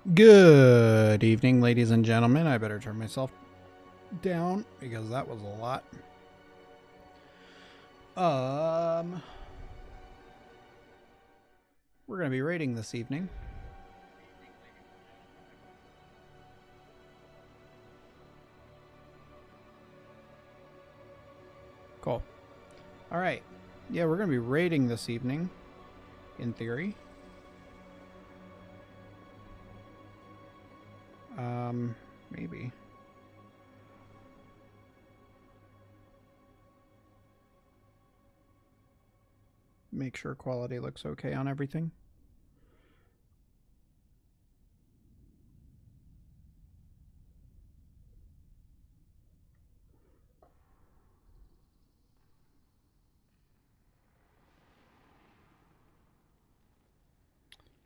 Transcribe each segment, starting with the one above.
Good evening, ladies and gentlemen. I better turn myself down because that was a lot. We're going to be raiding this evening. Cool. All right. Yeah, we're going to be raiding this evening, in theory. Maybe. Make sure quality looks okay on everything.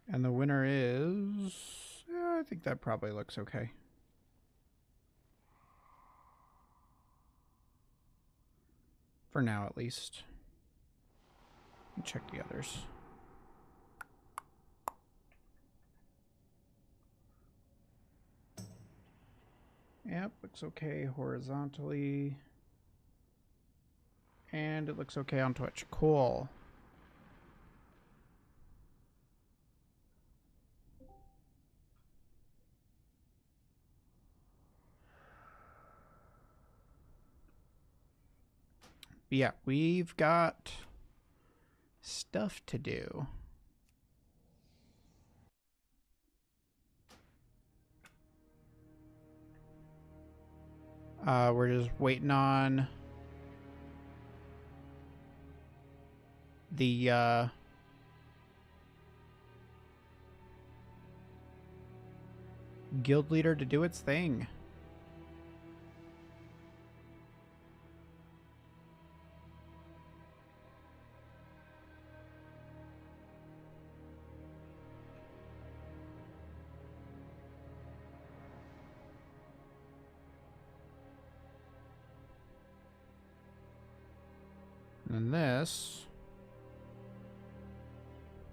And the winner is... I think that probably looks okay. For now, at least. Check the others. Yep, looks okay horizontally. And it looks okay on Twitch. Cool. But yeah, we've got stuff to do. We're just waiting on the guild leader to do its thing. And this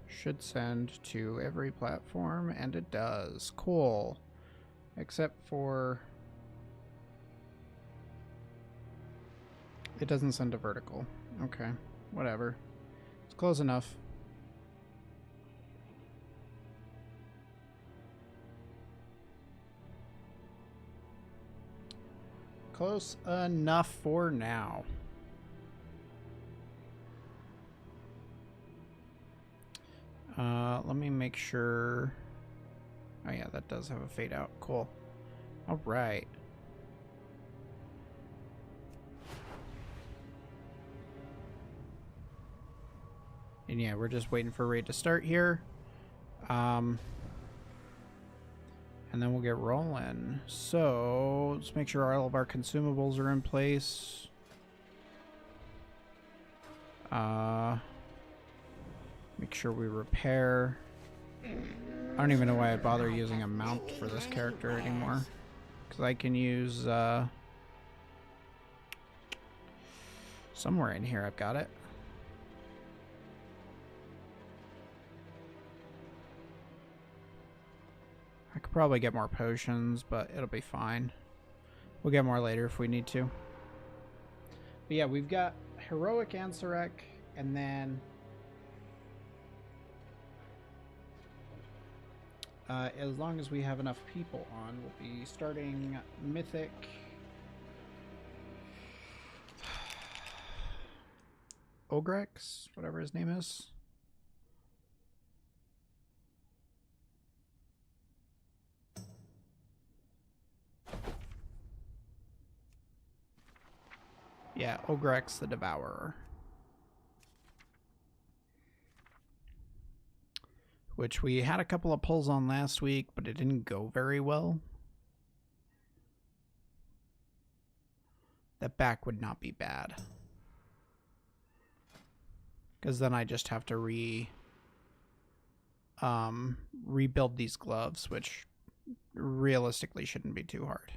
should send to every platform, and it does. Cool. Except for... it doesn't send to vertical. Okay, whatever. It's close enough. Close enough for now. Let me make sure... oh yeah, that does have a fade out. Cool. Alright. And yeah, we're just waiting for raid to start here. And then we'll get rolling. So, let's make sure all of our consumables are in place. Make sure we repair. I don't even know why I bother using a mount for this character anymore. Because I can use, somewhere in here I've got it. I could probably get more potions, but it'll be fine. We'll get more later if we need to. But yeah, we've got Heroic Ansarek, and then... as long as we have enough people on, we'll be starting Mythic... Ogrex, whatever his name is. Yeah, Ogrex the Devourer. Which we had a couple of pulls on last week, but it didn't go very well. That back would not be bad. Because then I just have to rebuild these gloves, which realistically shouldn't be too hard.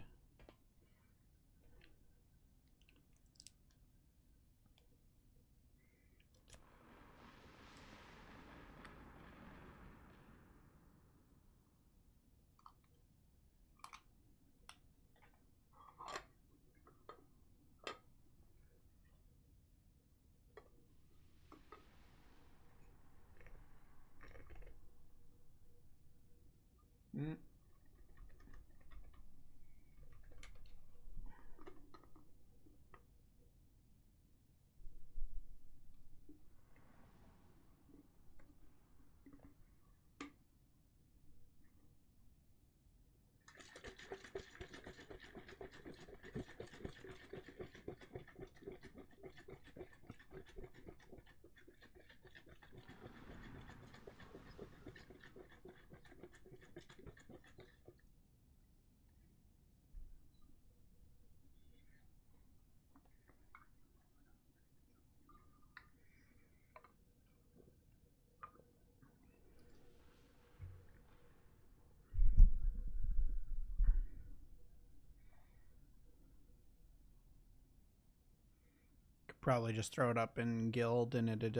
probably just throw it up in guild and it'd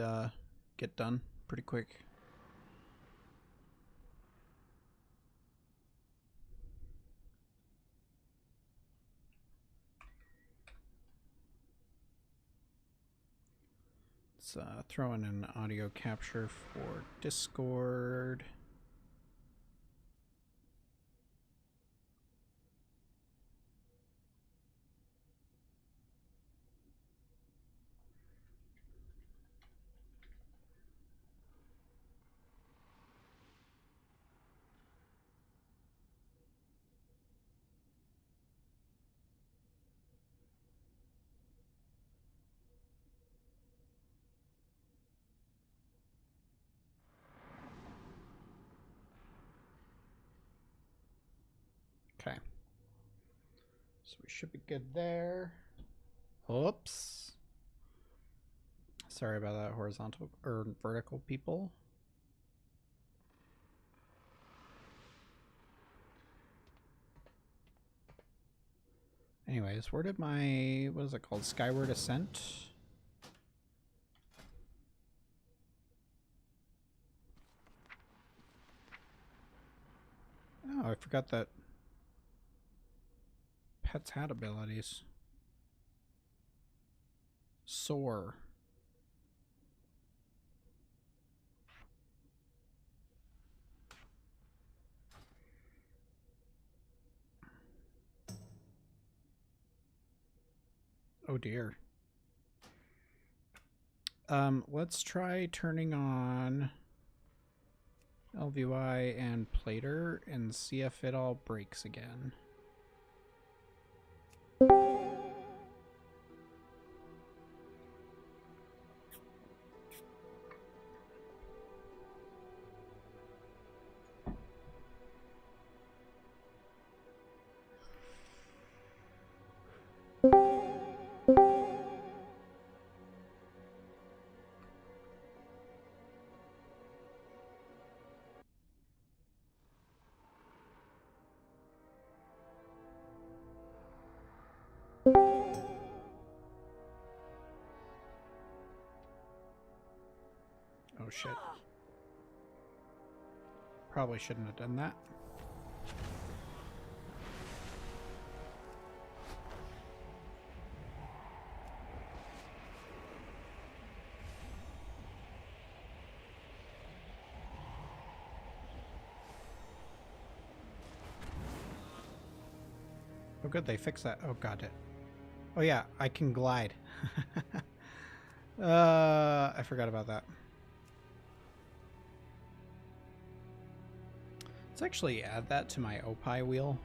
get done pretty quick. Let's throw in an audio capture for Discord. Okay. So we should be good there. Oops. Sorry about that, horizontal or vertical people. Anyways, where did my, what is it called? Skyward Ascent? Oh, I forgot that pets had abilities. Soar. Oh dear. Let's try turning on LVY and Plater and see if it all breaks again. Oh shit. Probably shouldn't have done that. Oh good, they fixed that. Oh got it. Oh yeah, I can glide. I forgot about that. Let's actually add that to my Opie wheel.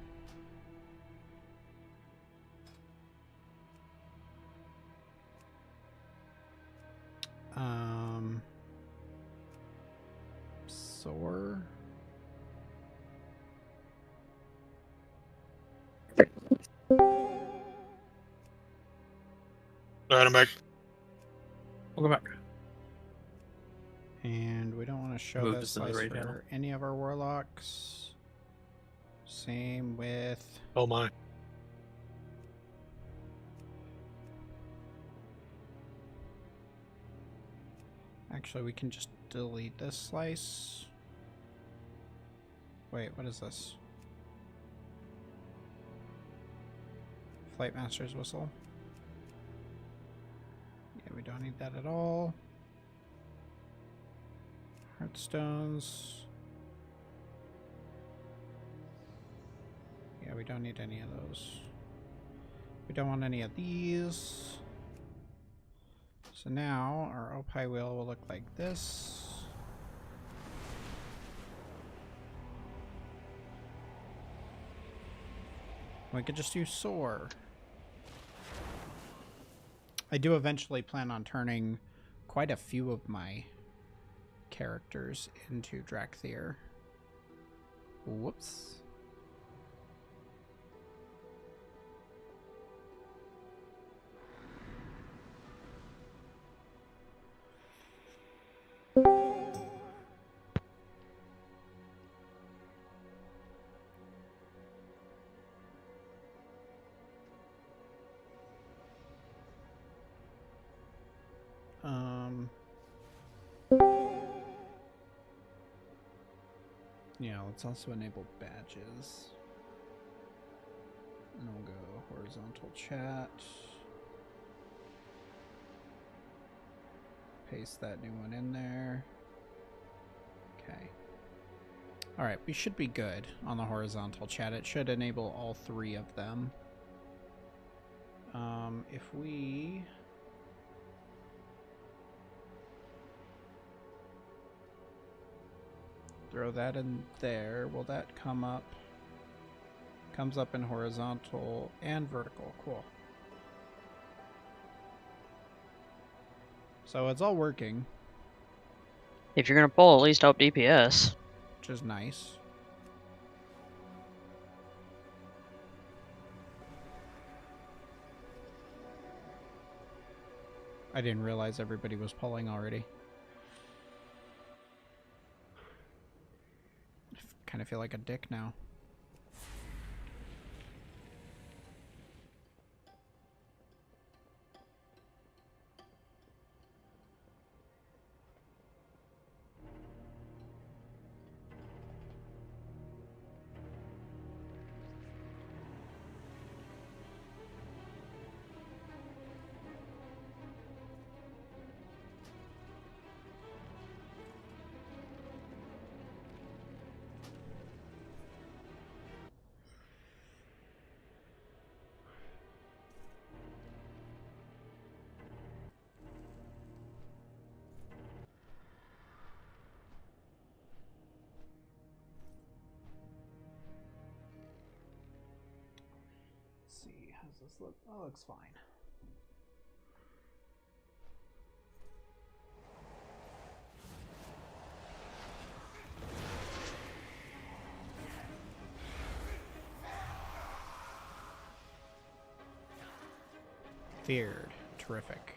Soar. Alright, I'm back. Welcome back. And we don't want to show Move that this to the slice right for channel. any of our warlocks. Same with... Oh my. Actually, we can just delete this slice. Wait, what is this? Flight Master's Whistle. Yeah, we don't need that at all. Heartstones. Yeah, we don't need any of those. We don't want any of these. So now our Opie wheel will look like this. We could just use Soar. I do eventually plan on turning quite a few of my characters into Drakthir. Whoops. Yeah, let's also enable badges. And we'll go horizontal chat. Paste that new one in there. Okay. Alright, we should be good on the horizontal chat. It should enable all 3 of them. If we... throw that in there, will that come up? Comes up in horizontal and vertical. Cool. So it's all working. If you're gonna pull, at least up DPS. Which is nice. I didn't realize everybody was pulling already. I kind of feel like a dick now. See, how's this look? Oh, it looks fine. Feared. Terrific.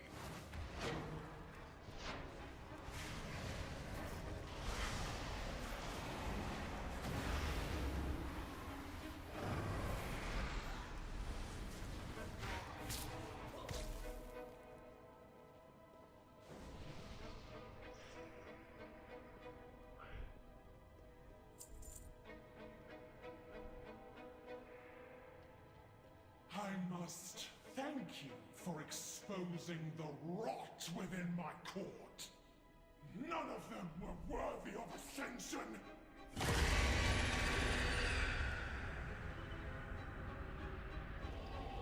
I must thank you for exposing the rot within my court. None of them were worthy of ascension.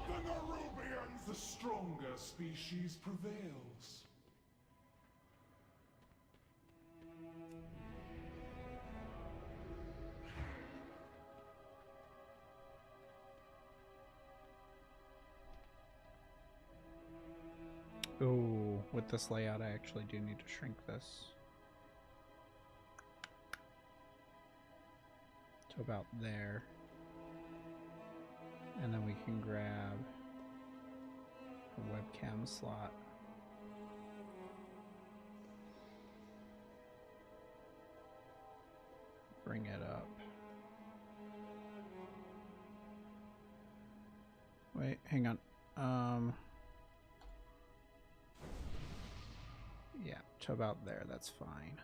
The Nerubians, the stronger species prevails. Ooh, with this layout, I actually do need to shrink this to about there. And then we can grab a webcam slot. Bring it up. Wait, hang on. Yeah, to about there, that's fine.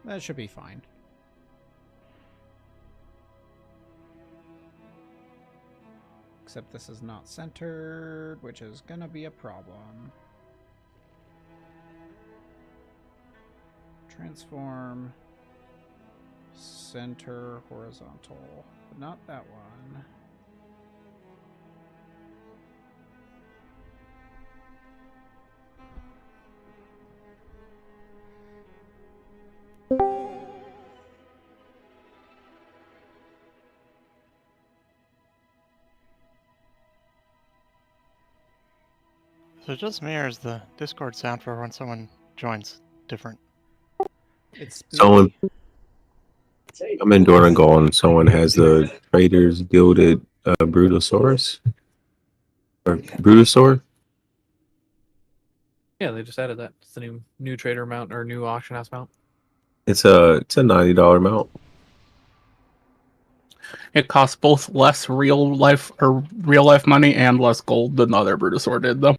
That should be fine. Except this is not centered, which is gonna be a problem. Transform. Center horizontal, but not that one. So it just mirrors the Discord sound for when someone joins different. It's Someone, I'm in Donegal and someone has the Traders Gilded Brutosaurus or Brutosaur. Yeah, they just added that. It's the new trader mount or new auction house mount. It's a $90 mount. It costs both less real life money and less gold than the other Brutosaur did, though.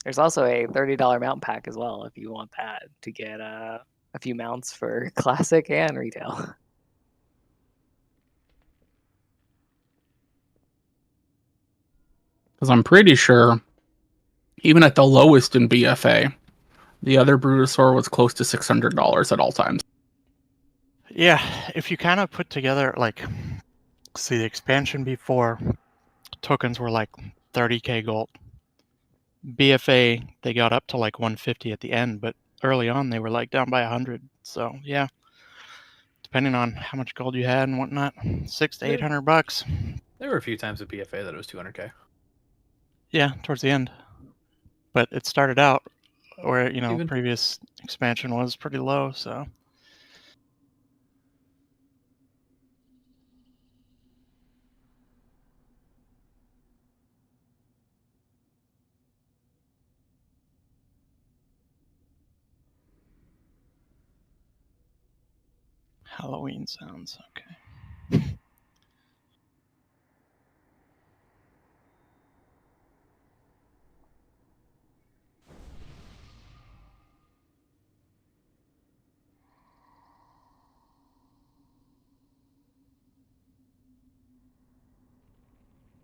There's also a $30 mount pack as well if you want that to get a few mounts for classic and retail. Because I'm pretty sure, even at the lowest in BFA, the other Brutosaur was close to $600 at all times. Yeah, if you kind of put together, like, see, the expansion before, tokens were like 30k gold. BFA, they got up to like 150 at the end, but early on they were like down by 100. So yeah, depending on how much gold you had and whatnot, $600 to $800. There were a few times at BFA that it was 200k. Yeah, towards the end. But it started out where, Even- previous expansion was pretty low, so. Halloween sounds, okay.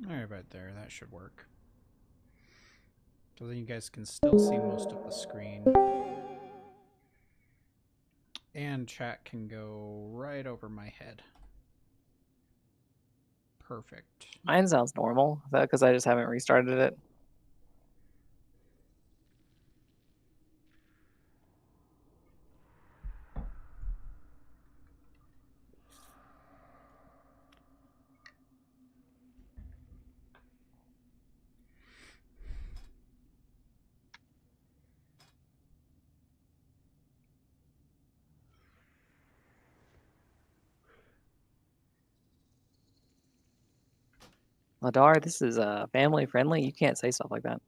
Alright, about there. That should work. So then you guys can still see most of the screen. And chat can go right over my head. Perfect. Mine sounds normal because I just haven't restarted it. Ladar, this is family friendly. You can't say stuff like that.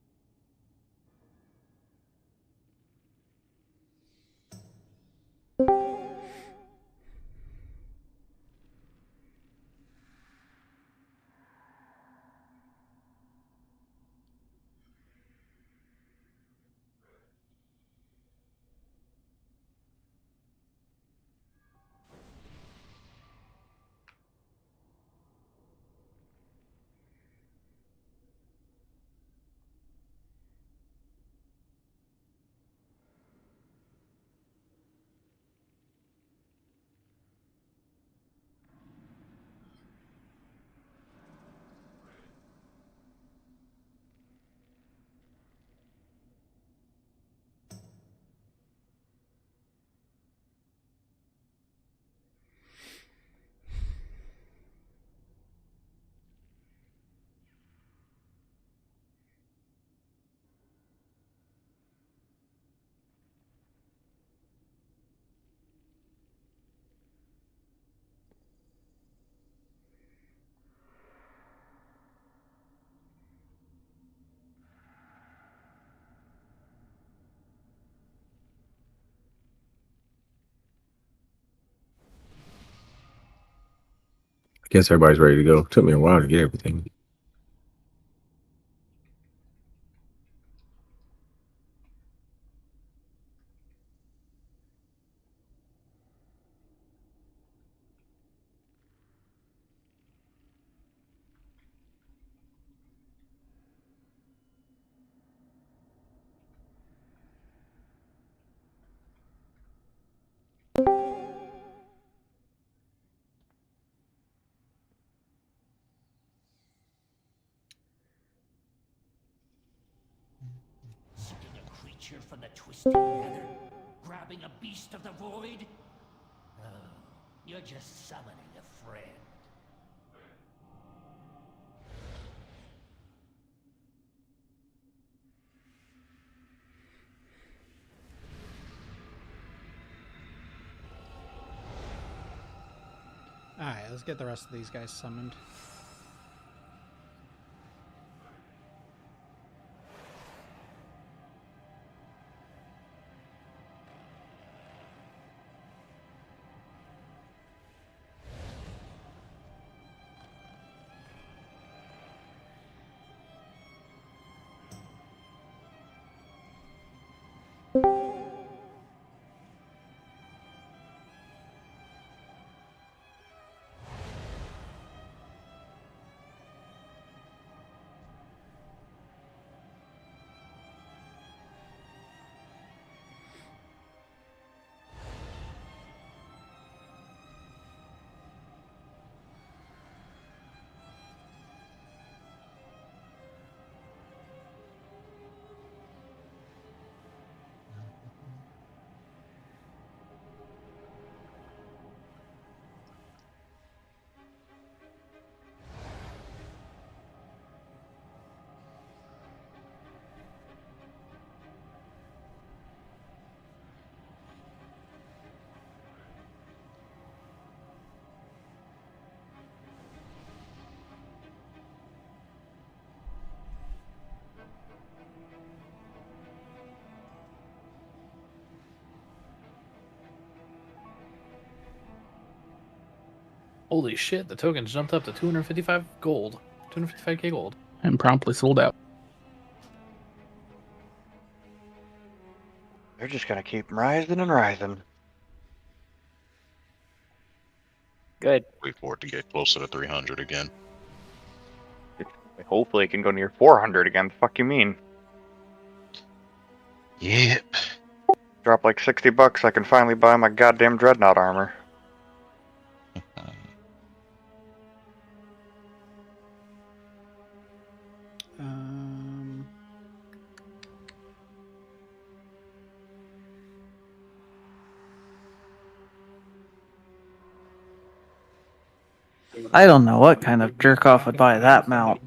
I guess everybody's ready to go. Took me a while to get everything. Seeking a creature from the twisted nether? Grabbing a beast of the void? Oh, you're just summoning a friend. Alright, let's get the rest of these guys summoned. Holy shit, the tokens jumped up to 255 gold. 255k gold. And promptly sold out. They're just gonna keep rising and rising. Good. Wait for it to get closer to 300 again. Hopefully it can go near 400 again. The fuck you mean? Yep. Drop like $60, I can finally buy my goddamn dreadnought armor. I don't know what kind of jerk off would buy that mount.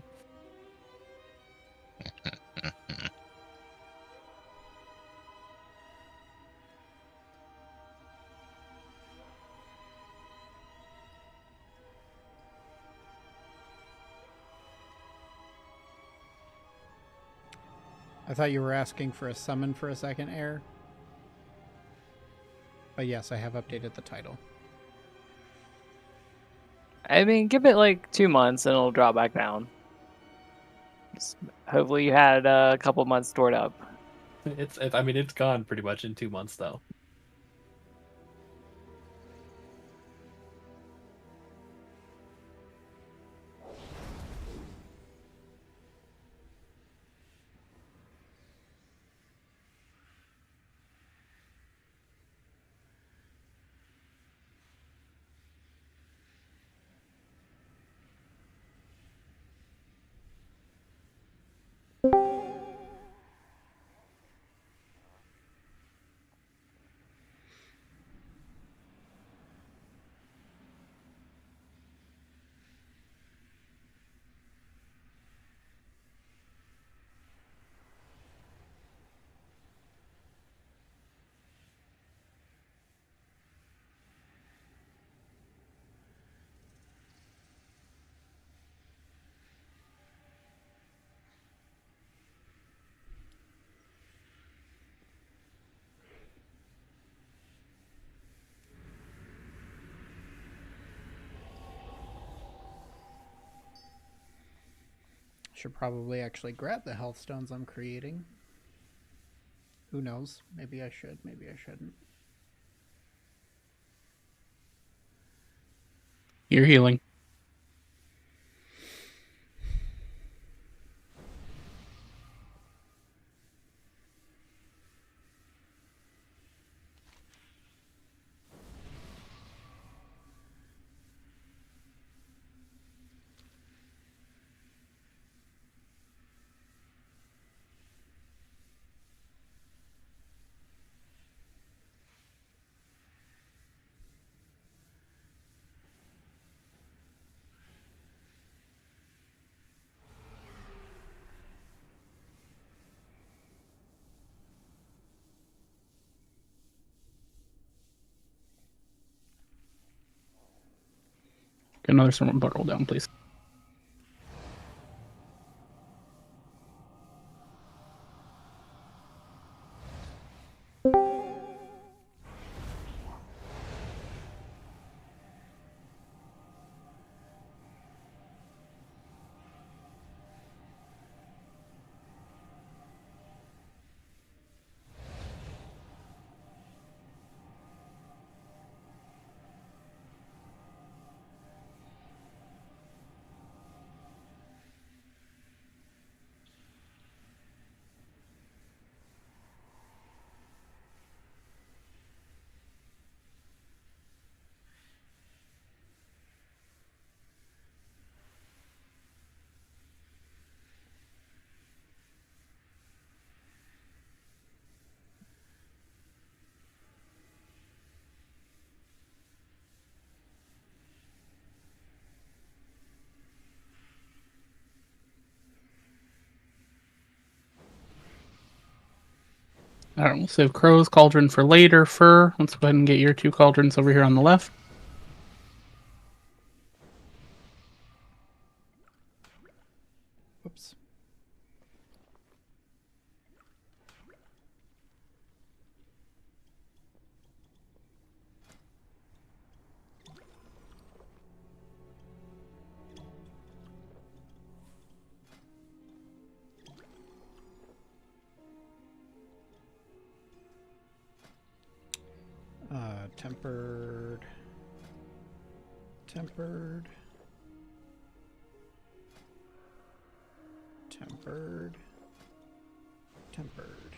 I thought you were asking for a summon for a second, Air. But yes, I have updated the title. I mean, give it like 2 months and it'll drop back down. Hopefully you had a couple months stored up. I mean, it's gone pretty much in 2 months, though. Should probably actually grab the health stones I'm creating. Who knows? Maybe I should, maybe I shouldn't. You're healing. Get another someone buckle down, please. All right, we'll save Crow's Cauldron for later. Fur, let's go ahead and get your 2 cauldrons over here on the left. Whoops. tempered. Tempered. Tempered. Tempered.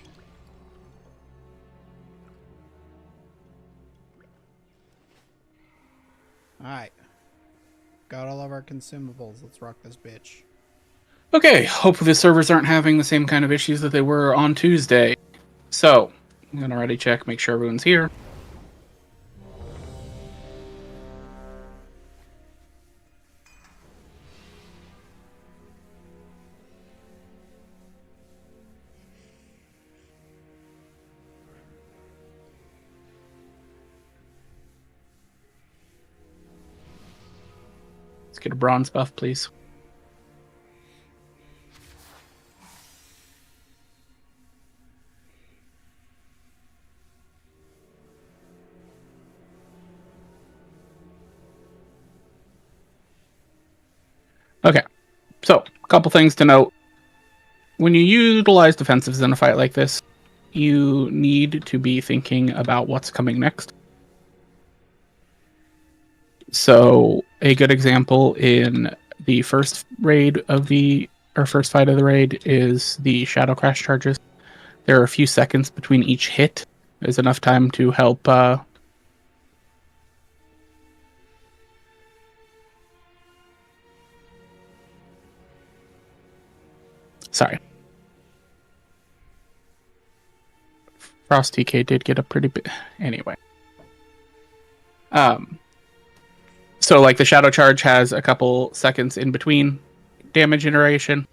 Alright. Got all of our consumables. Let's rock this bitch. Okay, hopefully the servers aren't having the same kind of issues that they were on Tuesday. So, I'm gonna already check, make sure everyone's here. Let's get a bronze buff, please. Okay, so a couple things to note. When you utilize defensives in a fight like this, you need to be thinking about what's coming next. So a good example in the first fight of the raid is the Shadow Crash charges. There are a few seconds between each hit. There's enough time to help sorry. Frost TK did get a pretty bit anyway. So like the Shadow Charge has a couple seconds in between damage generation.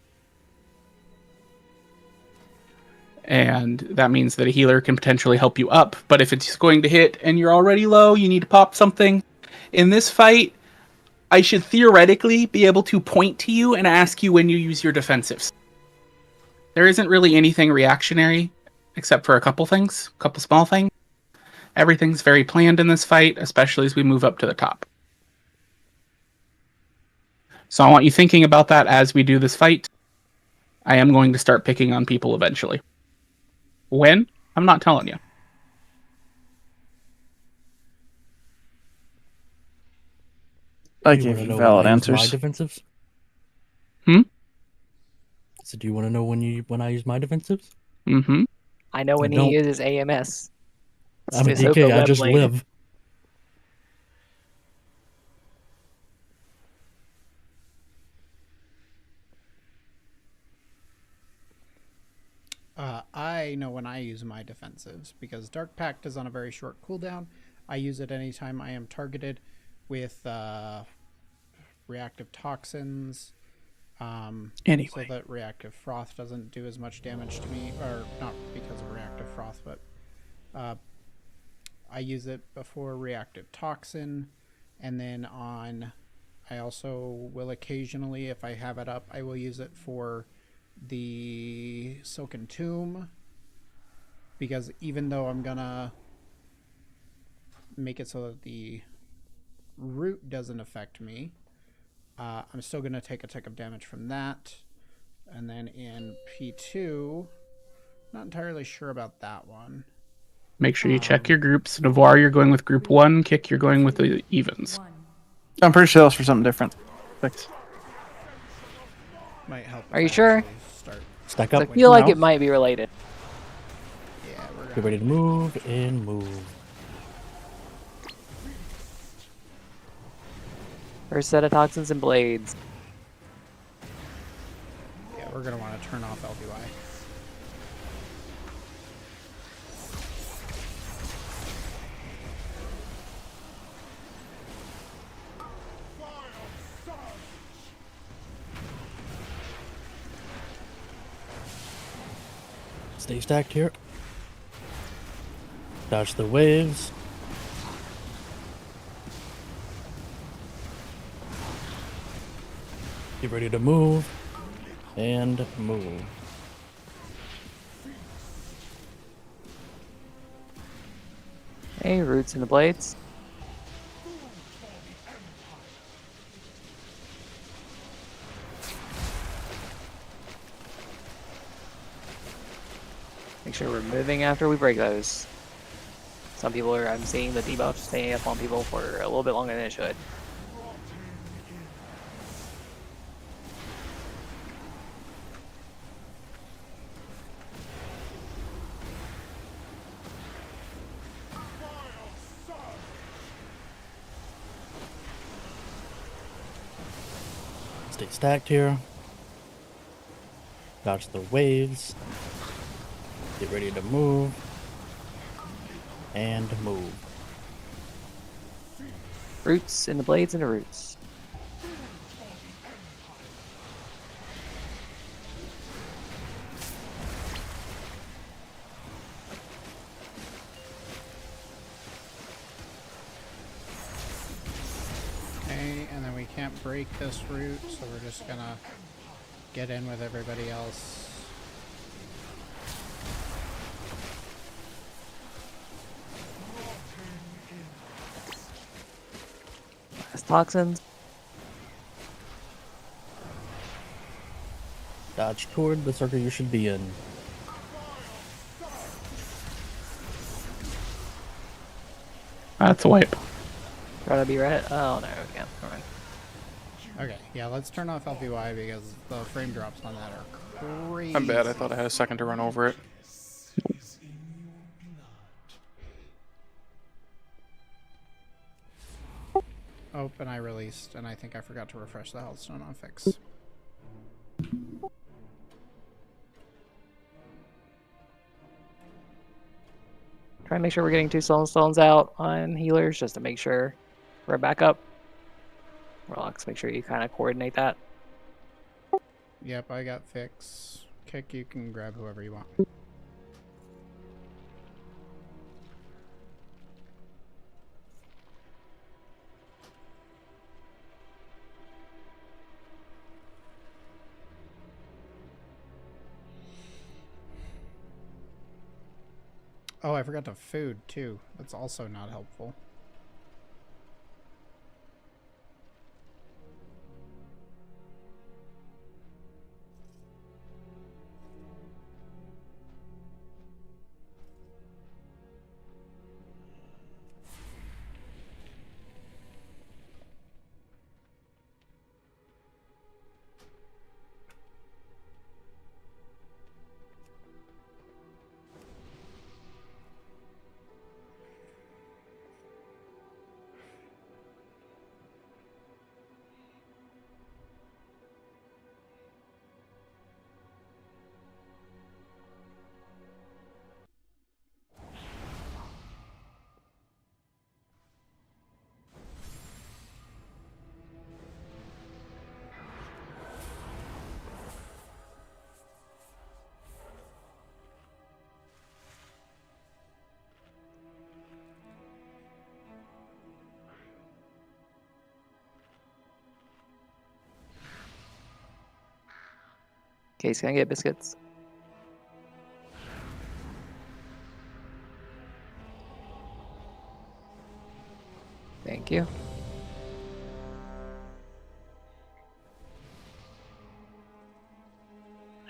And that means that a healer can potentially help you up. But if it's going to hit and you're already low, you need to pop something. In this fight, I should theoretically be able to point to you and ask you when you use your defensives. There isn't really anything reactionary, except for a couple things, a couple small things. Everything's very planned in this fight, especially as we move up to the top. So I want you thinking about that as we do this fight. I am going to start picking on people eventually. When? I'm not telling you. I You gave wanna you know valid when I use my answers. defensives? Hmm? So do you want to know when I use my defensives? Mm-hmm. I know when I he don't. uses AMS. I'm a Ahsoka DK. I just Webblade. live. I know when I use my defensives because Dark Pact is on a very short cooldown. I use it anytime I am targeted with reactive toxins. Anyway. So that reactive froth doesn't do as much damage to me, or not because of reactive froth, but I use it before reactive toxin, and then I also will occasionally, if I have it up, I will use it for the Silken Tomb, because even though I'm gonna make it so that the root doesn't affect me, I'm still gonna take a tick of damage from that. And then in P2, not entirely sure about that one. Make sure you check your groups. Navarre, you're going with group 1. Kick, you're going with the evens. I'm pretty sure that was for something different. Thanks. Might help. Are you sure? Stack 'Cause up. I feel like it might be related. Yeah, we're gonna Get ready to move and move. First set of toxins and blades. Yeah, we're gonna want to turn off LBY. Stay stacked here. Dodge the waves. Get ready to move and move. Hey, roots and the blades. Make sure we're moving after we break those. Some people are, I'm seeing the debuff staying up on people for a little bit longer than it should. Stay stacked here. Dodge the waves. Get ready to move. And move. Roots in the blades and the roots. Okay, and then we can't break this root, so we're just gonna get in with everybody else. Last toxins. Dodge toward the circle you should be in. That's a wipe. Try to be right. Oh no, we can't. Never mind. Okay, yeah, let's turn off LPY because the frame drops on that are crazy. I'm bad. I thought I had a second to run over it. Oh, and I released, and I think I forgot to refresh the Healthstone on fix. Try and make sure we're getting 2 soul stones out on healers just to make sure we're back up. Relax, make sure you kind of coordinate that. Yep, I got fix. Kick, you can grab whoever you want. Oh, I forgot the food too. That's also not helpful. Case, can I get biscuits? Thank you.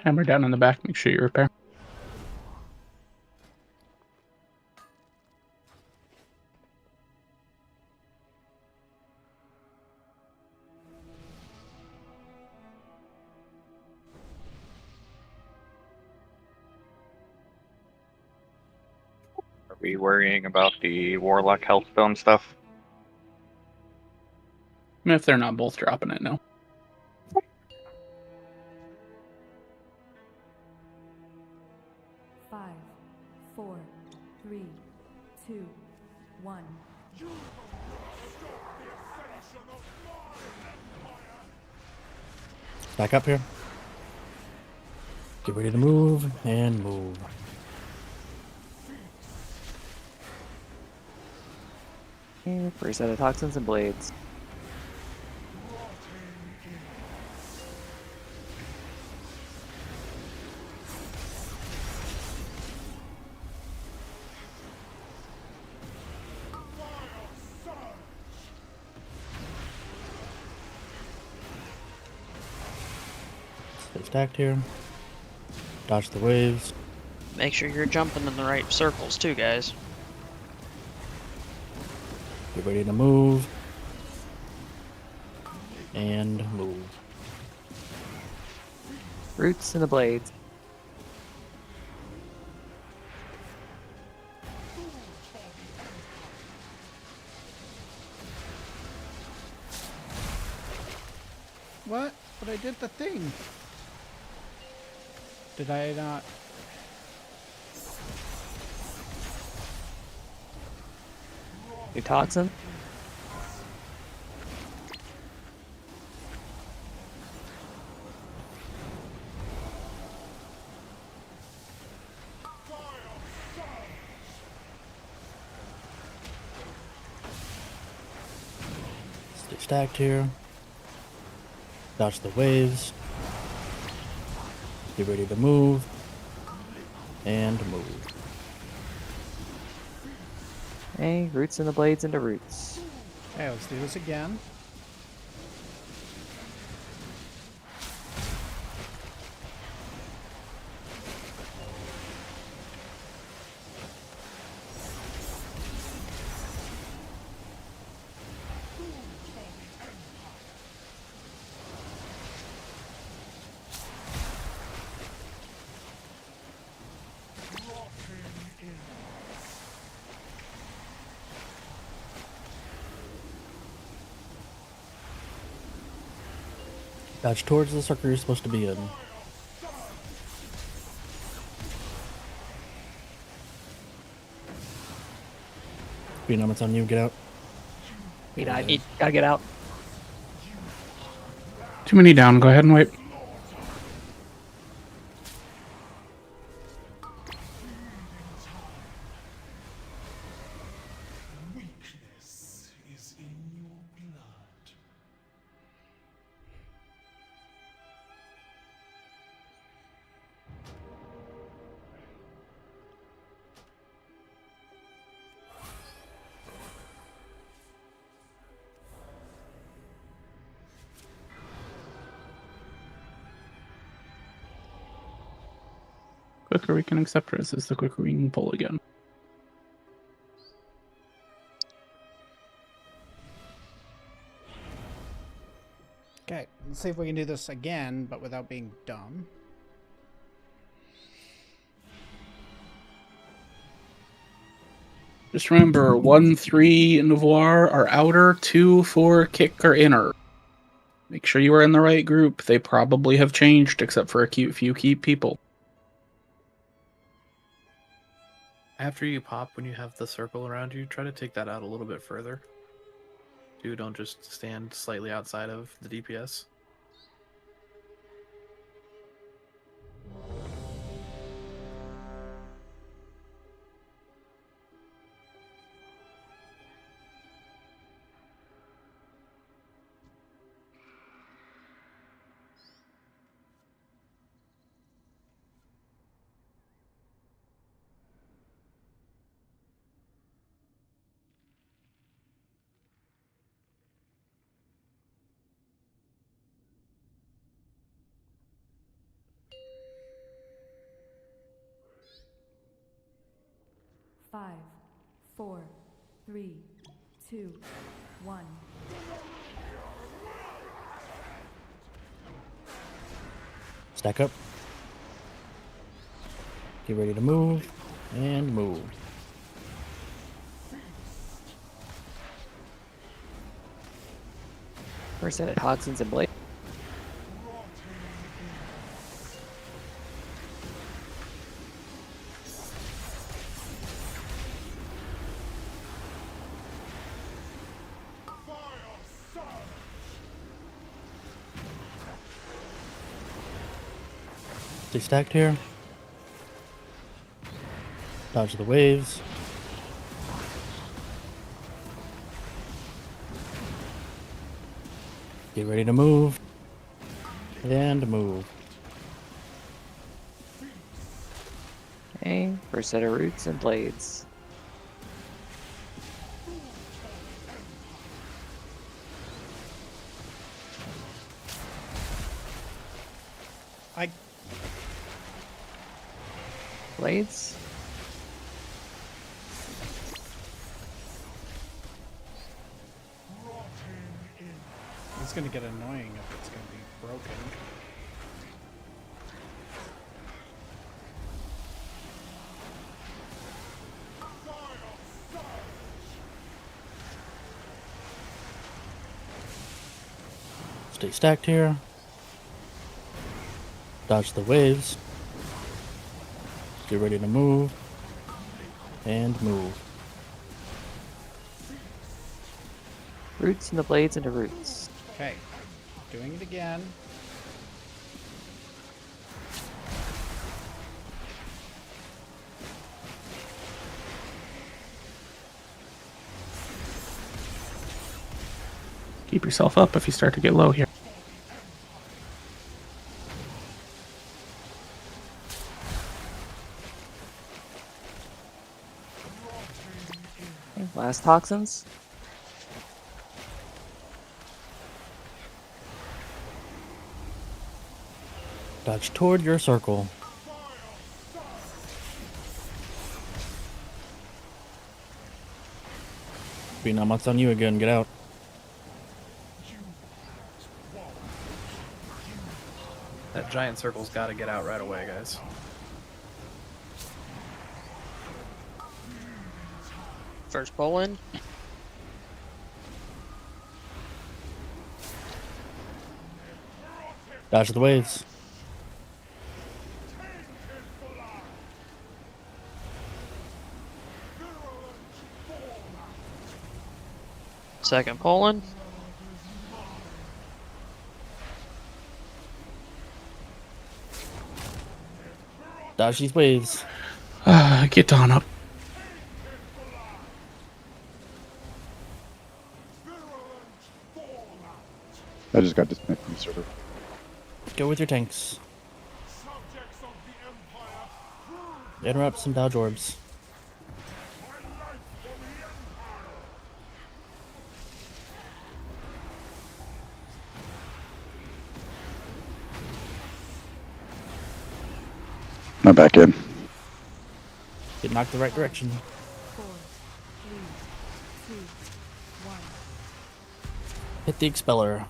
Hammer down on the back, make sure you repair. Are we worrying about the Warlock Healthstone stuff? I mean, if they're not both dropping it, no. Five, 4, 3, 2, 1. Back up here. Get ready to move and move. And first set of toxins and blades. Stay stacked here. Dodge the waves. Make sure you're jumping in the right circles too, guys. Get ready to move. And move. Roots and the blades. What? But I did the thing. Did I not? New toxin. Stay stacked here. Dodge the waves. Get ready to move. And move. Hey, roots and the blades into roots. Okay, let's do this again. Dodge towards the circle you're supposed to be in. Phenom, it's on you. Get out. Gotta get out. Too many down. Go ahead and wipe. Weakness is in your blood. Quicker we can accept resist, the quicker we can pull again. Okay, let's see if we can do this again, but without being dumb. Just remember, 1, 3 Nouvoir are outer, 2, 4 kick are inner. Make sure you are in the right group. They probably have changed, except for a few key people. After you pop, when you have the circle around you, try to take that out a little bit further. Don't just stand slightly outside of the DPS. Five, 4, 3, 2, 1. Stack up. Get ready to move. And move. First set of toxins and blades. Stay stacked here. Dodge the waves. Get ready to move. And move. Okay, first set of roots and blades. Blades. It's gonna get annoying if it's gonna be broken. Stay stacked here. Dodge the waves. Get ready to move. And move. Roots and the blades into roots. Okay, doing it again. Keep yourself up if you start to get low here. Okay, last toxins. Dodge toward your circle. Benamont's on you again. Get out. That giant circle's got to get out right away, guys. First pull in. Dodge the waves. Second pull in. Dodge these waves. Get on up. I just got disconnected from the server. Go with your tanks. Interrupt some dodge orbs. I'm back in. Get knocked the right direction. 4, 3, 2, 1. Hit the expeller.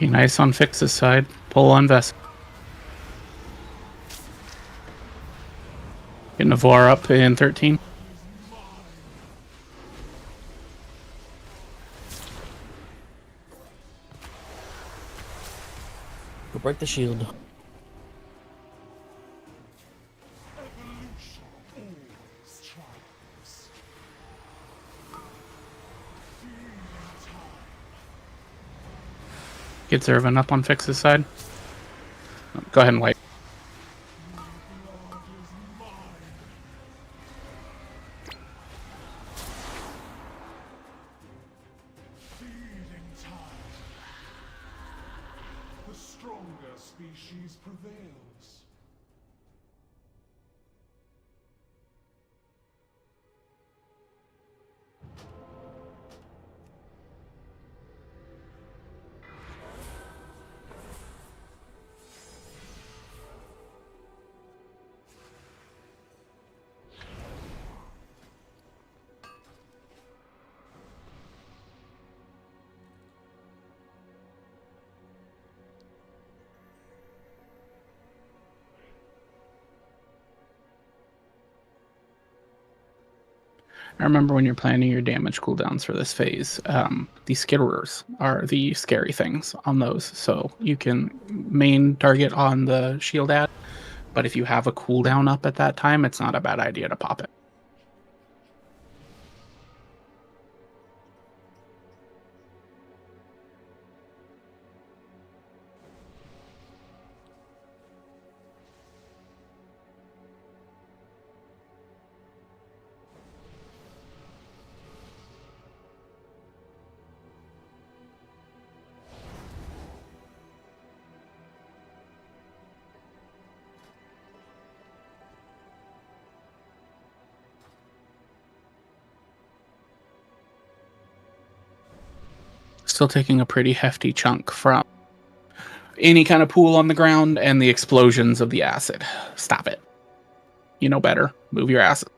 Be nice on Fix's side. Pull on Vest. Get Navarre up in 13. Go break the shield. Get Zervin up on Fix's side. Go ahead and wait. The stronger species prevails. I remember when you're planning your damage cooldowns for this phase, the skitterers are the scary things on those. So you can main target on the shield ad, but if you have a cooldown up at that time, it's not a bad idea to pop it. Still taking a pretty hefty chunk from any kind of pool on the ground and the explosions of the acid. Stop it. You know better. Move your acid.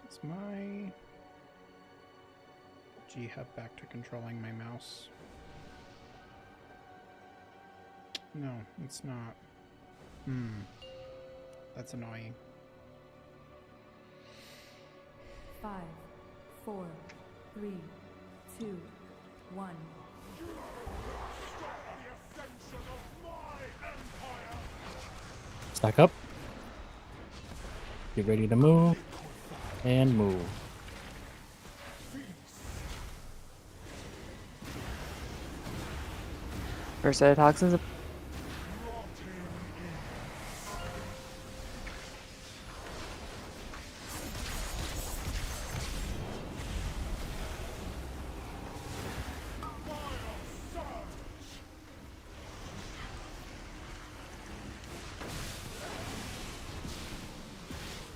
Is my G hub back to controlling my mouse? No, it's not. That's annoying. 5, 4, 3, 2, 1. Stack up. Get ready to move. And move. First set of toxins.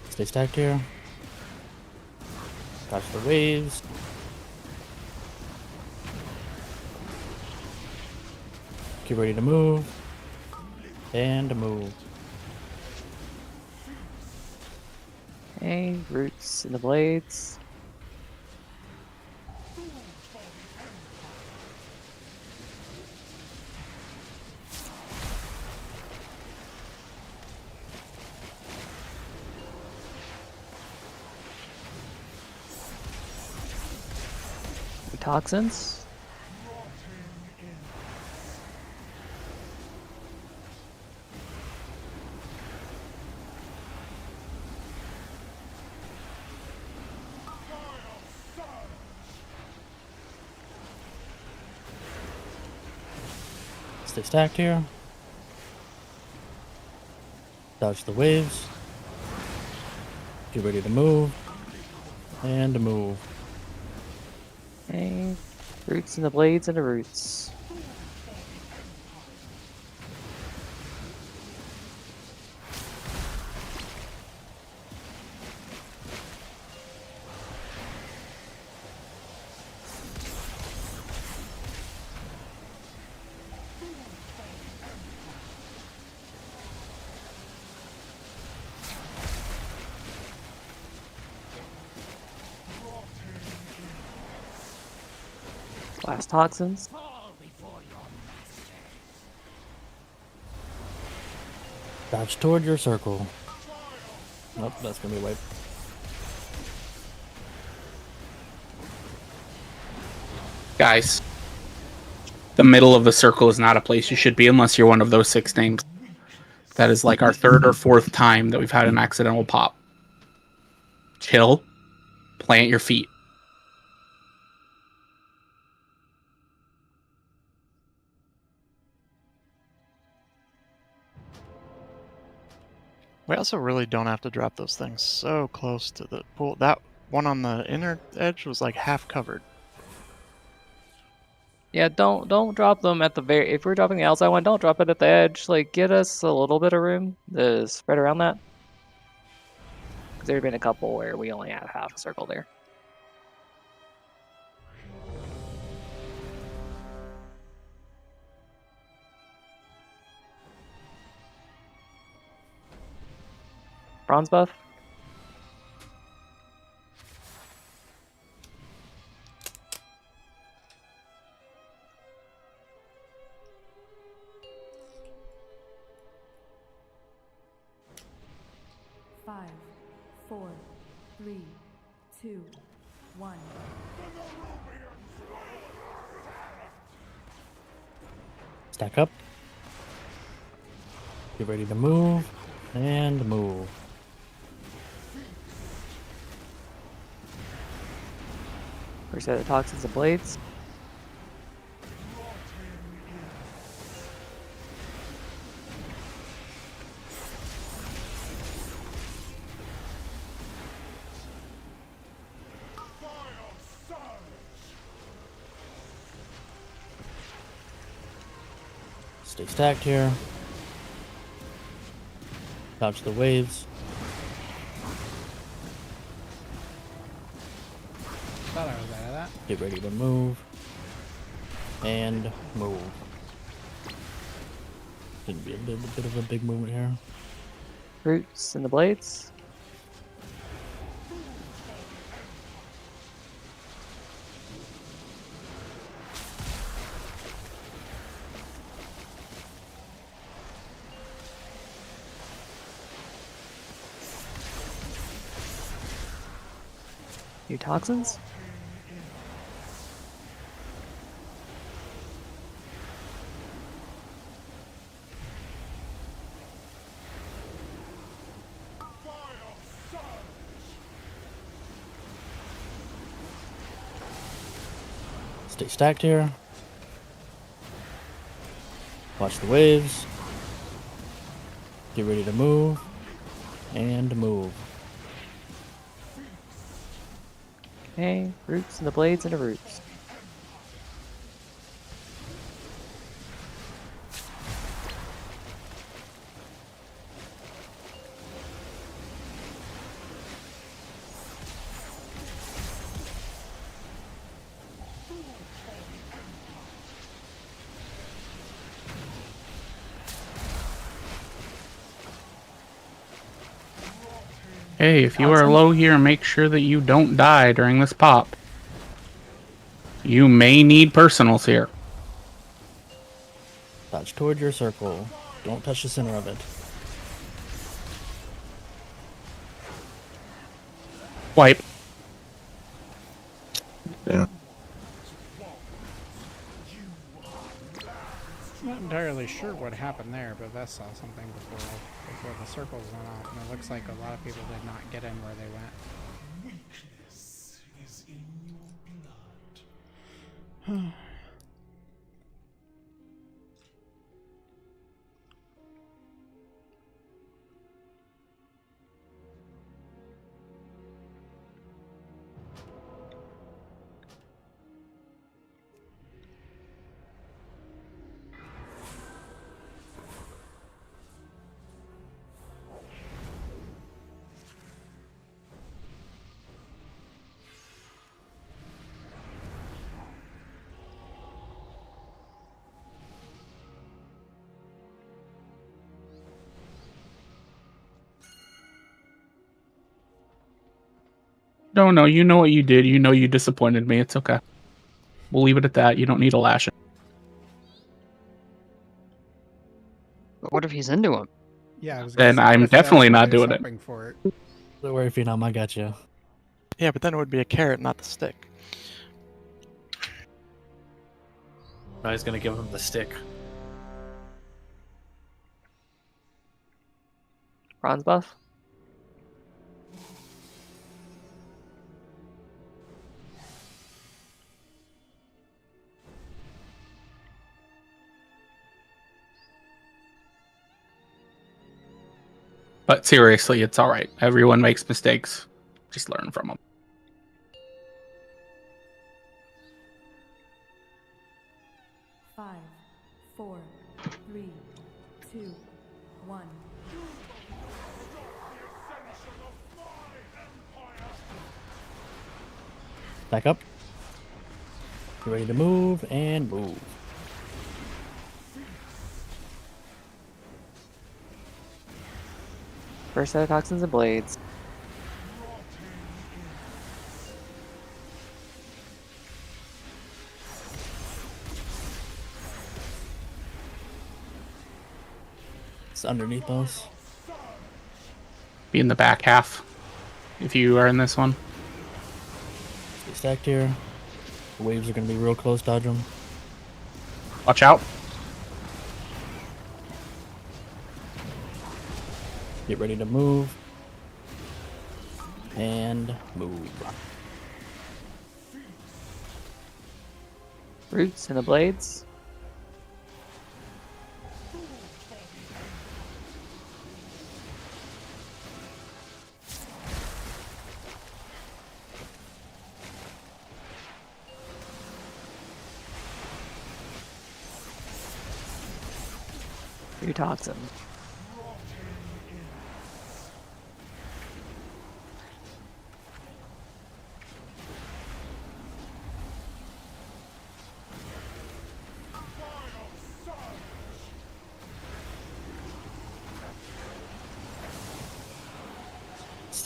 Stay stacked here. Dodge the waves. Get ready to move. And move. Okay, roots in the blades. Toxins. Stay stacked here. Dodge the waves. Get ready to move. And move. Okay, roots in the blades and the roots. Last toxins. Dodge toward your circle. Nope, that's gonna be a wipe. Guys, the middle of the circle is not a place you should be unless you're one of those 6 names. That is like our 3rd or 4th time that we've had an accidental pop. Chill. Plant your feet. We also really don't have to drop those things so close to the pool. That one on the inner edge was like half covered. Yeah, don't drop them at the very. If we're dropping the outside one, don't drop it at the edge. Like, get us a little bit of room to spread around that. Because there have been a couple where we only have half a circle there. Bronze buff. Five, 4, 3, 2, 1. Stack up. Get ready to move. And move. First set of toxins and blades. Stay stacked here. Dodge the waves. was out of that. Get ready to move. And move. Gonna be a little bit of a big movement here. Roots and the blades. New toxins? Stay stacked here. Watch the waves. Get ready to move. And move. Okay, roots and the blades and the roots. Hey, if you are low here, make sure that you don't die during this pop. You may need personals here. Dodge toward your circle. Don't touch the center of it. Wipe. Yeah. Not entirely sure what happened there, but Vess saw something before the circles went off, and it looks like a lot of people did not get in where they went. Weakness is in your blood. No, you know what you did. You know you disappointed me. It's okay. We'll leave it at that. You don't need a lashing. But what if he's into him? Yeah, I was Then gonna say, I'm what if he definitely actually not did doing it. something for it. Don't worry, Phenom, I got you. Yeah, but then it would be a carrot, not the stick. I was gonna give him the stick. Bronze buff? But seriously, it's alright. Everyone makes mistakes. Just learn from them. Five, 4, 3, 2, 1. Back up. Get ready to move and move. First set of toxins and blades. It's underneath us. Be in the back half. If you are in this one. Stay stacked here. The waves are going to be real close. Dodge them. Watch out. Get ready to move. And move. Roots and the blades. New toxin.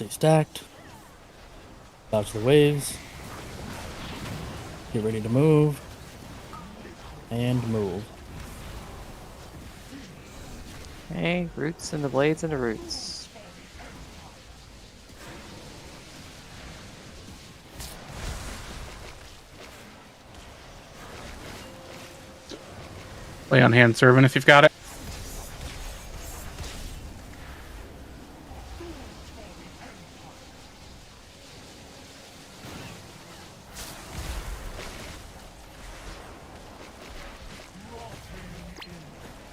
Stay stacked. Dodge the waves. Get ready to move. And move. Okay, roots into blades into roots. Lay on hand servant if you've got it.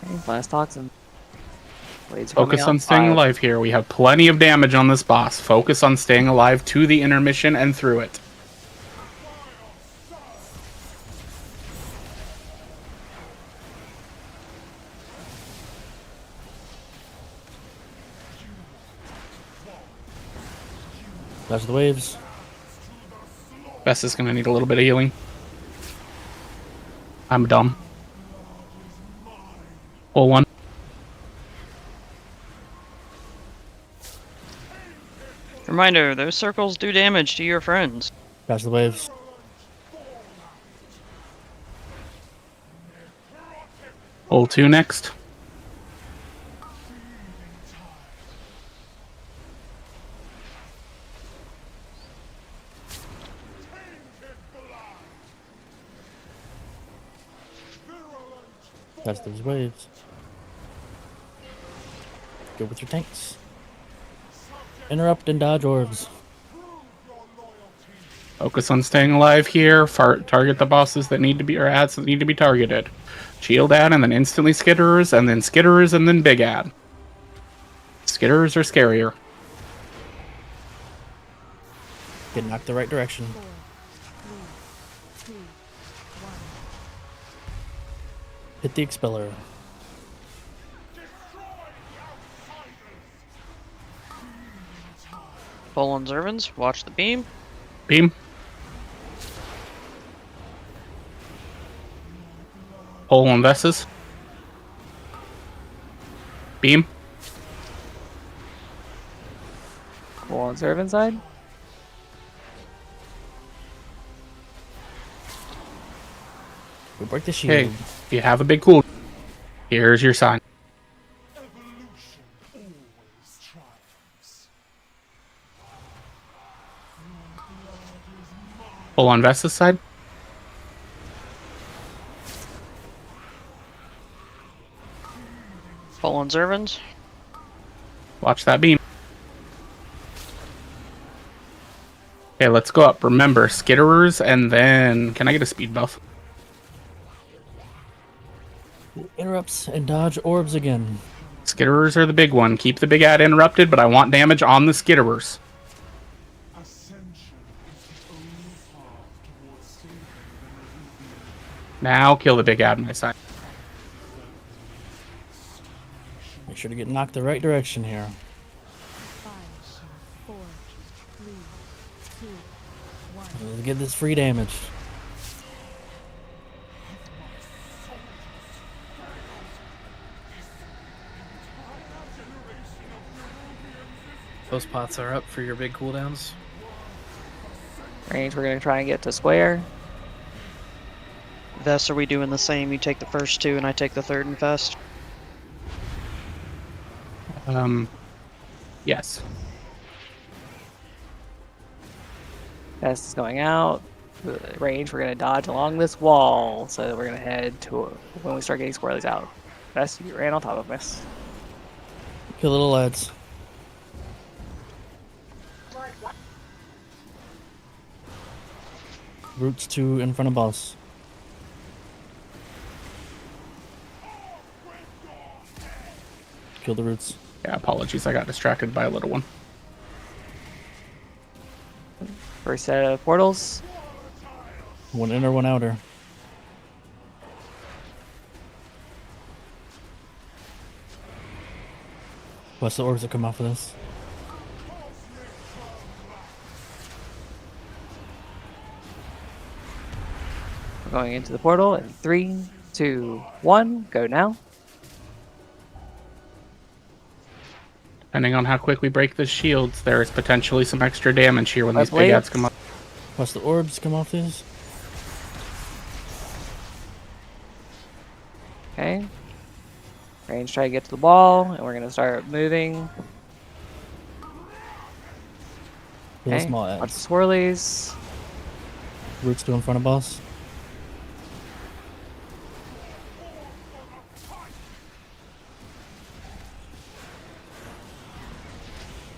Okay, blast toxin. Blades Focus coming on out. staying 5, alive here. We have plenty of damage on this boss. Focus on staying alive to the intermission and through it. Dodge the waves. Bess is going to need a little bit of healing. I'm dumb. Pull one. Reminder, those circles do damage to your friends. Dodge the waves. Pull 2 next. Dodge those waves. Go with your tanks. Interrupt and dodge orbs. Focus on staying alive here. Target the bosses that need to be, or ads that need to be targeted. Shield ad and then instantly skitterers, and then skitterers and then big ad. Skitterers are scarier. Get knocked the right direction. 4, 3, 2, 1. Hit the expeller. Pull on Zervins, watch the beam. Beam. Pull on Vesses. Beam. Pull on servant side. We break the shield. Okay, you have a big cool. Here's your sign. Pull on Vesta's side. Pull on Zervins. Watch that beam. Okay, let's go up. Remember, skitterers, and then... Can I get a speed buff? Interrupts and dodge orbs again. Skitterers are the big one. Keep the big ad interrupted, but I want damage on the skitterers. Now kill the big ad on my side. Make sure to get knocked the right direction here. 5, 4, 3, 2, 1. Let's get this free damage. Those pots are up for your big cooldowns. Range, we're going to try and get to square. Vest, are we doing the same? You take the first 2 and I take the third and Vest? Yes. Vest is going out. Range, we're going to dodge along this wall. So we're going to head to when we start getting squirrelies out. Vest, you ran on top of us. Kill little lads. Roots 2 in front of boss. Kill the roots. Yeah, apologies. I got distracted by a little one. First set of portals. One inner, one outer. What's the orbs that come off of this? We're going into the portal in 3, 2, 1. Go now. Depending on how quick we break the shields, there is potentially some extra damage here when these big ads come up. Watch the orbs come off this. Okay. Range try to get to the ball, and we're gonna start moving. Real Okay. small Watch ads. the swirlies. Roots still in front of boss.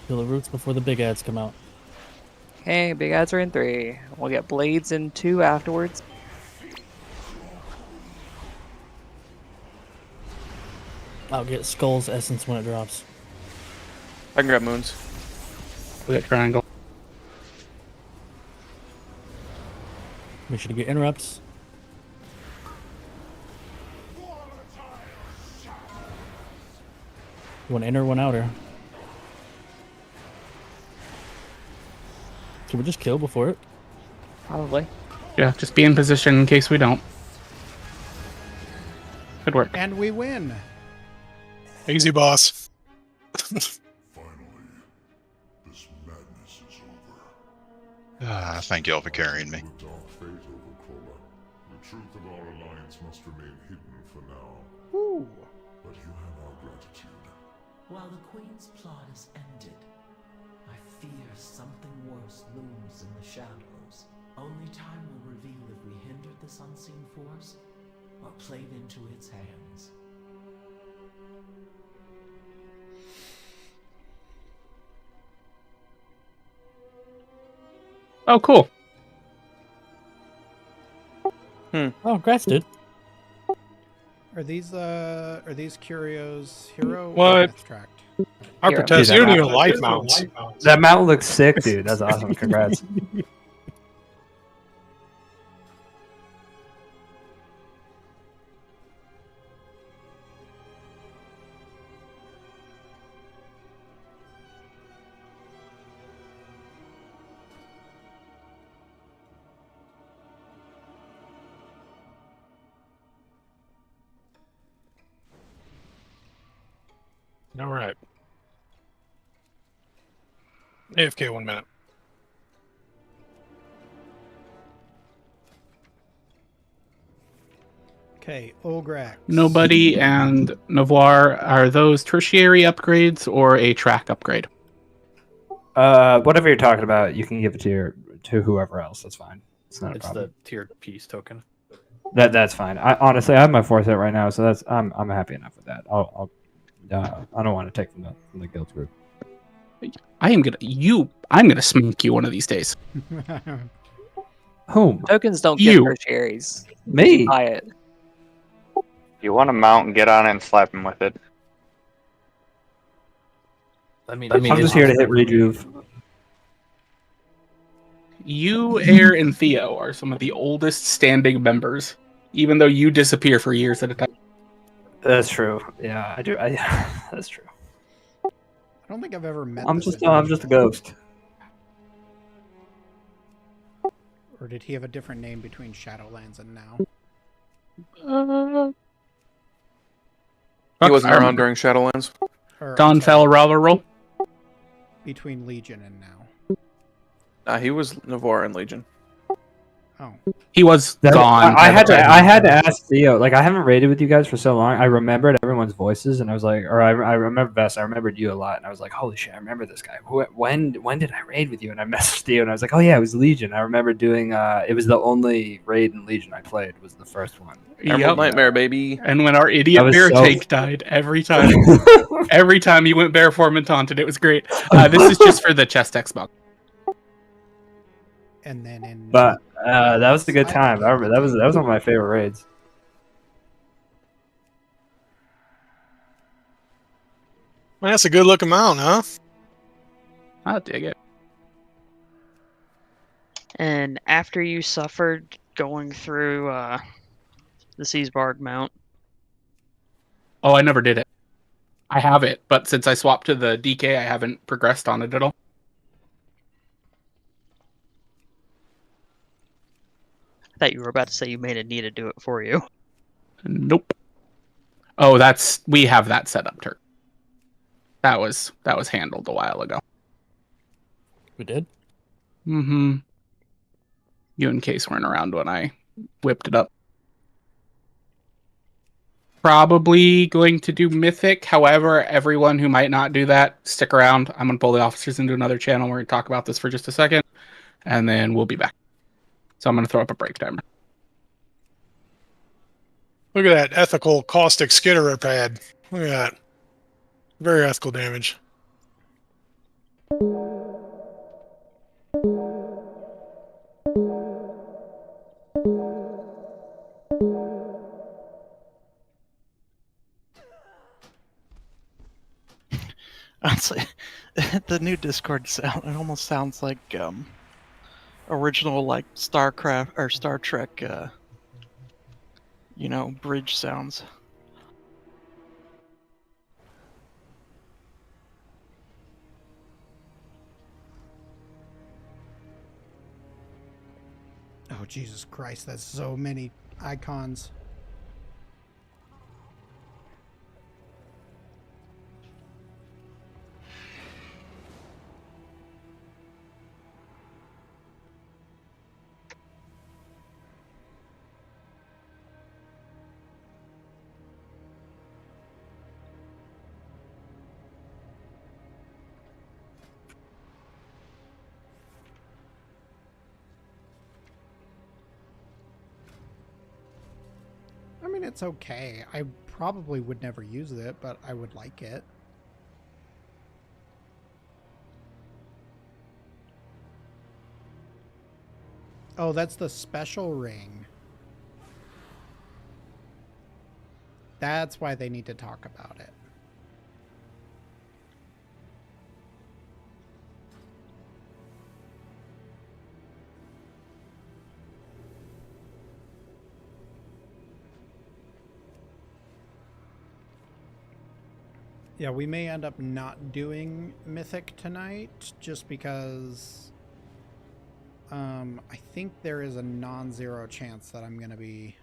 Kill the roots before the big ads come out. Okay, big ads are in 3. We'll get blades in 2 afterwards. I'll get Skull's essence when it drops. I can grab moons. We got triangle. Make sure to get interrupts. One inner, one outer. Can we just kill before it? Probably. Yeah, just be in position in case we don't. Good work. And we win. Easy, boss. Thank y'all for carrying me. The dark fate over Kola. The truth of our alliance must remain hidden for now. Ooh. But you have our gratitude. While the Queen's plot is ended, I fear something worse looms in the shadows. Only time will reveal if we hindered this unseen force or played into its hands. Oh, cool. Oh, congrats, dude. Are these curios hero What? or death tract? I Hero. protest. Dude, You that don't even mount- life mounts. That mount looks sick, dude. That's awesome. Congrats. All right. AFK 1 minute. Okay, Ograx. Nobody and Navarre, are those tertiary upgrades or a track upgrade? Whatever you're talking about, you can give it to whoever else. That's fine. It's not a It's problem. the tiered piece token. That's fine. I honestly, I have my 4th hit right now, so that's I'm happy enough with that. I don't want to take from the guild group. I'm gonna smoke you one of these days. Whom? Tokens don't You. get tertiaries. Me? Buy it. You want to mount and get on it and slap him with it. I'm just here to hit rejuve. You, Air, and Theo are some of the oldest standing members, even though you disappear for years at a time. That's true. Yeah, I do. That's true. I don't think I've ever met. I'm this just individual. a ghost. Or did he have a different name between Shadowlands and now? He wasn't I around remember. during Shadowlands. Or, Don I'm sorry, Fallarava. between Legion and now. Nah, he was Navarre and Legion. Oh. He was That- gone. I had to ask Theo. Like, I haven't raided with you guys for so long. I remembered everyone's voices, and I was like, or I remember Vess. I remembered you a lot, and I was like, holy shit, I remember this guy. When did I raid with you? And I messaged Theo, and I was like, oh yeah, it was Legion. I remember doing. It was the only raid in Legion I played. Was the first one. Emerald Nightmare, baby. And when our idiot I was bear so- take died, every time he went bear form and taunted, it was great. This is just for the chest Xbox. And then in. But that was a good time. I remember that was one of my favorite raids. Man, that's a good looking mount, huh? I'll dig it. And after you suffered going through the Seasbarg mount, Oh, I never did it. I have it, but since I swapped to the DK, I haven't progressed on it at all. I thought you were about to say you made a need to do it for you. Nope. Oh, we have that set up, Turk. That was handled a while ago. We did? Mm-hmm. You and Case weren't around when I whipped it up. Probably going to do Mythic. However, everyone who might not do that, stick around. I'm going to pull the officers into another channel. We're going to talk about this for just a second, and then we'll be back. So I'm going to throw up a break timer. Look at that ethical caustic skitterer pad. Look at that. Very ethical damage. Honestly, the new Discord sound, it almost sounds like original like StarCraft or Star Trek bridge sounds. Oh, Jesus Christ, that's so many icons. I mean, it's okay. I probably would never use it, but I would like it. Oh, that's the special ring. That's why they need to talk about it. Yeah, we may end up not doing Mythic tonight just because I think there is a non-zero chance that I'm going to be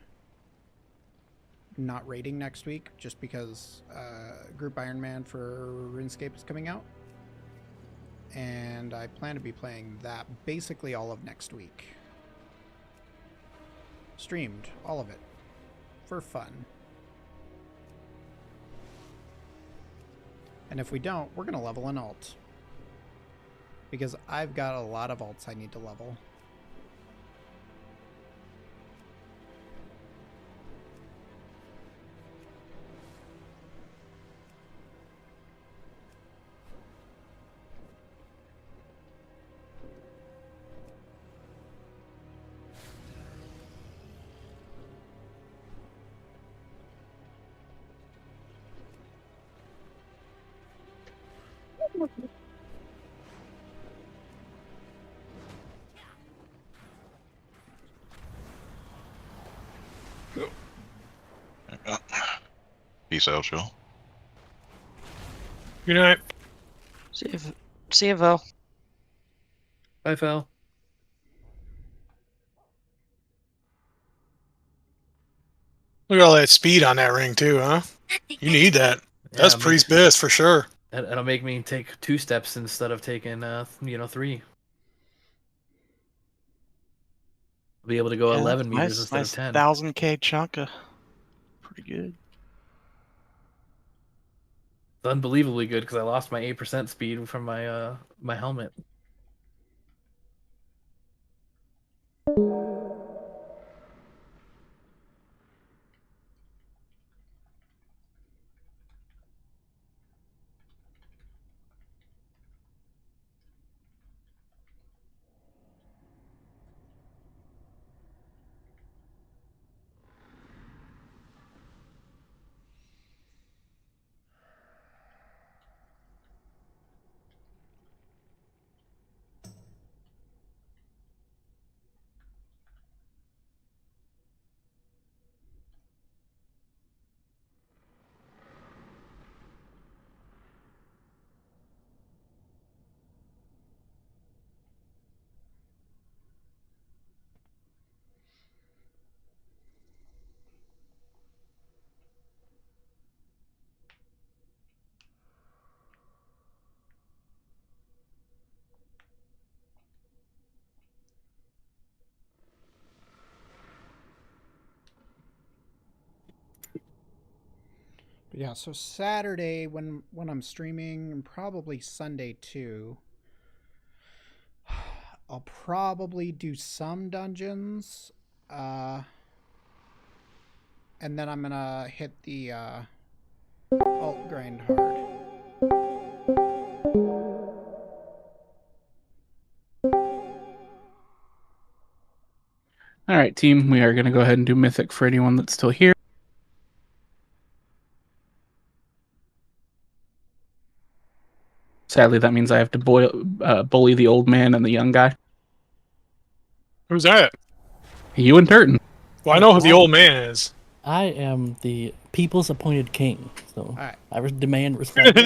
not raiding next week just because Group Iron Man for RuneScape is coming out. And I plan to be playing that basically all of next week. Streamed, all of it, for fun. And if we don't, we're going to level an alt. Because I've got a lot of alts I need to level. Peace out, y'all. Good night. See you, Val. Bye, Val. Look at all that speed on that ring too, huh? You need that. That's Yeah, priest best for sure. That'll make me take 2 steps instead of taking 3. I'll be able to go 11 meters instead of 10. 1,000k chunka. Pretty good. It's unbelievably good because I lost my 8% speed from my my helmet. But yeah, so Saturday when I'm streaming, and probably Sunday too, I'll probably do some dungeons, and then I'm gonna hit the alt grind hard. All right, team, we are going to go ahead and do Mythic for anyone that's still here. Sadly, that means I have to bully the old man and the young guy. Who's that? You and Turton. Well, I know who the old man is. I am the people's appointed king, so right. I demand respect.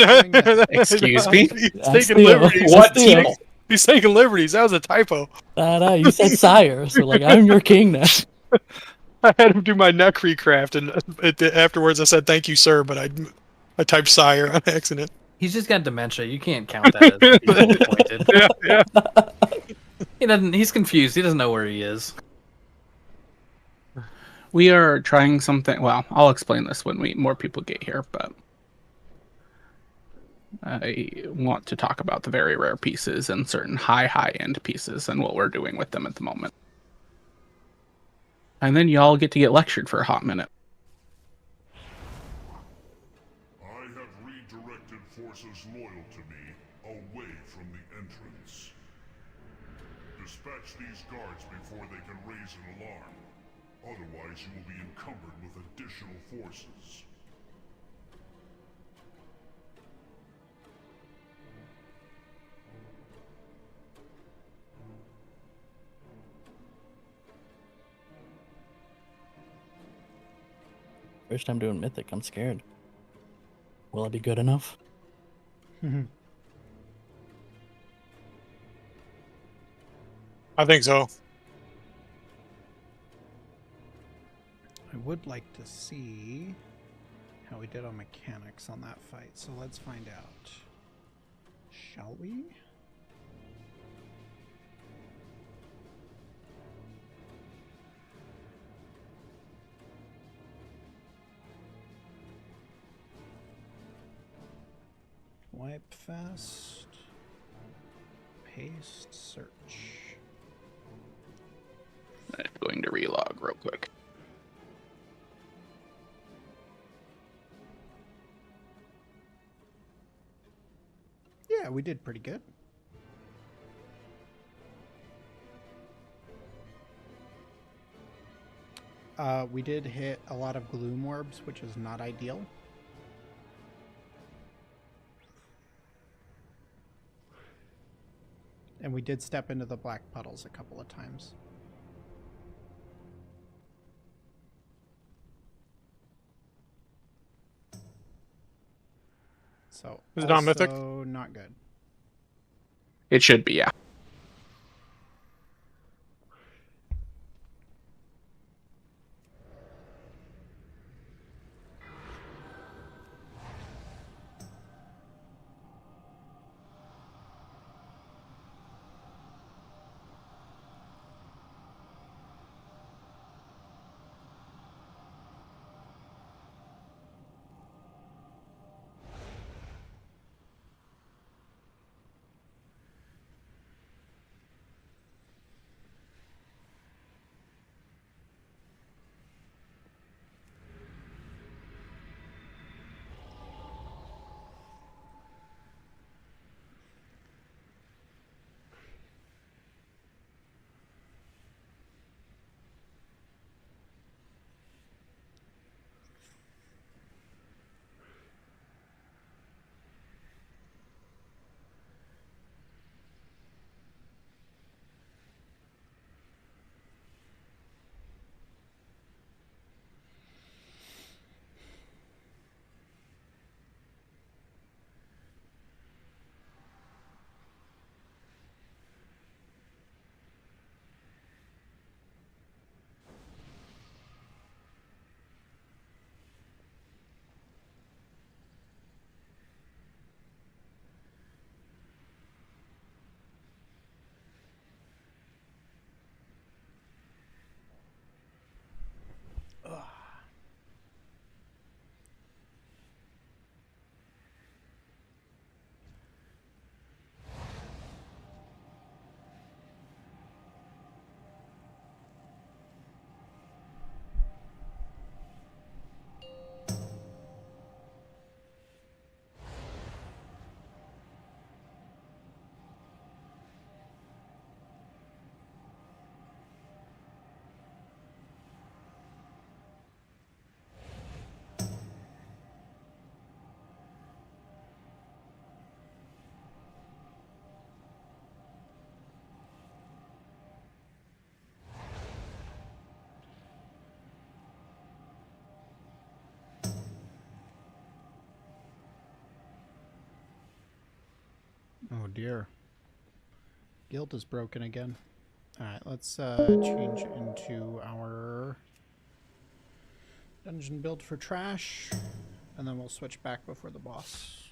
Excuse me? He's That's taking Theo. liberties. What That's Theo. team? He's taking liberties. That was a typo. No, you said sire, so like I'm your king now. I had him do my neck recraft, and afterwards I said thank you, sir, but I typed sire on accident. He's just got dementia. You can't count that as being appointed. Yeah. He doesn't. He's confused. He doesn't know where he is. We are trying something. Well, I'll explain this when more people get here, but I want to talk about the very rare pieces and certain high-end pieces and what we're doing with them at the moment. And then y'all get to get lectured for a hot minute. I have redirected forces loyal to me away from the entrance. Dispatch these guards before they can raise an alarm. Otherwise, you will be encumbered with additional forces. First time doing Mythic, I'm scared. Will I be good enough? I think so. I would like to see how we did on mechanics on that fight, so let's find out. Shall we? Wipe fast. Paste search. I'm going to relog real quick. Yeah, we did pretty good. We did hit a lot of gloom orbs, which is not ideal. And we did step into the black puddles a couple of times. So, is it not Mythic? Not good. It should be, yeah. Oh dear. Guild is broken again. Alright, let's change into our dungeon build for trash, and then we'll switch back before the boss,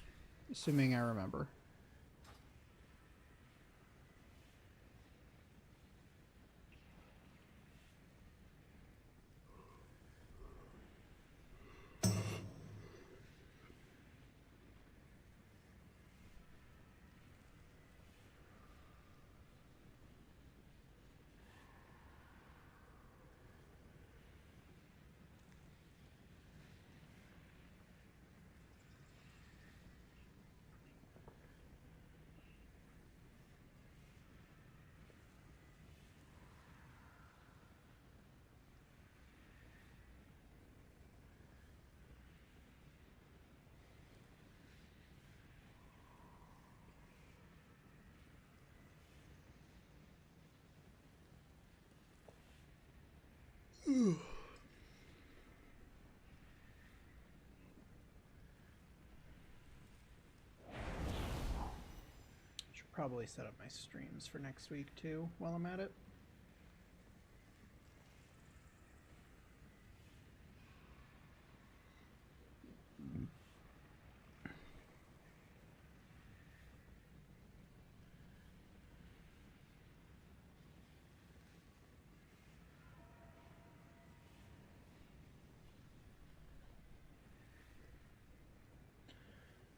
assuming I remember. Should probably set up my streams for next week too while I'm at it.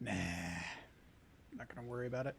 Nah, not gonna worry about it.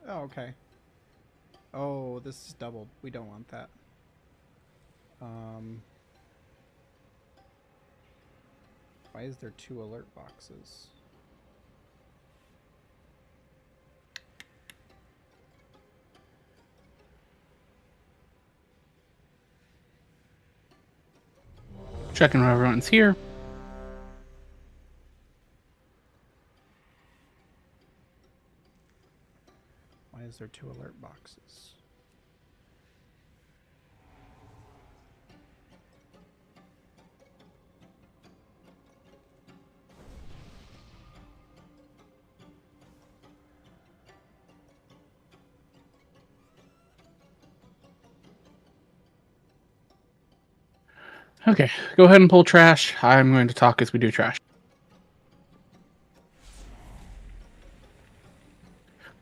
Oh, okay. Oh, this is doubled. We don't want that. Why is there 2 alert boxes? Checking if everyone's here. Why is there 2 alert boxes? Okay, go ahead and pull trash. I'm going to talk as we do trash.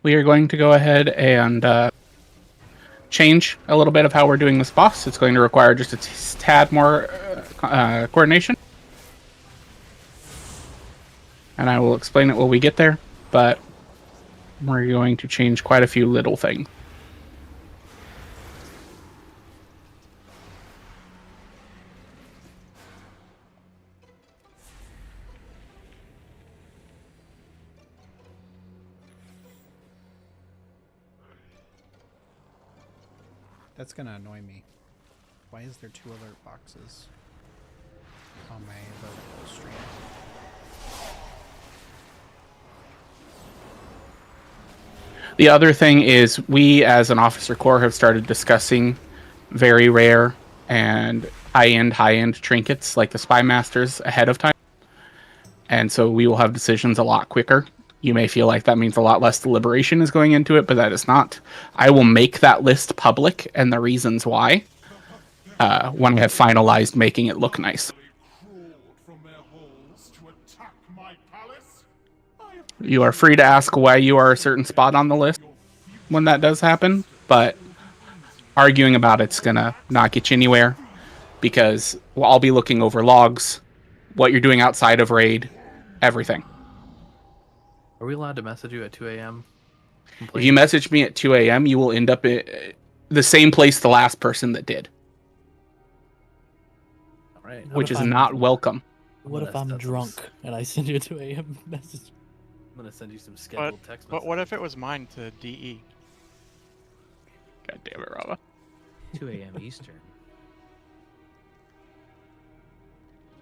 We are going to go ahead and change a little bit of how we're doing this boss. It's going to require just a tad more coordination. And I will explain it when we get there, but we're going to change quite a few little things. That's gonna annoy me. Why is there 2 alert boxes on my vertical stream? The other thing is we, as an officer corps, have started discussing very rare and high-end trinkets like the Spy Masters ahead of time. And so we will have decisions a lot quicker. You may feel like that means a lot less deliberation is going into it, but that is not. I will make that list public and the reasons why when I have finalized making it look nice. You are free to ask why you are a certain spot on the list when that does happen, but arguing about it's gonna not get you anywhere because I'll be looking over logs, what you're doing outside of raid, everything. Are we allowed to message you at 2 a.m.? If you message me at 2 a.m., you will end up at the same place the last person that did. Right. which is not welcome. What if I'm drunk and I send you a 2 a.m. message? I'm gonna send you some But, scheduled text but messages. what if it was mine to E? DE? God damn it, Rava. 2 a.m. Eastern.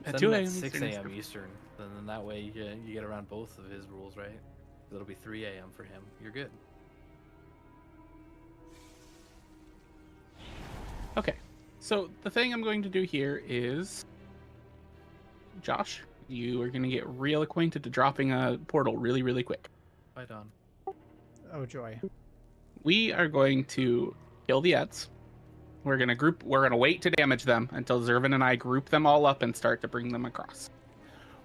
Send 2 him a.m. at 6 Eastern is a.m. different. Eastern. And then that way you get around both of his rules, right? It'll be 3 a.m. for him. You're good. Okay. So the thing I'm going to do here is, Josh, you are going to get real acquainted to dropping a portal really, really quick. Right on. Oh joy. We are going to kill the Eds. We're going to wait to damage them until Zervin and I group them all up and start to bring them across.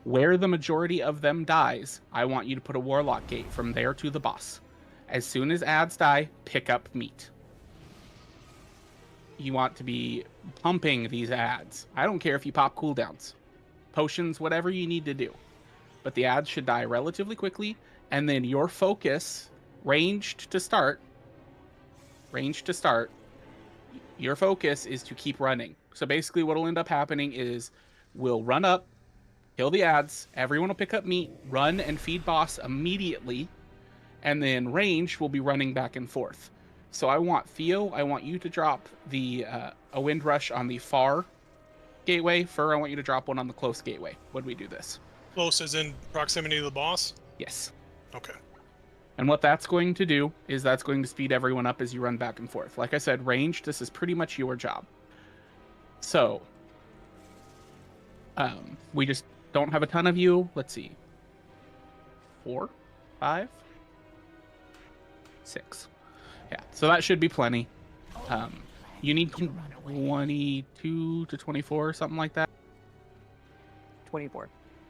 Where the majority of them dies, I want you to put a Warlock gate from there to the boss. As soon as ads die, pick up meat. You want to be pumping these ads. I don't care if you pop cooldowns, potions, whatever you need to do. But the ads should die relatively quickly, and then your focus, ranged to start, your focus is to keep running. So basically what will end up happening is we'll run up, kill the ads, everyone will pick up meat, run and feed boss immediately, and then range will be running back and forth. So I want Theo, I want you to drop a wind rush on the far gateway. Fur, I want you to drop one on the close gateway when we do this. Close as in proximity to the boss? Yes. Okay. And what that's going to do is that's going to speed everyone up as you run back and forth. Like I said, range, this is pretty much your job. So, we just don't have a ton of you. Let's see. 4, 5, 6. Yeah, so that should be plenty. You need 22 to 24, something like that. 24.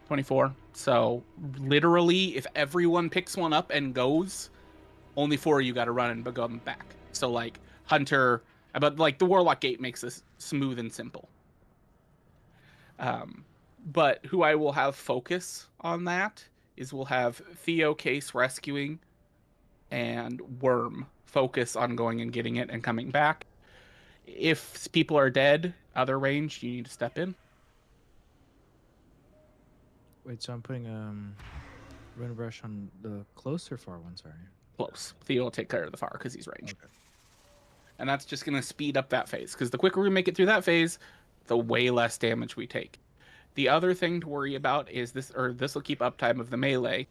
24. So literally, if everyone picks one up and goes, only 4 of you got to run and go back. So like Hunter, but like the Warlock Gate makes this smooth and simple. But who I will have focus on that is we'll have Theo Case rescuing and Worm focus on going and getting it and coming back. If people are dead, other range, you need to step in. Wait, so I'm putting Wind Rush on the close or far one, sorry? Close. Theo will take care of the far because he's ranged. Okay. And that's just going to speed up that phase, because the quicker we make it through that phase, the way less damage we take. The other thing to worry about is this will keep uptime of the melee.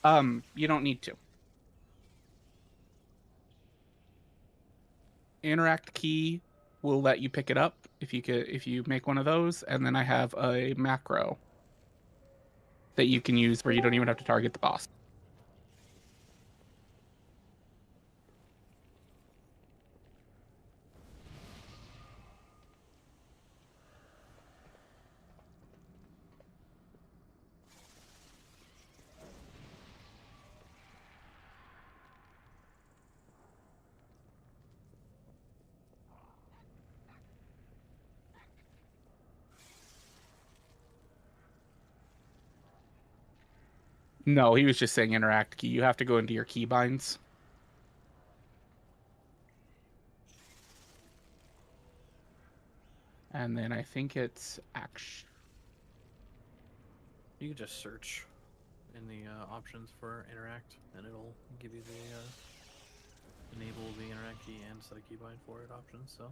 You don't need to. Interact key will let you pick it up if you make one of those, and then I have a macro that you can use where you don't even have to target the boss. No, he was just saying interact key. You have to go into your keybinds. And then I think it's action. You can just search in the options for interact, and it'll give you the enable the interact key and set a keybind for it options. So,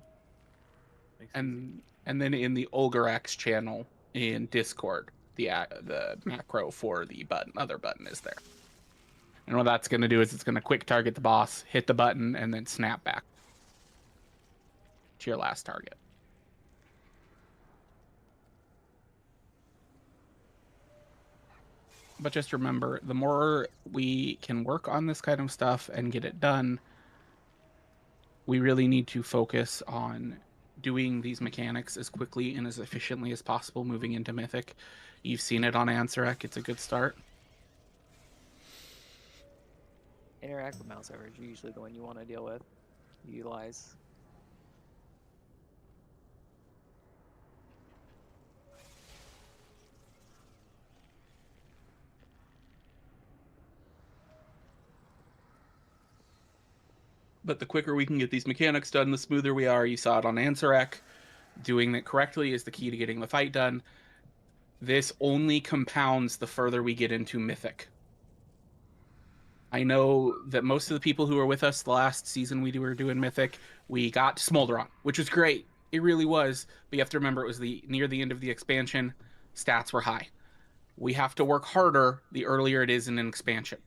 And then in the Olgarax channel in Discord, the macro for the other button is there. And what that's going to do is it's going to quick target the boss, hit the button, and then snap back to your last target. But just remember, the more we can work on this kind of stuff and get it done, we really need to focus on doing these mechanics as quickly and as efficiently as possible moving into Mythic. You've seen it on Ansarek. It's a good start. Interact with mouse over is usually the one you want to deal with. Utilize. But the quicker we can get these mechanics done, the smoother we are. You saw it on Ansarek. Doing it correctly is the key to getting the fight done. This only compounds the further we get into Mythic. I know that most of the people who were with us the last season we were doing Mythic, we got Smolder on, which was great. It really was. But you have to remember it was near the end of the expansion. Stats were high. We have to work harder the earlier it is in an expansion.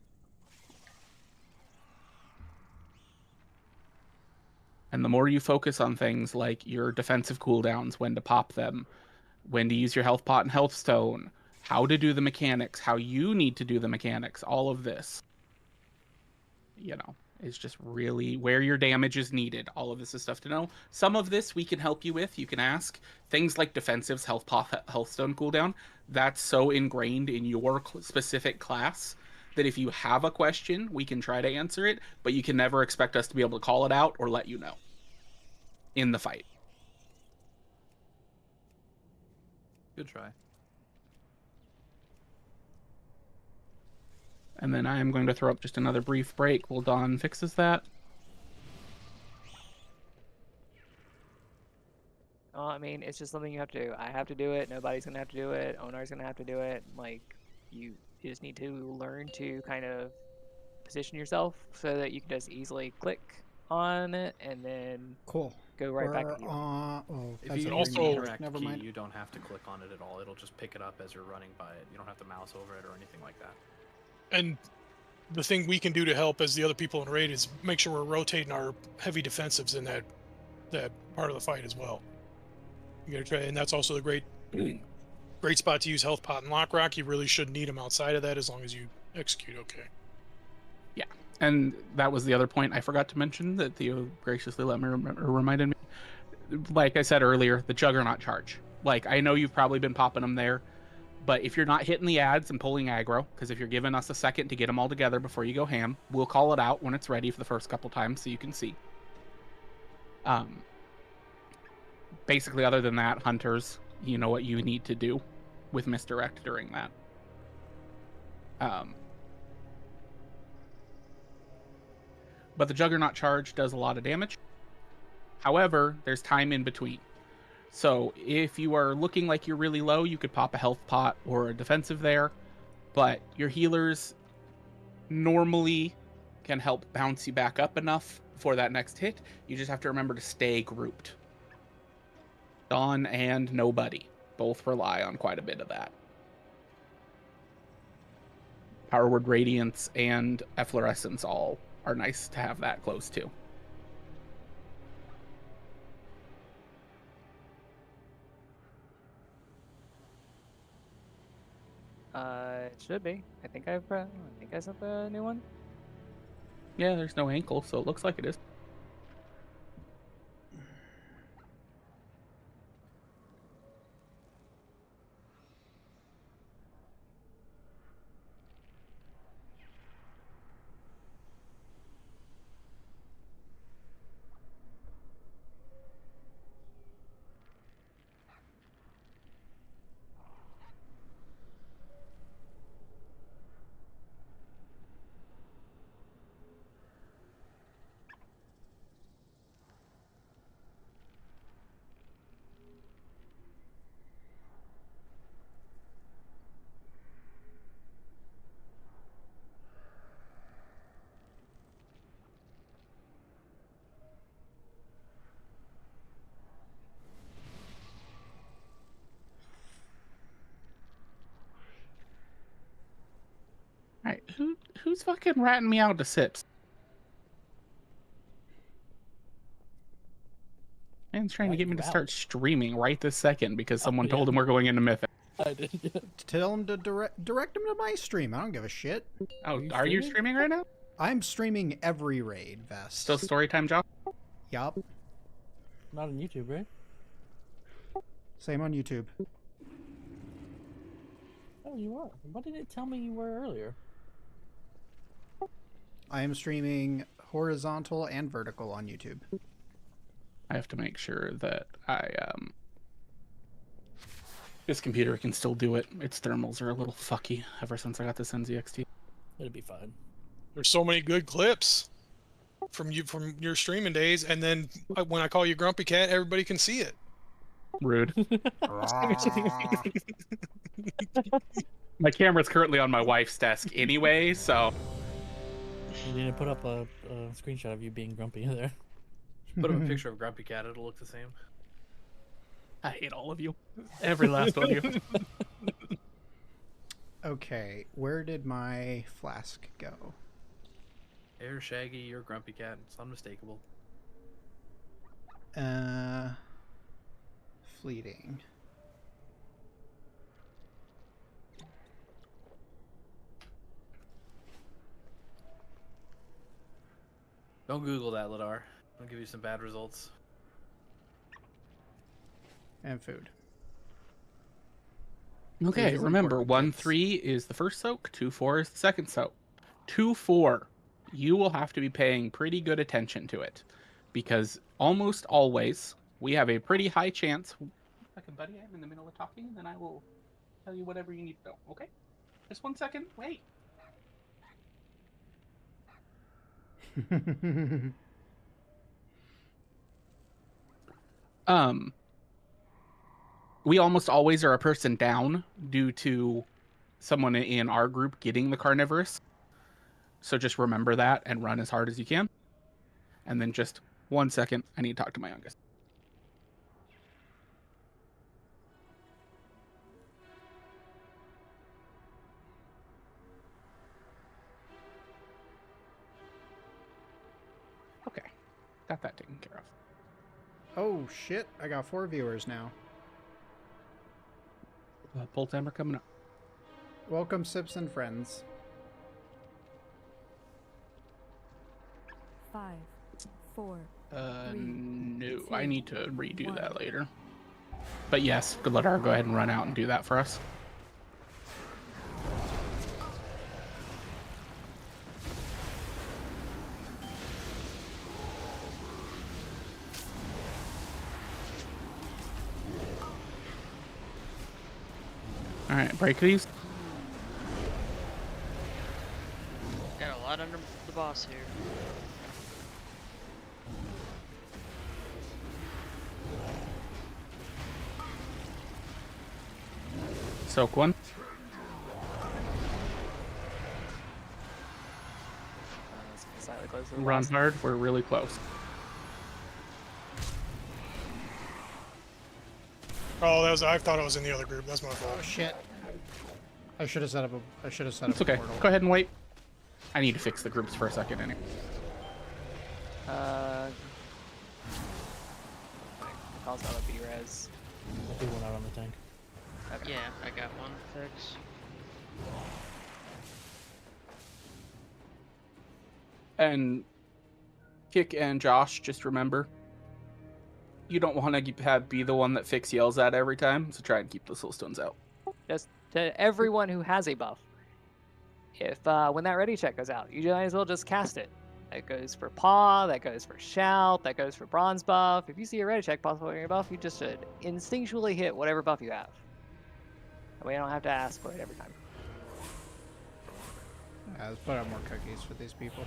And the more you focus on things like your defensive cooldowns, when to pop them, when to use your health pot and health stone, how to do the mechanics, how you need to do the mechanics, all of this, is just really where your damage is needed. All of this is stuff to know. Some of this we can help you with. You can ask. Things like defensives, health pot, health stone cooldown, that's so ingrained in your specific class that if you have a question, we can try to answer it, but you can never expect us to be able to call it out or let you know in the fight. Good try. And then I am going to throw up just another brief break while Dawn fixes that. I mean, it's just something you have to do. I have to do it. Nobody's going to have to do it. Onar's going to have to do it. Like, you just need to learn to kind of position yourself so that you can just easily click on it and then go right back to healing. If you use the interact key, you don't have to click on it at all. It'll just pick it up as you're running by it. You don't have to mouse over it or anything like that. And the thing we can do to help as the other people in raid is make sure we're rotating our heavy defensives in that part of the fight as well. You gotta try, and that's also the great spot to use health pot and lock rock. You really shouldn't need them outside of that as long as you execute okay. Yeah, and that was the other point I forgot to mention that Theo graciously reminded me. Like I said earlier, the Juggernaut charge. Like, I know you've probably been popping them there, but if you're not hitting the ads and pulling aggro, because if you're giving us a second to get them all together before you go ham, we'll call it out when it's ready for the first couple times so you can see. Basically, other than that, hunters, you know what you need to do with misdirect during that. But the Juggernaut charge does a lot of damage. However, there's time in between. So if you are looking like you're really low, you could pop a health pot or a defensive there. But your healers normally can help bounce you back up enough for that next hit. You just have to remember to stay grouped. Dawn and Nobody both rely on quite a bit of that. Power Word Radiance and Efflorescence all are nice to have that close to. It should be. I think I sent the new one. Yeah, there's no ankle, so it looks like it is. Alright, who's fucking ratting me out to sips? Man's trying to get me to start streaming right this second because someone told him we're going into Mythic. I did. Yeah. Tell him to direct him to my stream. I don't give a shit. Oh, are you streaming right now? I'm streaming every raid, Vest. Still Storytime, Josh? Yup. Not on YouTube, right? Same on YouTube. Oh, you are. Why didn't it tell me you were earlier? I am streaming horizontal and vertical on YouTube. I have to make sure that this computer can still do it. Its thermals are a little fucky ever since I got this NZXT. It'll be fine. There's so many good clips from your streaming days, and then when I call you Grumpy Cat, everybody can see it. Rude. My camera's currently on my wife's desk anyway, so. You didn't put up a screenshot of you being grumpy there. Put up a picture of Grumpy Cat, it'll look the same. I hate all of you. Every last one of you. Okay, where did my flask go? Air Shaggy, you're Grumpy Cat. It's unmistakable. Fleeting. Don't Google that, Ladar. I'll give you some bad results. And food. Okay, Food is remember, important, 1-3 is the first soak, 2-4 is the second soak. 2-4, you will have to be paying pretty good attention to it, because almost always we have a pretty high chance. Second, buddy, I'm in the middle of talking, and then I will tell you whatever you need to know. Okay, just 1 second. Wait. We almost always are a person down due to someone in our group getting the carnivorous. So just remember that and run as hard as you can. And then just 1 second, I need to talk to my youngest. Okay, got that taken care of. Oh shit, I got 4 viewers now. Pull timer coming up. Welcome, Sips and friends. 5, 4. No, I need to redo that later. But yes, let her go ahead and run out and do that for us. All right, break these. Got a lot under the boss here. Soak one. Slightly close to the Run boss. hard. We're really close. Oh, that was. I thought I was in the other group. That's my fault. Oh shit. I should have set up a. I should have set It's up a okay. portal. Go ahead and wait. I need to fix the groups for a second anyway. Calls out a B-res. I'll do one out on the tank. Okay. Yeah, I got one fix. And Kick and Josh, just remember, you don't want to be the one that Fix yells at every time, so try and keep the soul stones out. Just to everyone who has a buff. If when that ready check goes out, you might as well just cast it. That goes for Paw, that goes for Shout, that goes for Bronze buff. If you see a ready check possible on your buff, you just should instinctually hit whatever buff you have. That way you don't have to ask for it every time. Yeah, let's put out more cookies for these people.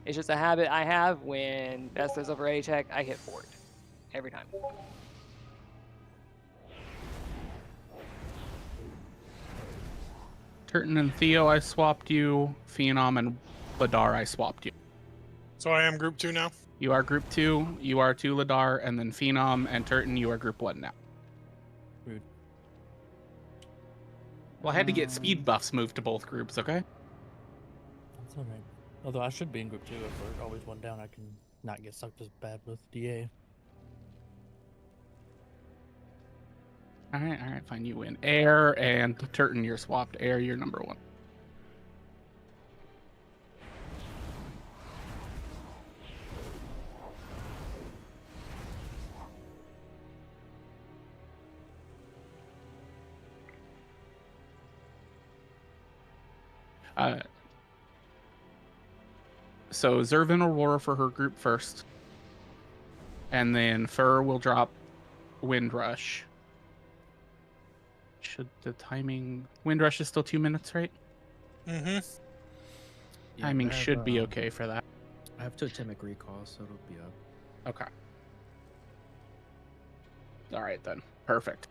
It's just a habit I have when Best goes over ready check, I hit forward. Every time. Turton and Theo, I swapped you. Phenom and Ladar, I swapped you. So I am group 2 now. You are group 2, you are 2 Ladar, and then Phenom and Turton, you are group 1 now. Rude. Well, I had to get speed buffs moved to both groups, okay? That's alright. Although I should be in group 2 if we're always one down. I can not get sucked as bad with DA. Alright, fine. You win. Air and Turton, you're swapped. Air, you're number 1. So Zervin will roar for her group first. And then Fur will drop Wind Rush. Should the timing... Wind Rush is still 2 minutes, right? Mm-hmm. Yeah, Timing I have, should be okay for that. I have Totemic Recall, so it'll be up. Okay. All right, then. Perfect.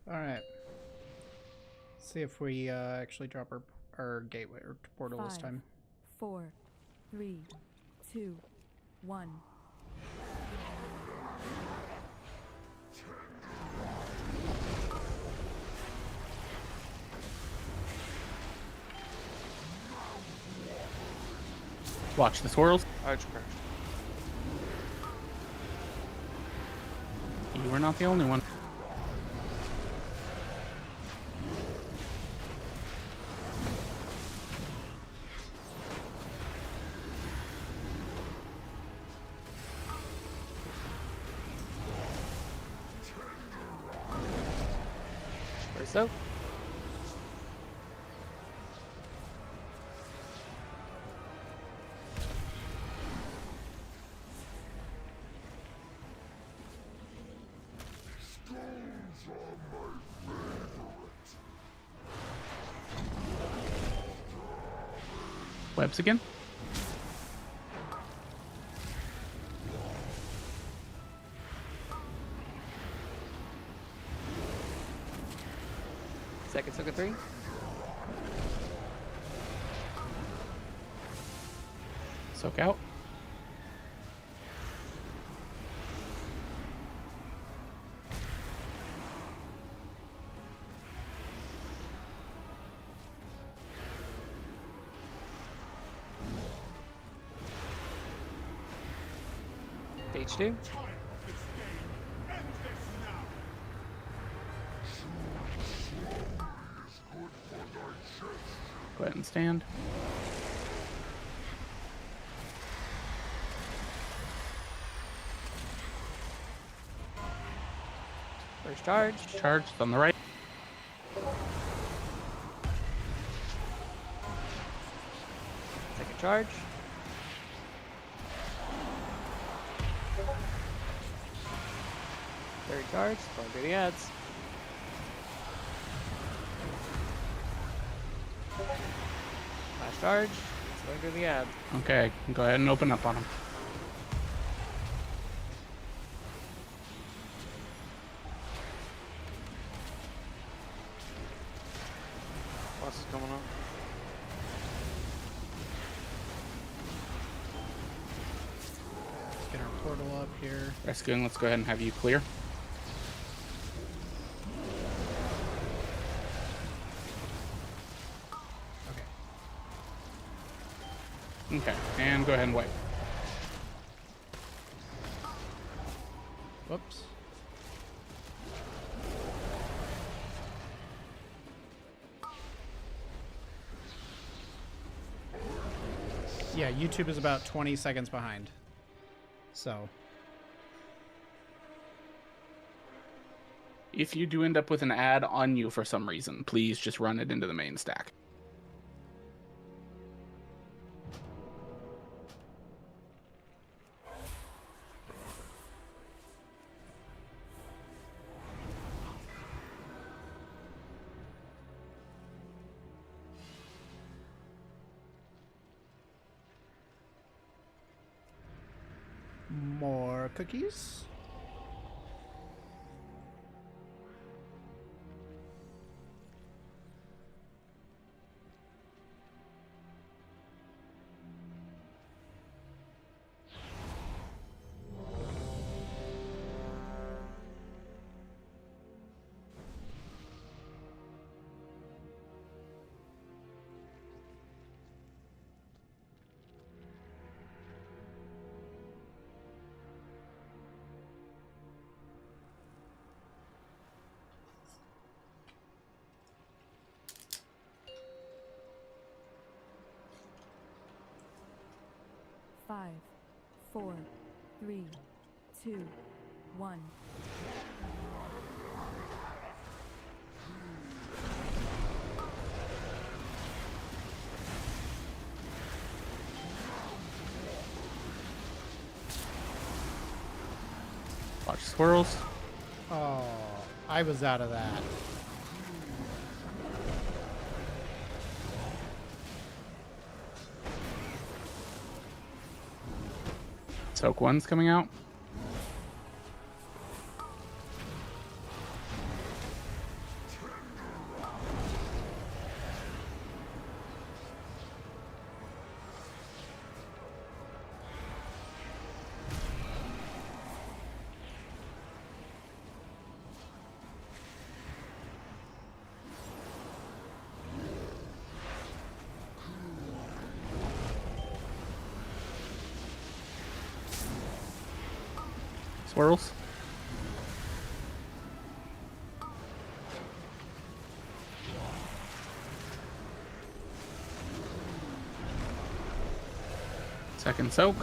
All right. See if we actually drop our gateway or portal this 5, time. 4, 3, 2, 1. Watch the swirls. I just crashed. You were not the only one. So. Webs again. Second, took a 3. Soak out. H2. Go ahead and stand. First charge. Charge on the right. Second charge. Third charge. Going through the ads. Last charge. It's going through the ad. Okay, go ahead and open up on him. What's coming on? Let's get our portal up here. Rescuing, let's go ahead and have you clear. Okay, and go ahead and wipe. Whoops. Yeah, YouTube is about 20 seconds behind. So. If you do end up with an ad on you for some reason, please just run it into the main stack. More cookies. 5, 4, 3, 2, 1. Watch swirls. Oh, I was out of that. Soak 1's coming out. Swirls. Second soak.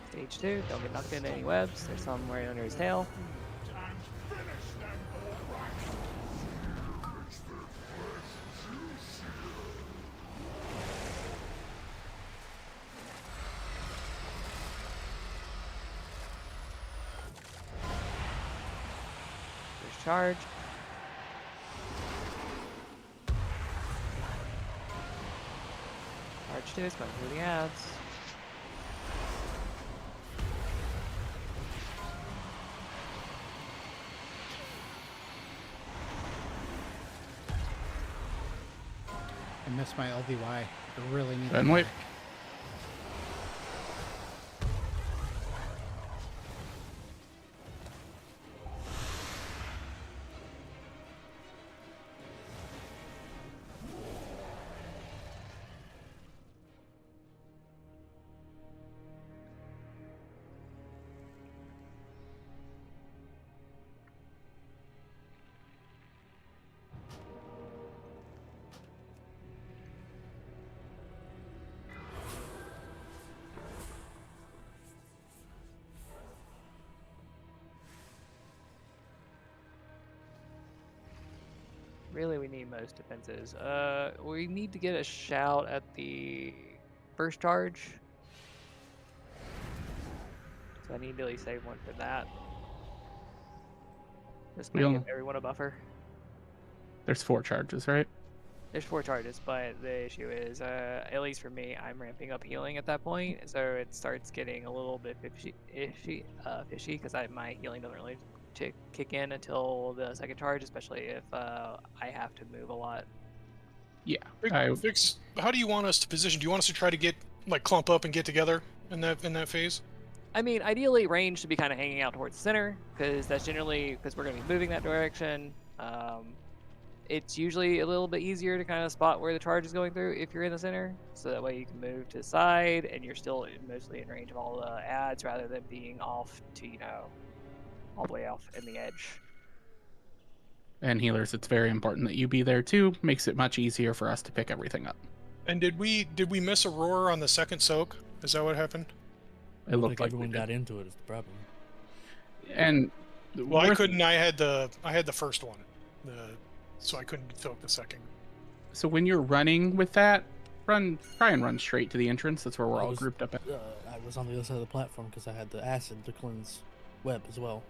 Stage 2, don't get knocked into any webs. There's some right under his tail. First charge. Charge 2 is going through the ads. I missed my LVY. I really need Then that wait. back. Really, we need most defenses. We need to get a shout at the first charge. So I need to at least save one for that. Just We to don't- give everyone a buffer. There's 4 charges, right? There's 4 charges, but the issue is, at least for me, I'm ramping up healing at that point, so it starts getting a little bit fishy, because my healing doesn't really kick in until the second charge, especially if I have to move a lot. Yeah. Vix, how do you want us to position? Do you want us to try to get like clump up and get together in that phase? I mean, ideally, range should be kind of hanging out towards the center, because that's generally because we're going to be moving that direction. It's usually a little bit easier to kind of spot where the charge is going through if you're in the center, so that way you can move to the side and you're still mostly in range of all the ads rather than being off to, all the way off in the edge. And healers, it's very important that you be there too. Makes it much easier for us to pick everything up. And did we miss a roar on the second soak? Is that what happened? It looked like everyone got into it. Is the problem. And well, I couldn't. I had the first one, so I couldn't soak the second. So when you're running with that, try and run straight to the entrance. That's where we're all grouped up at. I was on the other side of the platform because I had the acid to cleanse web as well.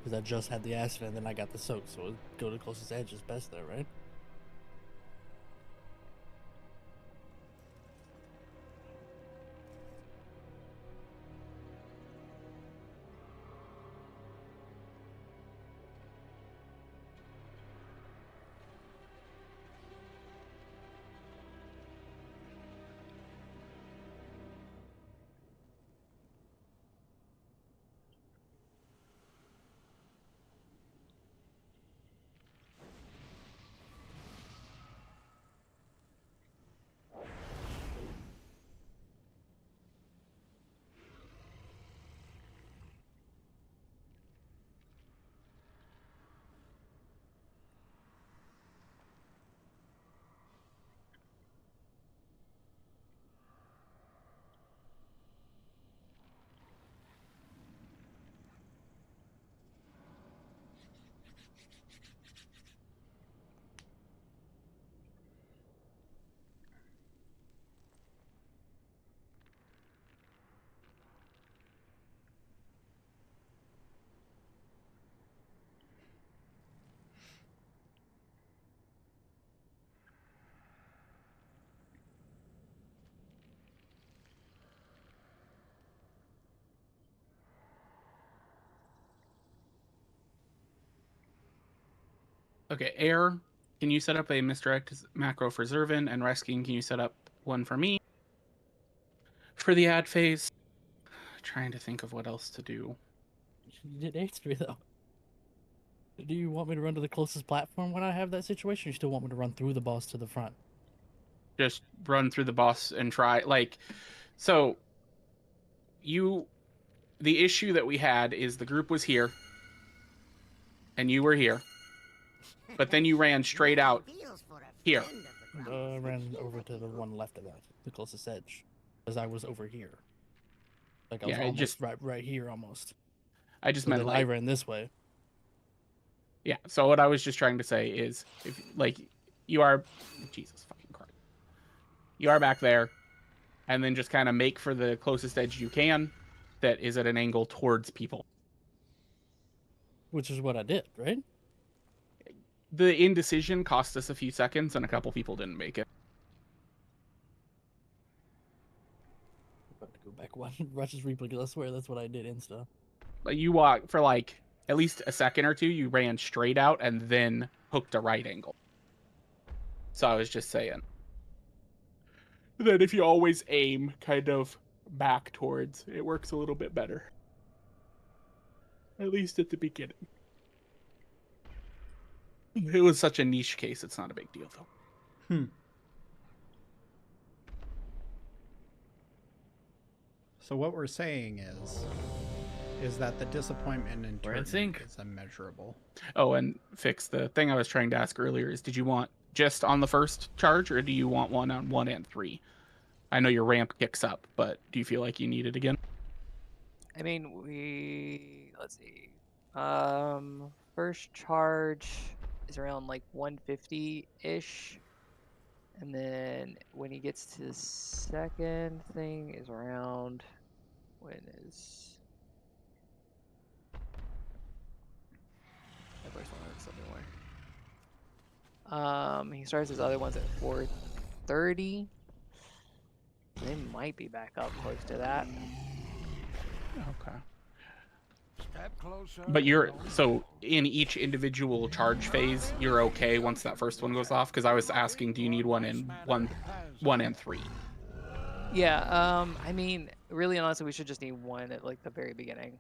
Because I just had the acid and then I got the soak, so it'd go to the closest edge is best there, right? Okay, Air, can you set up a misdirect macro for Zervin? And Resking, can you set up one for me? For the ad phase, trying to think of what else to do. You did H3 though. Do you want me to run to the closest platform when I have that situation? Or you still want me to run through the boss to the front? Just run through the boss and try, like, so the issue that we had is the group was here and you were here, but then you ran straight out here. I ran over to the one left of that, the closest edge, because I was over here. Like I was Yeah, almost right here almost. I just So meant then like I ran this way. Yeah, so what I was just trying to say is, if like you are, Jesus fucking Christ, you are back there, and then just kind of make for the closest edge you can, that is at an angle towards people. Which is what I did, right? The indecision cost us a few seconds, and a couple people didn't make it. About to go back one Rush's replay because I swear that's what I did insta. Like you walk for like at least a second or two, you ran straight out and then hooked a right angle. So I was just saying that if you always aim kind of back towards, it works a little bit better. At least at the beginning. It was such a niche case, it's not a big deal though. So what we're saying is that the disappointment in We're in turn sync. is immeasurable. Oh, and Fix, the thing I was trying to ask earlier is, did you want just on the first charge, or do you want one on 1 and 3? I know your ramp kicks up, but do you feel like you need it again? I mean, let's see. First charge is around like 150-ish. And then when he gets to the second thing is around, when is my first one works something more. He starts his other ones at 430. They might be back up close to that. Okay. Step closer. But you're, so in each individual charge phase, you're okay once that first one goes off? Because I was asking, do you need one in 1 and 3? Yeah, I mean, really and honestly, we should just need one at like the very beginning.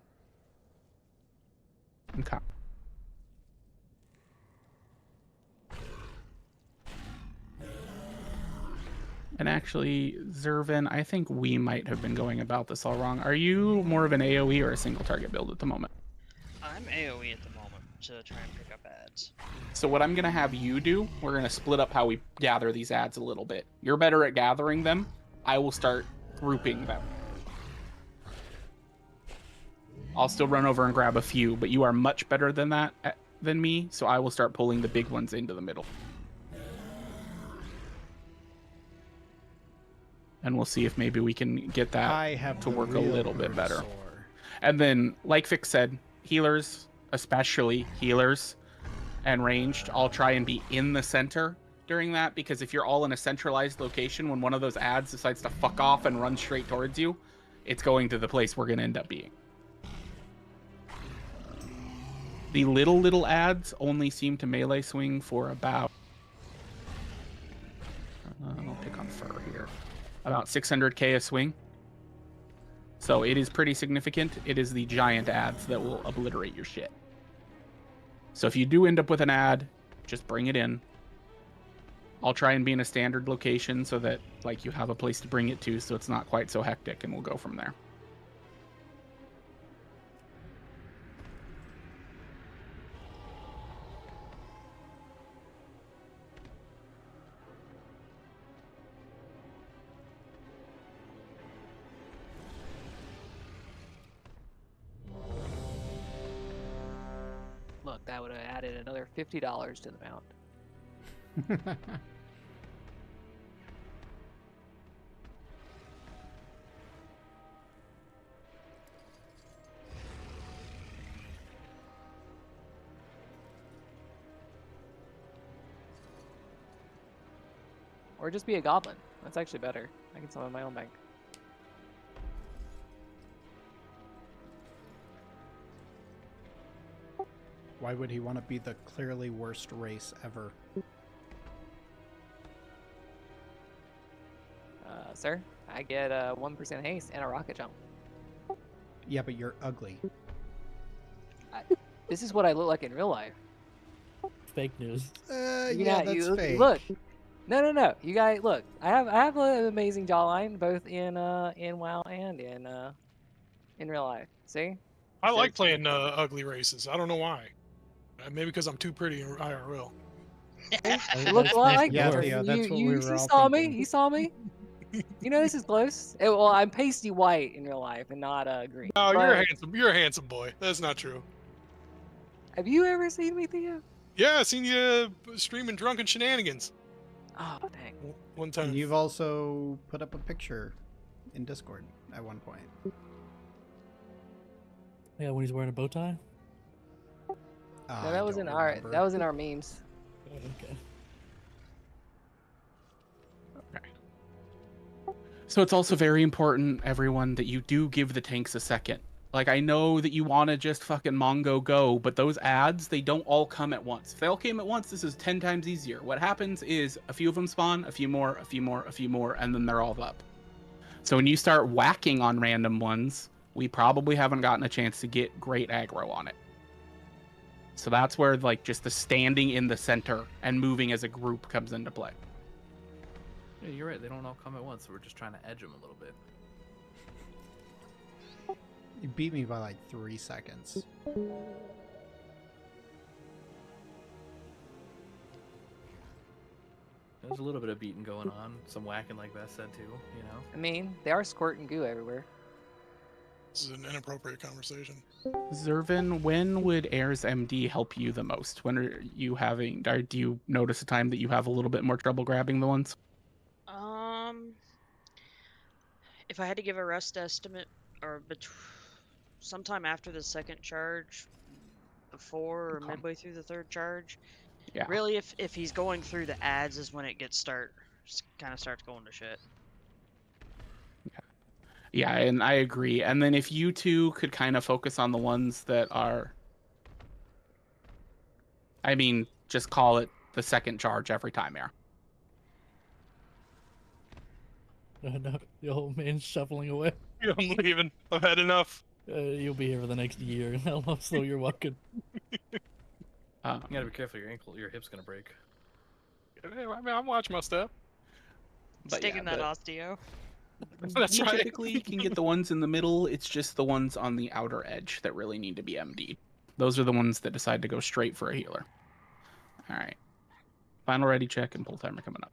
Okay. And actually, Zervin, I think we might have been going about this all wrong. Are you more of an AoE or a single target build at the moment? I'm AoE at the moment to try and pick up ads. So what I'm going to have you do, we're going to split up how we gather these ads a little bit. You're better at gathering them. I will start grouping them. I'll still run over and grab a few, but you are much better than that than me, so I will start pulling the big ones into the middle. And we'll see if maybe we can get that to work a little bit better. And then, like Fix said, healers, especially healers and ranged, I'll try and be in the center during that, because if you're all in a centralized location, when one of those ads decides to fuck off and run straight towards you, it's going to the place we're going to end up being. The little ads only seem to melee swing for about... I'll pick on fur here. About 600k a swing. So it is pretty significant. It is the giant ads that will obliterate your shit. So if you do end up with an ad, just bring it in. I'll try and be in a standard location so that like you have a place to bring it to, so it's not quite so hectic, and we'll go from there. Look, that would have added another $50 to the mount. Or just be a goblin. That's actually better. I can summon my own bank. Why would he want to be the clearly worst race ever? Sir, I get 1% haste and a rocket jump. Yeah, but you're ugly. This is what I look like in real life. Fake news. That's fake. Look, no. You guys, look. I have an amazing jawline both in WoW and in real life. See? I like playing ugly races. I don't know why. Maybe because I'm too pretty in IRL. You look a lot like yeah, me. Theo, that's what we were You all saw thinking. me. You saw me. You know this is close. Well, I'm pasty white in real life and not green. No, But you're handsome. You're a handsome boy. That's not true. have you ever seen me, Theo? Yeah, I seen you streaming drunken shenanigans. Oh, dang. One time. And you've also put up a picture in Discord at one point. Yeah, when he's wearing a bow tie. No, that was in our memes. Okay. So it's also very important, everyone, that you do give the tanks a second. Like, I know that you want to just fucking Mongo go, but those ads, they don't all come at once. If they all came at once, this is 10 times easier. What happens is a few of them spawn, a few more, and then they're all up. So when you start whacking on random ones, we probably haven't gotten a chance to get great aggro on it. So that's where, like, just the standing in the center and moving as a group comes into play. Yeah, you're right. They don't all come at once. So we're just trying to edge them a little bit. You beat me by like 3 seconds. There's a little bit of beating going on. Some whacking, like Beth said, too, you know? I mean, they are squirting goo everywhere. This is an inappropriate conversation. Zervin, when would Airs MD help you the most? When are you having, or do you notice a time that you have a little bit more trouble grabbing the ones? If I had to give a rest estimate, or sometime after the second charge, before or midway through the third charge. Yeah. Really, if he's going through the ads is when it gets kind of starts going to shit. Yeah, and I agree. And then if you two could kind of focus on the ones that are, I mean, just call it the second charge every time, yeah. No, the old man's shuffling away. Yeah, I'm leaving. I've had enough. You'll be here for the next year. How slow you're walking. You gotta be careful. Your hip's gonna break. I mean, I'm watching my step. Sticking that osteo. That's you right. typically can get the ones in the middle. It's just the ones on the outer edge that really need to be MD'd. Those are the ones that decide to go straight for a healer. All right. Final ready check and pull timer coming up.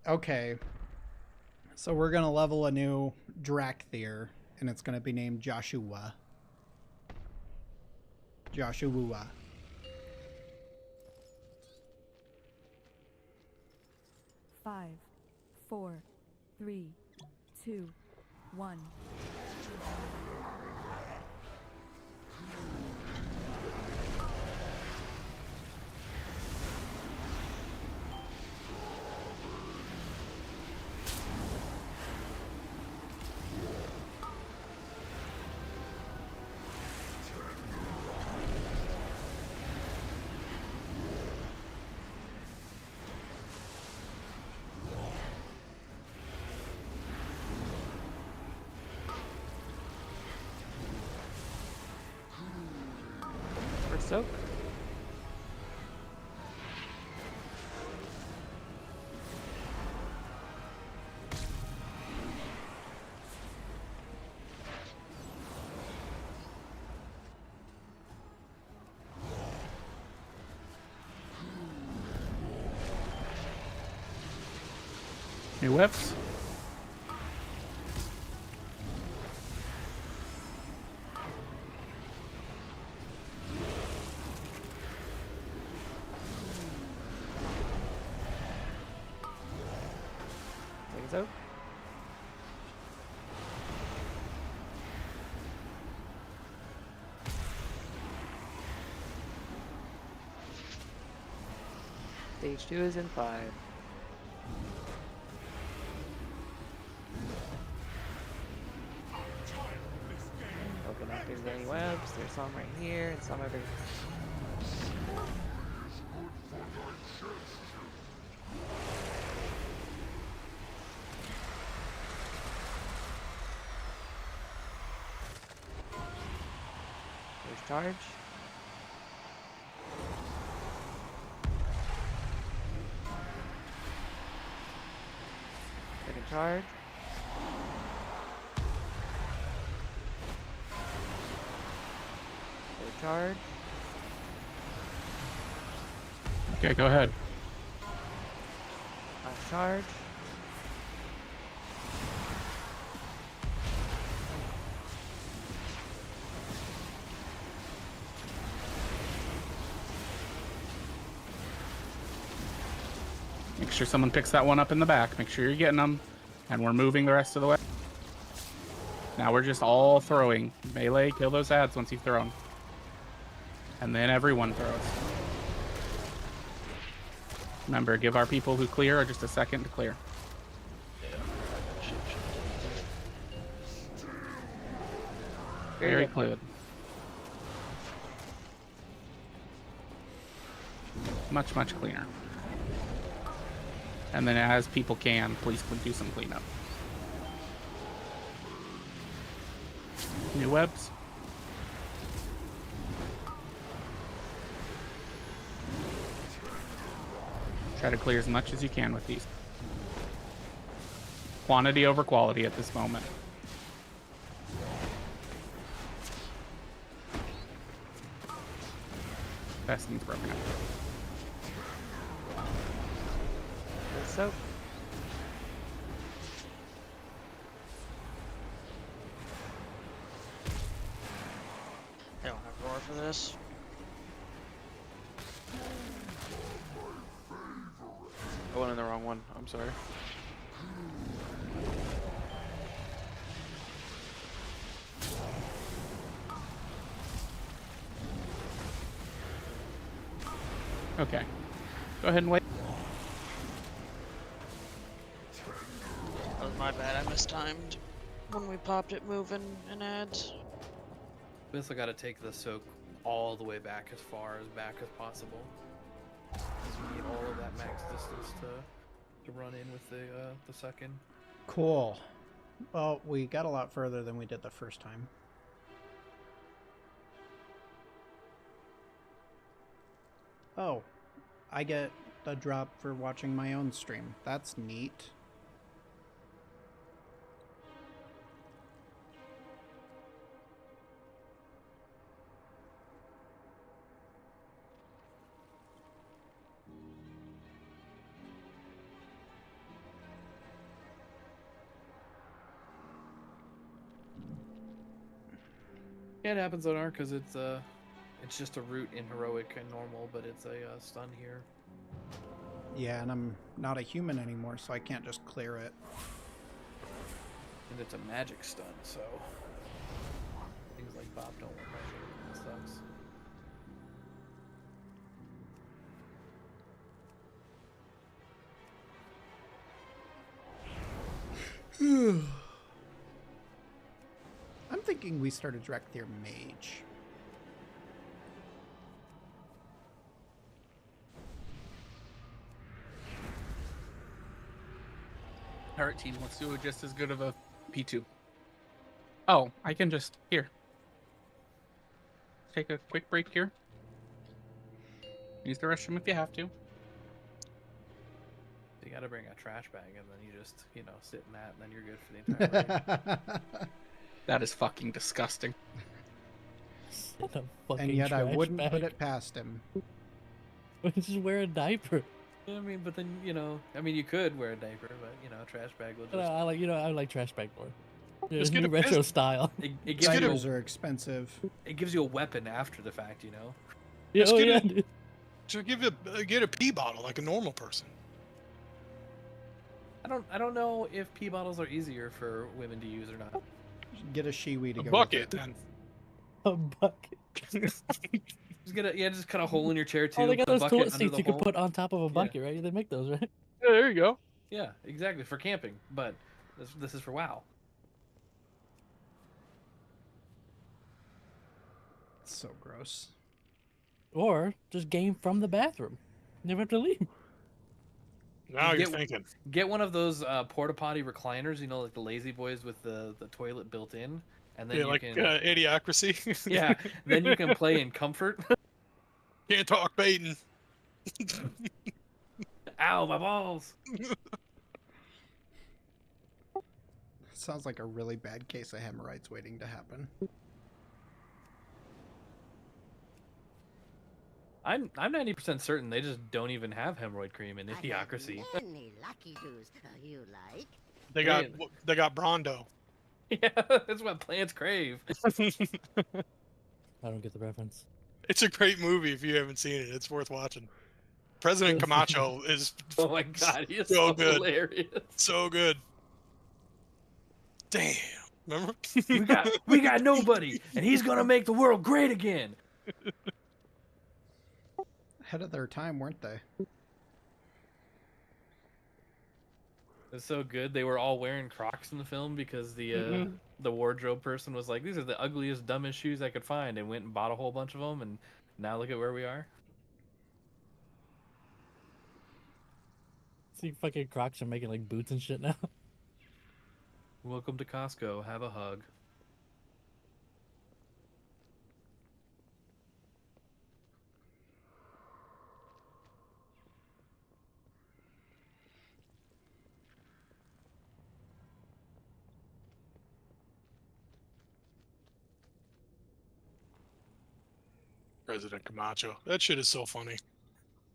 Okay. So we're going to level a new Drakthir, and it's going to be named Joshua. Joshua. Five, 4, 3, 2, 1. First soak. New whips. Phase out. Stage 2 is in 5. Open up, there's any webs, there's some right here, and some over There's charge. Second charge. Third charge. Okay, go ahead. Last charge. Make sure someone picks that one up in the back. Make sure you're getting them. And we're moving the rest of the way. Now we're just all throwing. Melee, kill those ads once you've thrown. And then everyone throws. Remember, give our people who clear just a second to clear. Very good. Much, much cleaner. And then as people can, please do some cleanup. New webs. Try to clear as much as you can with these. Quantity over quality at this moment. Vesting's broken up. So. I don't have roar for this. I went in the wrong one. I'm sorry. Okay. Go ahead and wait. That was my bad. I mistimed when we popped it moving and ads. We also got to take the soak all the way back as far as back as possible. We need all of that max distance to run in with the second. Cool. Well, we got a lot further than we did the first time. Oh, I get a drop for watching my own stream. That's neat. Yeah, it happens on our because it's just a root in heroic and normal, but it's a stun here. Yeah, and I'm not a human anymore, so I can't just clear it. And it's a magic stun, so things like Bob don't work. It sucks. I'm thinking we start a Drekthir Mage. Alright team, let's do just as good of a P2. Oh, I can just, here. Take a quick break here. Use the restroom if you have to. You gotta bring a trash bag and then you just, sit in that and then you're good for the entire raid. That is fucking disgusting. And yet I wouldn't put it past him. Just wear a diaper. I mean, but then, you could wear a diaper, but, a trash bag will just... I like trash bag more. Just new get a retro pist- style. It gives you Diapers are expensive. It gives you a weapon after the fact, Yeah, Just oh, get yeah, a- dude. So get a pee bottle like a normal person. I don't know if pee bottles are easier for women to use or not. Get a shiwi to A go bucket, with it. then. A bucket. Just cut a hole in your chair too. Oh, they got put a those bucket toilet under seats the you hole. could put on top of a Yeah. bucket, right? They make those, right? Yeah, there you go. Yeah, exactly, for camping. But this is for WoW. So gross. Or just game from the bathroom. Never have to leave. Now Just you're thinking. Get one of those porta potty recliners, you know, like the lazy boys with the toilet built in, and then Yeah, you like can Idiocracy. yeah, then you can play in comfort. Can't talk baiting. Ow, my balls. Sounds like a really bad case of hemorrhoids waiting to happen. I'm 90% certain they just don't even have hemorrhoid cream in Idiocracy. Many lucky doos you like. They got Brondo. Yeah, that's what plants crave. I don't get the reference. It's a great movie if you haven't seen it. It's worth watching. President Camacho is oh my god, he is so good. hilarious. So good. Damn. Remember? we got nobody, and he's gonna make the world great again. Ahead of their time, weren't they? It's so good. They were all wearing Crocs in the film because the wardrobe person was like, "These are the ugliest, dumbest shoes I could find," and went and bought a whole bunch of them. And now look at where we are. See, fucking Crocs are making like boots and shit now. Welcome to Costco. Have a hug. President Camacho. That shit is so funny.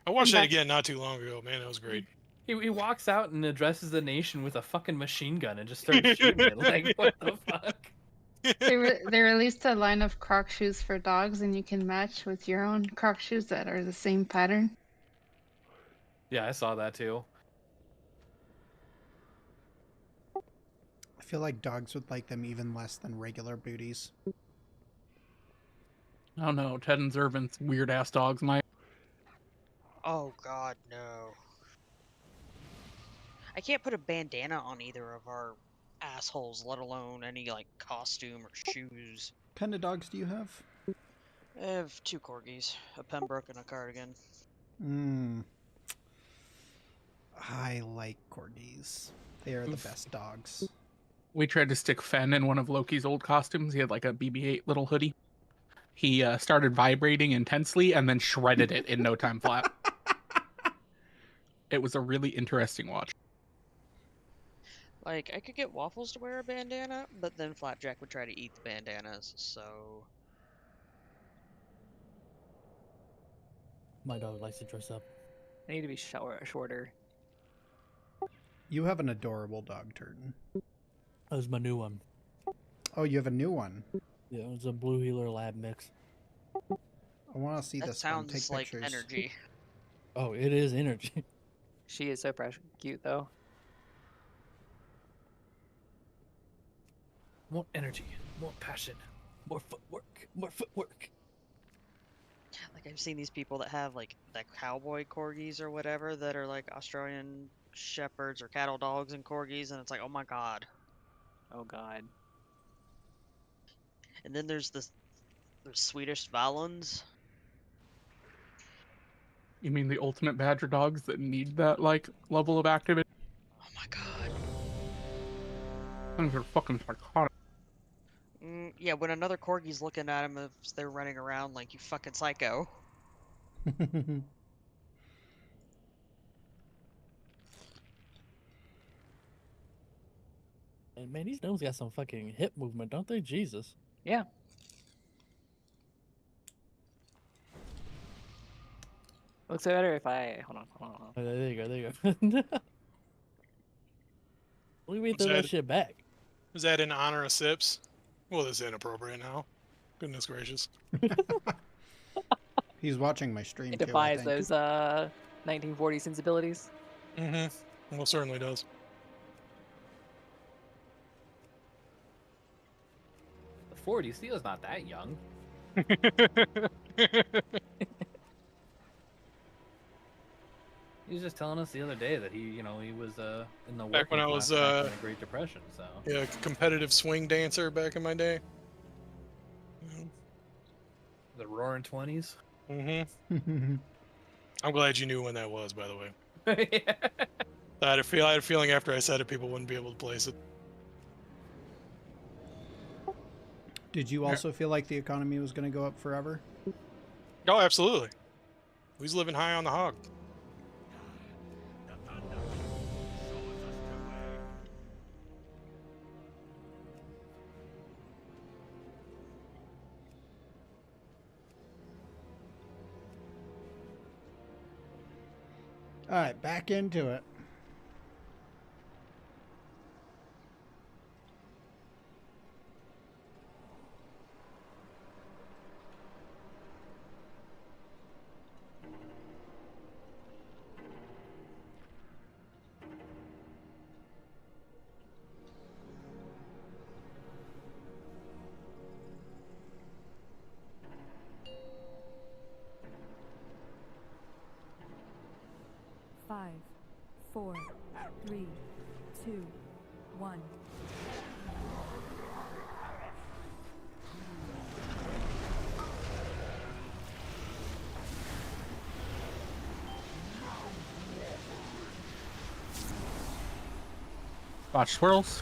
I watched that again not too long ago. Man, that was great. He walks out and addresses the nation with a fucking machine gun and just starts shooting it. Like, what the fuck? They released a line of Croc shoes for dogs, and you can match with your own Croc shoes that are the same pattern. Yeah, I saw that too. I feel like dogs would like them even less than regular booties. I don't know. Ted and Zervin's weird ass dogs might. Oh god, no. I can't put a bandana on either of our assholes, let alone any like costume or shoes. What kind of dogs do you have? I have 2 corgis, a Pembroke and a cardigan. I like corgis. They are the best dogs. We tried to stick Fen in one of Loki's old costumes. He had like a BB-8 little hoodie. He started vibrating intensely and then shredded it in no time flat. It was a really interesting watch. Like, I could get Waffles to wear a bandana, but then Flapjack would try to eat the bandanas, so... My dog likes to dress up. I need to be shorter. You have an adorable dog, Turton. That was my new one. Oh, you have a new one? Yeah, it was a Blue Heeler Lab mix. I want to see that this one. sounds Take like pictures. energy. Oh, it is energy. She is so precious cute, though. More energy, more passion, more footwork, more footwork. Like, I've seen these people that have, like, the cowboy corgis or whatever that are, like, Australian shepherds or cattle dogs and corgis, and it's like, oh my god. Oh god. And then there's the Swedish Valons. You mean the ultimate badger dogs that need that like level of activity? Oh my god. Things are fucking psychotic. Yeah, when another corgi's looking at him, if they're running around like, you fucking psycho. And man, these gnomes got some fucking hip movement, don't they? Jesus. Yeah. Looks better if I hold on. Oh, there you go. There you go. What do you mean throw that shit back? Was that in honor of Sips? Well, this is inappropriate now. Goodness gracious. He's watching my stream It too. defies those 1940 sensibilities. Mm-hmm. Well, certainly does. 40. Steel's not that young. He was just telling us the other day that he was in the Back when working I class was back in the Great Depression. So yeah, competitive swing dancer back in my day. the Roaring 20s. Mm-hmm. I'm glad you knew when that was, by the way. Yeah. I had a feeling after I said it, people wouldn't be able to place it. Did you also feel like the economy was going to go up forever? Oh, absolutely. We was living high on the hog. All right, back into it. Five, 4, 3, 2, 1. Watch swirls.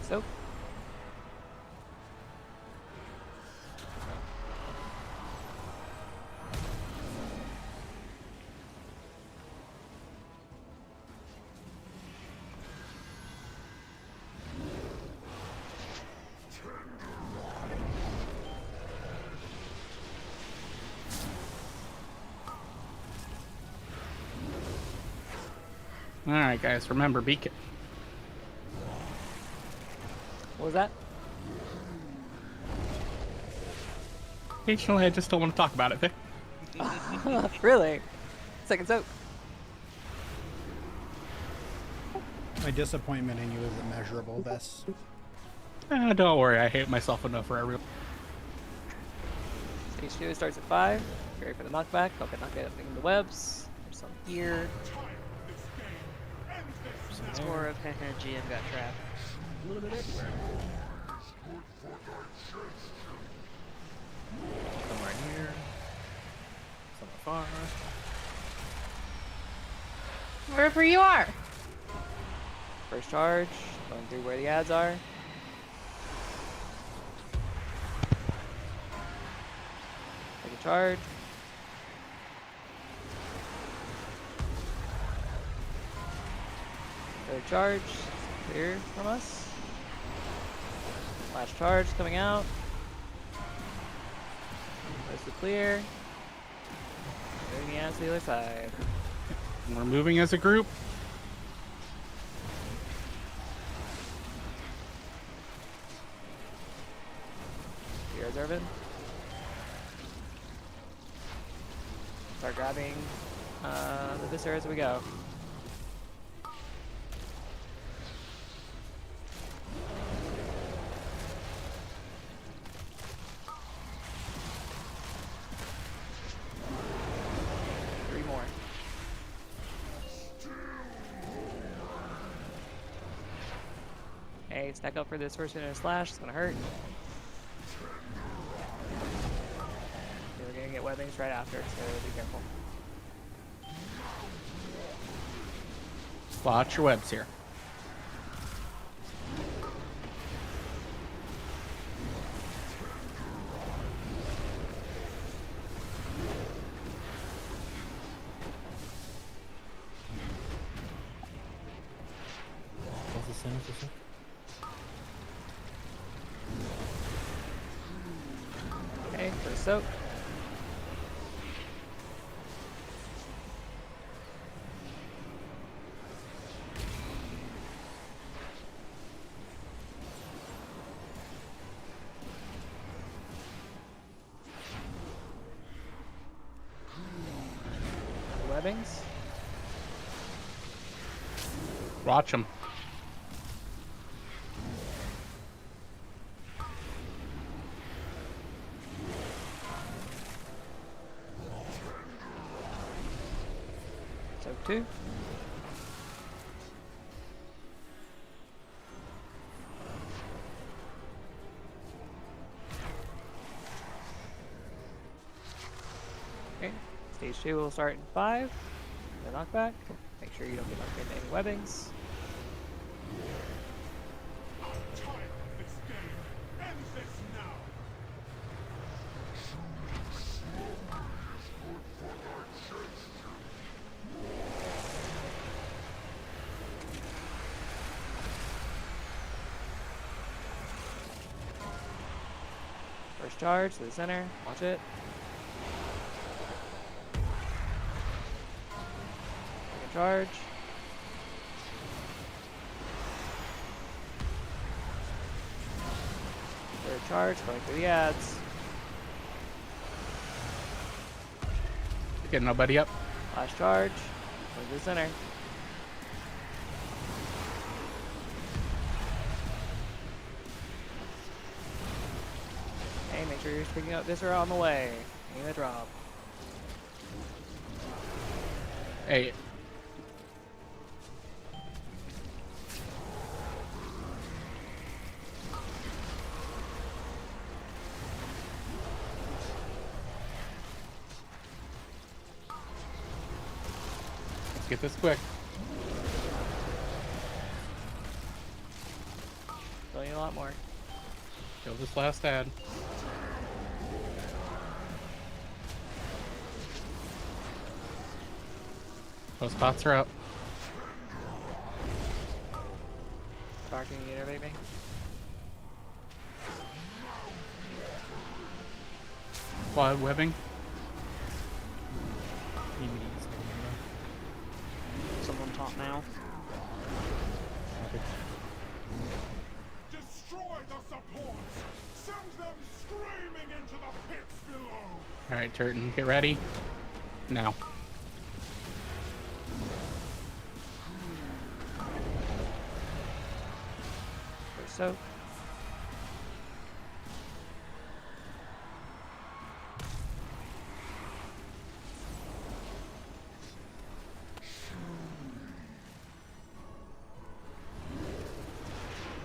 So. All right, guys, remember beacon. What was that? Occasionally, I just don't want to talk about it. Really? Second soak. My disappointment in you is immeasurable, Vess. Don't worry, I hate myself enough for everyone. Stage 2 starts at 5. Get ready for the knockback. Don't get knocked out in the webs. There's some here. It's more of GM got trapped. A little bit everywhere. Some right here. Some far. Wherever you are. First charge. Going through where the ads are. Second charge. Third charge. Clear from us. Last charge coming out. Most of clear. Moving out to the other side. We're moving as a group. Here's Irvin. Start grabbing the Viscera as we go. Three more. Hey, stack up for this first minute slash. It's gonna hurt. We're gonna get webbings right after, so be careful. Watch your webs here. What's the sentence you said? Okay, first soak. webbings. Watch them. So 2. Okay, stage 2 will start in 5. The knockback. Make sure you don't get knocked into any webbings. First charge to the center. Watch it. Second charge. Third charge going through the ads. Get nobody up. Last charge. Going to the center. Hey, make sure you're picking up this on the way. Aim the drop. Hey. Let's get this quick. Still need a lot more. Kill this last ad. Those spots are up. Talking to you, baby. Quad webbing. Someone top now. Destroy the supports! Send them screaming into the pits below! Alright, Turton, get ready. Now. So.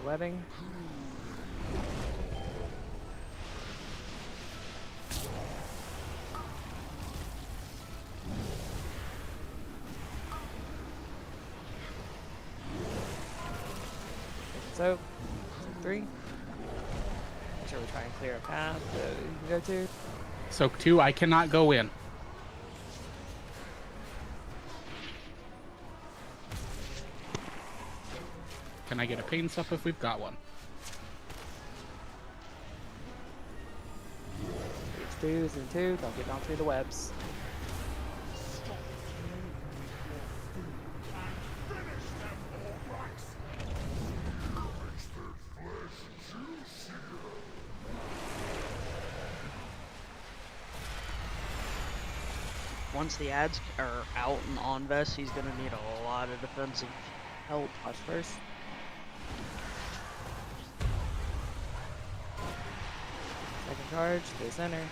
Webbing. So, 3. Make sure we try and clear a path that you can go to. Soak 2, I cannot go in. Can I get a pain sup if we've got one? Stage 2 is in 2. Don't get down through the webs. Once the ads are out and on Vest, he's gonna need a lot of defensive help. Watch first. Second charge to the center.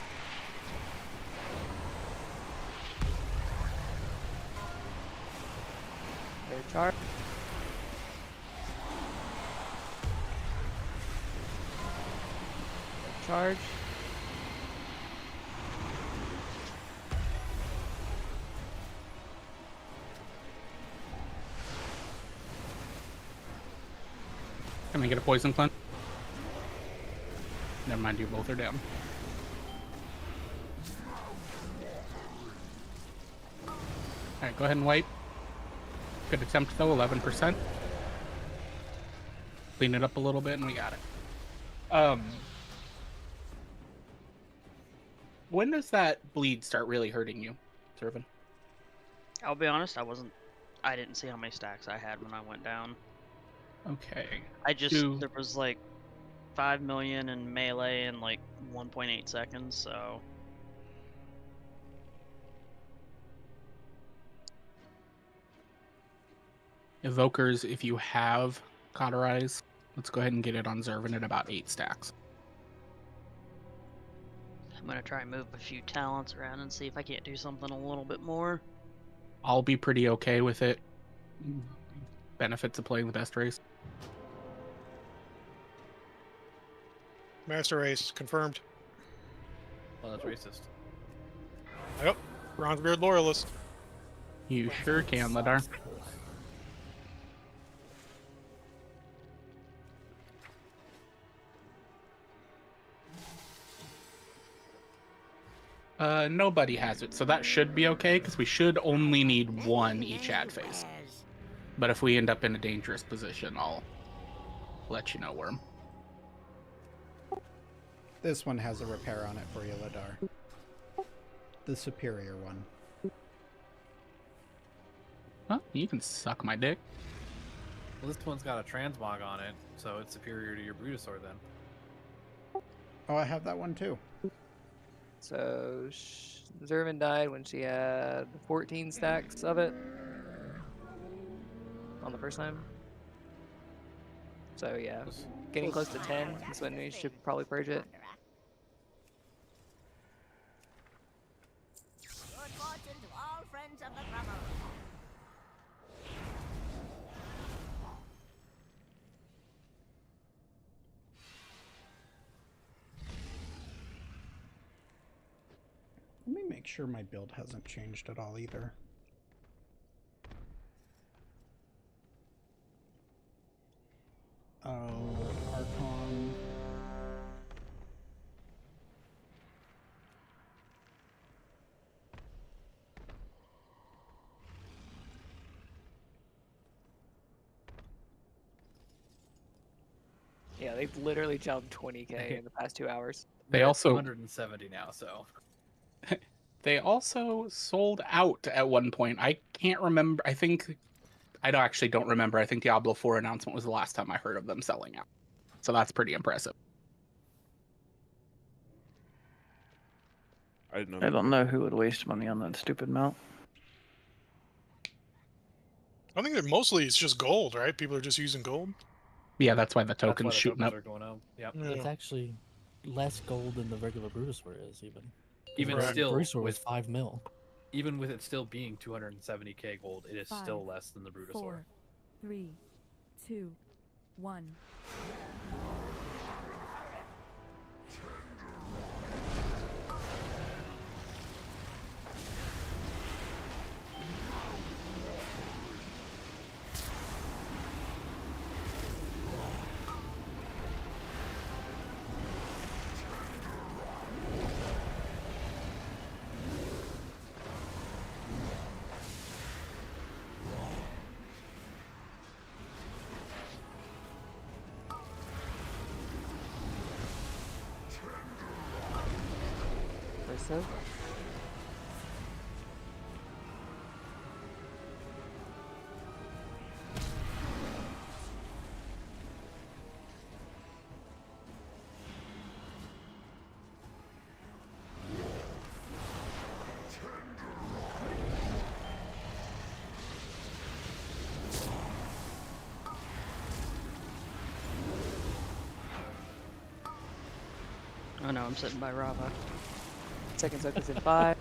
Third charge. Third charge. Can I get a poison cleanse? Never mind, you both are down. Alright, go ahead and wipe. Good attempt though, 11%. Clean it up a little bit and we got it. When does that bleed start really hurting you, Servant? I'll be honest, I didn't see how many stacks I had when I went down. Okay. There was like 5 million in melee in like 1.8 seconds, so. Evokers, if you have Cauterize, let's go ahead and get it on Zervin at about 8 stacks. I'm gonna try and move a few talents around and see if I can't do something a little bit more. I'll be pretty okay with it. Benefits of playing the best race. Master Ace, confirmed. Well, that's racist. Yep. Bronzebeard Loyalist. You sure can, Ladar. Nobody has it, so that should be okay, because we should only need one each ad phase. But if we end up in a dangerous position, I'll let you know, Worm. This one has a repair on it for you, Ladar. The superior one. Huh? You can suck my dick. Well, this one's got a transmog on it, so it's superior to your Brutosaur then. Oh, I have that one too. So Zervin died when she had 14 stacks of it on the first time. So yeah, getting close to 10 is when we should probably purge it. Good fortune to all friends of the Grumble. Let me make sure my build hasn't changed at all either. Oh, Archon. Yeah, they've literally jumped 20k in the past 2 hours. They They're at also 170 now, so. They also sold out at one point. I can't remember. I actually don't remember. I think Diablo 4 announcement was the last time I heard of them selling out. So that's pretty impressive. I don't know who would waste money on that stupid mount. I think that mostly it's just gold, right? People are just using gold. Yeah, that's why the That's why token's the shooting tokens up. are going up. Yep. It's actually less gold than the regular Brutosaur is, even. Even The still, Brutosaur was with 5 mil. Even with it still being 270k gold, it is 5, still less than the Brutosaur. 4, 3, 2, 1. So Oh no, I'm sitting by Rava. second soak is in 5.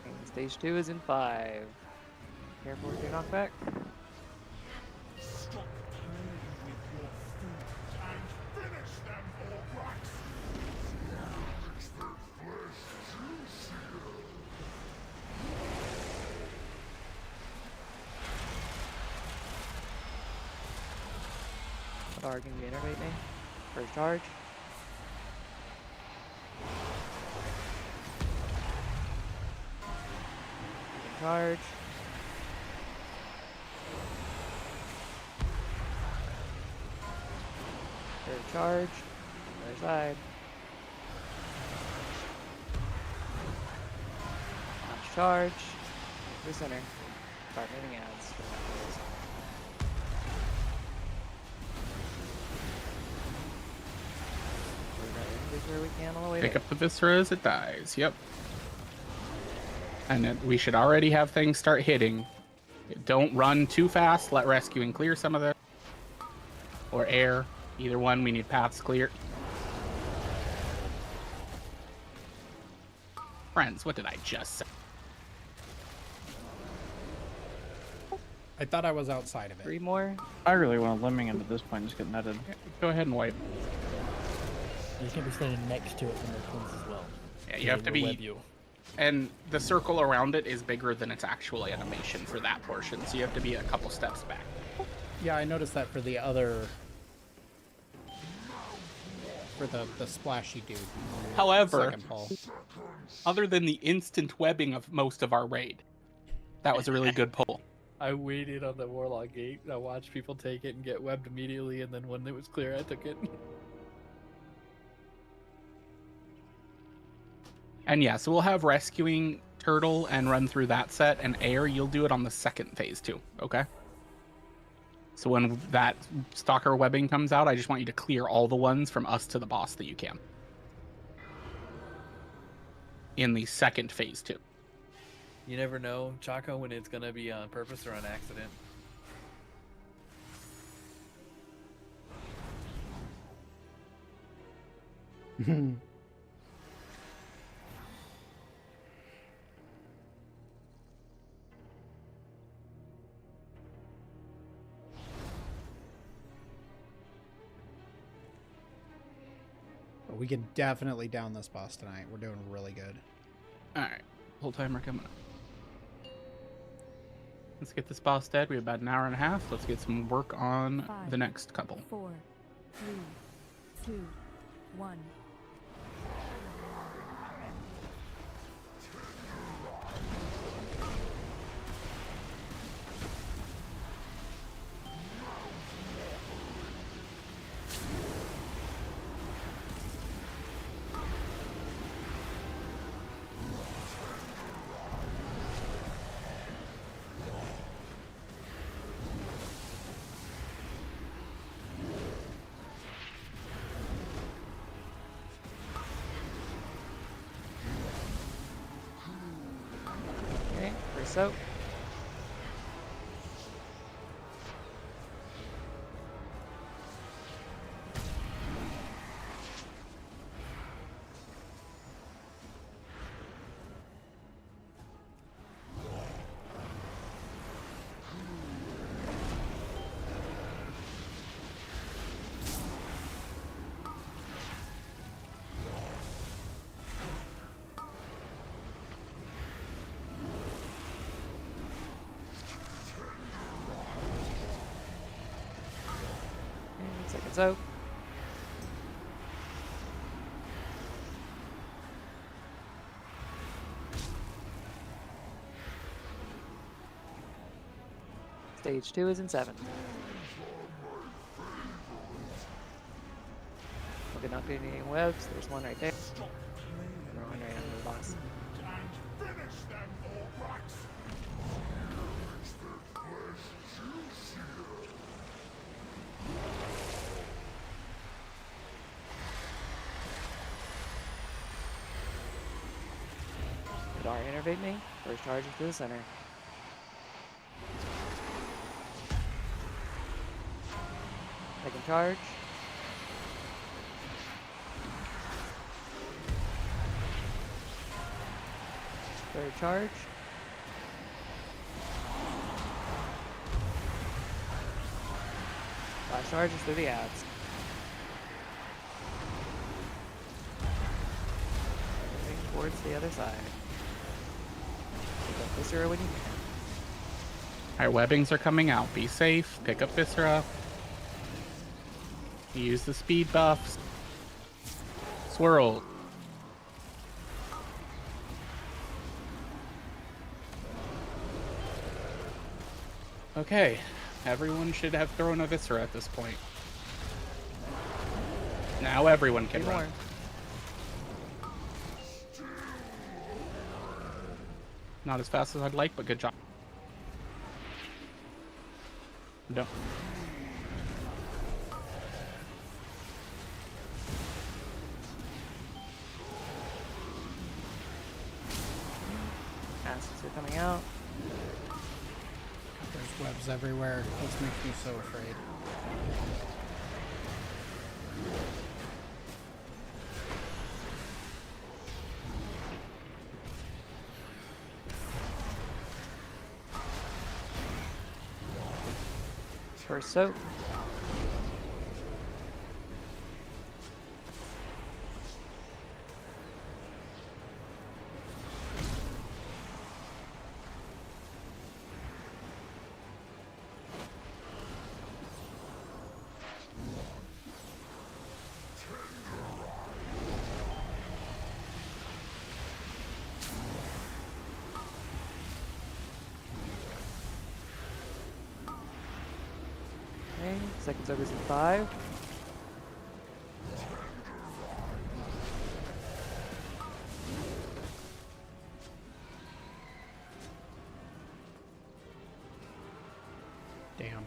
And stage 2 is in 5. Careful with your knockback. Stop playing with your food and finish them, Orbrax! Ladar, can you innervate me? First charge. Second charge. Third charge. Other side. Last charge. To the center. Start moving ads. Where we can on the way Pick there. up the Viscera as it dies. Yep. And then we should already have things start hitting. Don't run too fast. Let rescuing clear some of the... Or air. Either one. We need paths clear. Friends, what did I just say? I thought I was outside of it. 3 more. I really want to lemming at this point and just get netted. Go ahead and wipe. You can't be standing next to it when it comes as well. Yeah, you have to be... And the circle around it is bigger than its actual animation for that portion, so you have to be a couple steps back. Yeah, I noticed that for the other... For the splashy dude. However, Second pull. other than the instant webbing of most of our raid, that was a really good pull. I waited on the Warlock gate. I watched people take it and get webbed immediately, and then when it was clear, I took it. And yeah, so we'll have rescuing turtle and run through that set, and air, you'll do it on the second phase too, okay? So when that stalker webbing comes out, I just want you to clear all the ones from us to the boss that you can. In the second phase too. You never know, Chaco, when it's gonna be on purpose or on accident. But we can definitely down this boss tonight. We're doing really good. Alright, whole timer coming up. Let's get this boss dead. We have about an hour and a half. Let's get some work on 5, the next couple. 4, 3, 2, 1. Okay, so. So. Stage 2 is in 7. Okay, not getting any webs. There's one right there. And one right under the boss. Dar innervate me. First charge into the center. Second charge. Third charge. Last charge is through the ads. Moving towards the other side. Pick up Viscera when you can. Alright, webbings are coming out. Be safe. Pick up Viscera. Use the speed buffs. Swirl. Okay, everyone should have thrown a Viscera at this point. Now everyone can run. Not as fast as I'd like, but good job. Don't. Acids are coming out. There's webs everywhere. This makes me so afraid. First soak. Okay, second soak is in 5. Damn.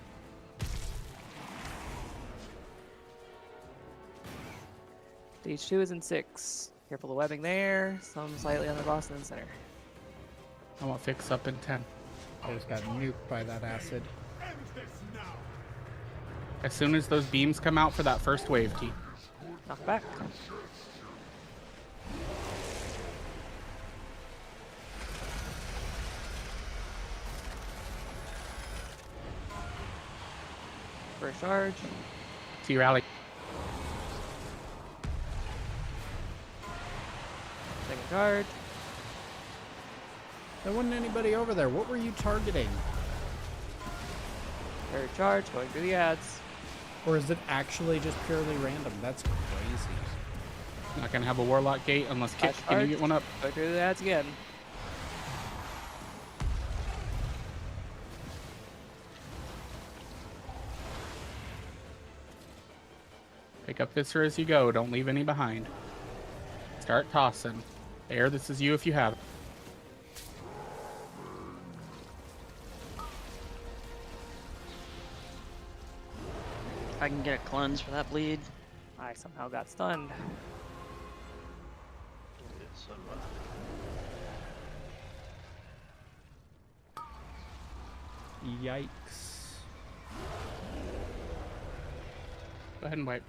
Stage 2 is in 6. Careful the webbing there. Some slightly on the boss in the center. I want fix up in 10. I just got nuked by that acid. As soon as those beams come out for that first wave, T. Knock back. First charge. T rally. Second charge. There wasn't anybody over there. What were you targeting? Third charge, going through the ads. Or is it actually just purely random? That's crazy. Not gonna have a warlock gate unless Kit. Can you get one up? Go through the ads again. Pick up Viscera as you go. Don't leave any behind. Start tossing. There, this is you if you have it. I can get a cleanse for that bleed. I somehow got stunned. Yikes. Go ahead and wipe.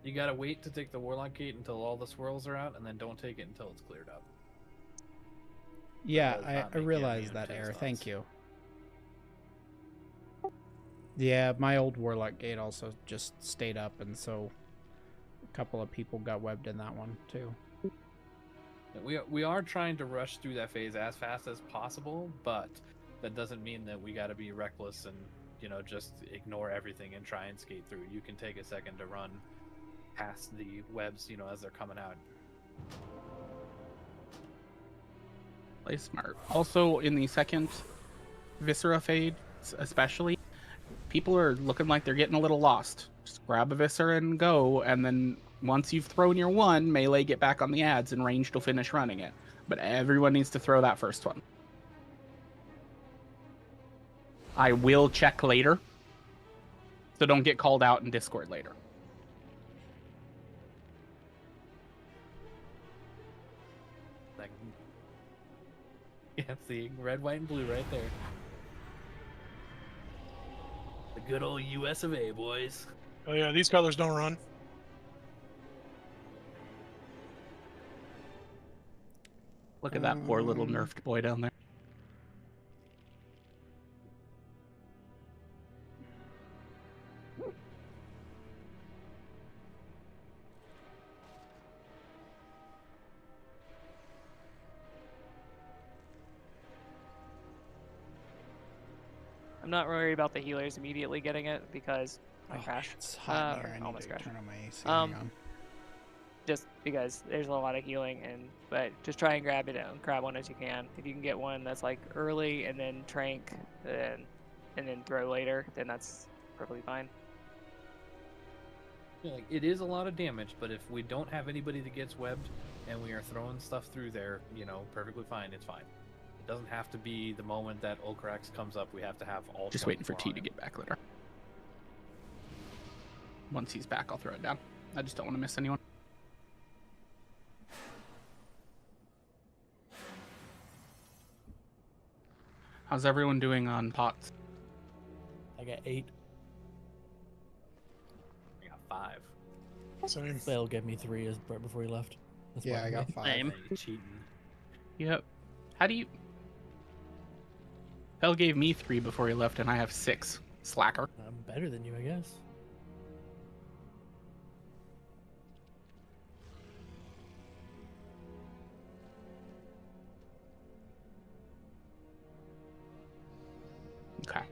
You gotta wait to take the Warlock Gate until all the swirls are out, and then don't take it until it's cleared up. Yeah, I realized that error. Thank you. Yeah, my old Warlock Gate also just stayed up, and so a couple of people got webbed in that one, too. We are trying to rush through that phase as fast as possible, but that doesn't mean that we gotta be reckless and, you know, just ignore everything and try and skate through. You can take a second to run past the webs, you know, as they're coming out. Play smart. Also, in the second Viscera fade, especially, people are looking like they're getting a little lost. Just grab a Viscera and go, and then once you've thrown your one, melee get back on the ads, and ranged will finish running it. But everyone needs to throw that first one. I will check later, so don't get called out in Discord later. Yeah, see, red, white, and blue right there. The good old US of A, boys. Oh yeah, these colors don't run. Look at that poor little nerfed boy down there. I'm not worried about the healers immediately getting it because I crashed. It's hot in here. I need almost to crashed. turn on my AC. Hang on. Just because there's a lot of healing, but just try and grab it and grab one as you can. If you can get one that's like early and then trank, and then throw later, then that's perfectly fine. Yeah, like, it is a lot of damage, but if we don't have anybody that gets webbed and we are throwing stuff through there, perfectly fine. It's fine. It doesn't have to be the moment that Ulcarax comes up. We have to have all. Just waiting for 24 T to get back later. Once he's back, I'll throw it down. I just don't want to miss anyone. How's everyone doing on pots? I got 8. I got 5. Same. Bale gave me 3 right before he left. That's Yeah, why I got 5. Same. Cheating. Yep. How do you... Bell gave me 3 before he left, and I have 6. Slacker. I'm better than you, I guess. Okay.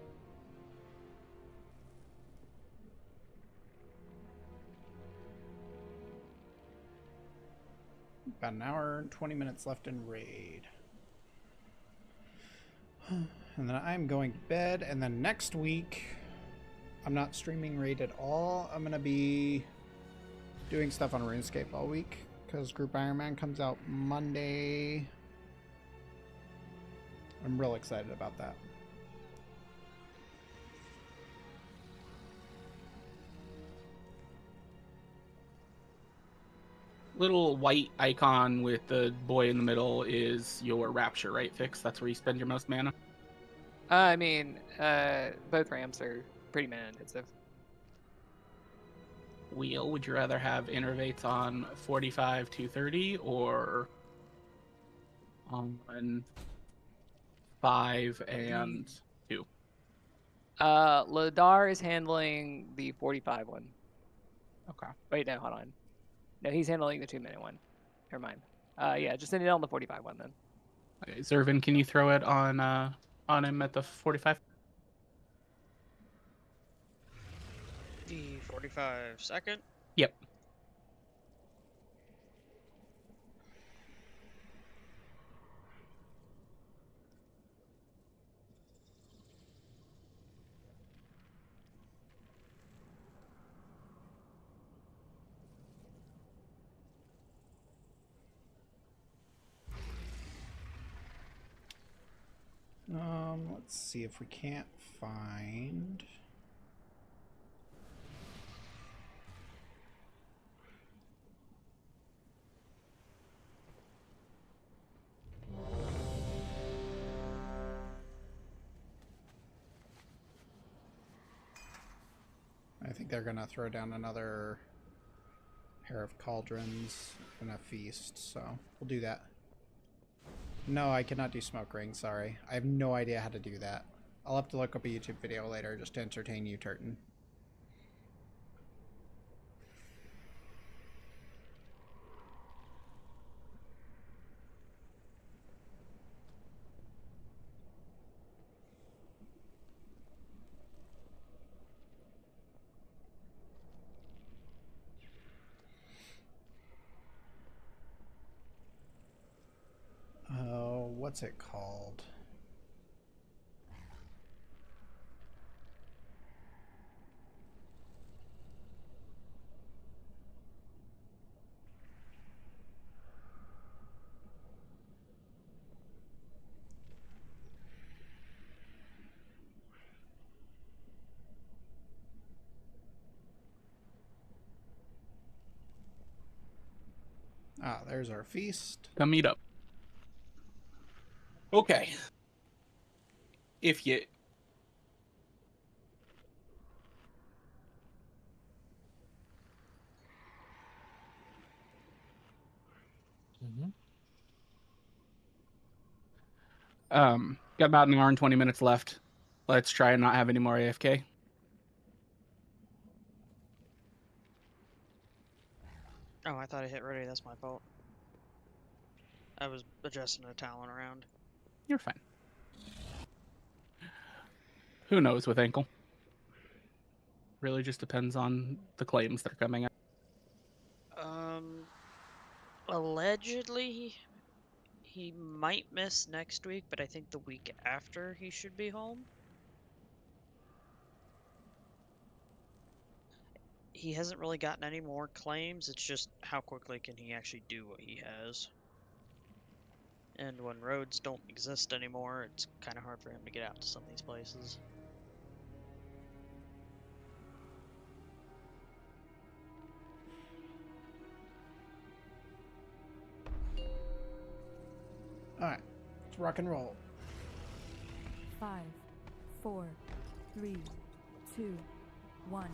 About an hour and 20 minutes left in raid. And then I'm going to bed, and then next week I'm not streaming raid at all. I'm going to be doing stuff on RuneScape all week because Group Iron Man comes out Monday. I'm real excited about that. Little white icon with the boy in the middle is your Rapture, right, Fix? That's where you spend your most mana? I mean, both ramps are pretty mana intensive. Wheel, would you rather have innervates on 45 to 30 or on 5 and 2? Ladar is handling the 45 one. Okay. Wait, no, hold on. No, he's handling the 2-minute one. Never mind. Yeah, just send it on the 45 one then. Okay, Zervin, can you throw it on him at the 45? The 45 second? Yep. Let's see if we can't find... I think they're gonna throw down another pair of cauldrons and a feast, so we'll do that. No, I cannot do smoke ring, sorry. I have no idea how to do that. I'll have to look up a YouTube video later just to entertain you, Turton. What's it called? Ah, there's our feast. Come meet up. Okay. If you... Got about an hour and 20 minutes left. Let's try and not have any more AFK. Oh, I thought I hit ready. That's my fault. I was adjusting a talent around. You're fine. Who knows with ankle? Really just depends on the claims that are coming out. Allegedly, he might miss next week, but I think the week after he should be home. he hasn't really gotten any more claims. It's just how quickly can he actually do what he has. And when roads don't exist anymore, it's kind of hard for him to get out to some of these places. Alright, let's rock and roll. 5, 4, 3, 2, 1.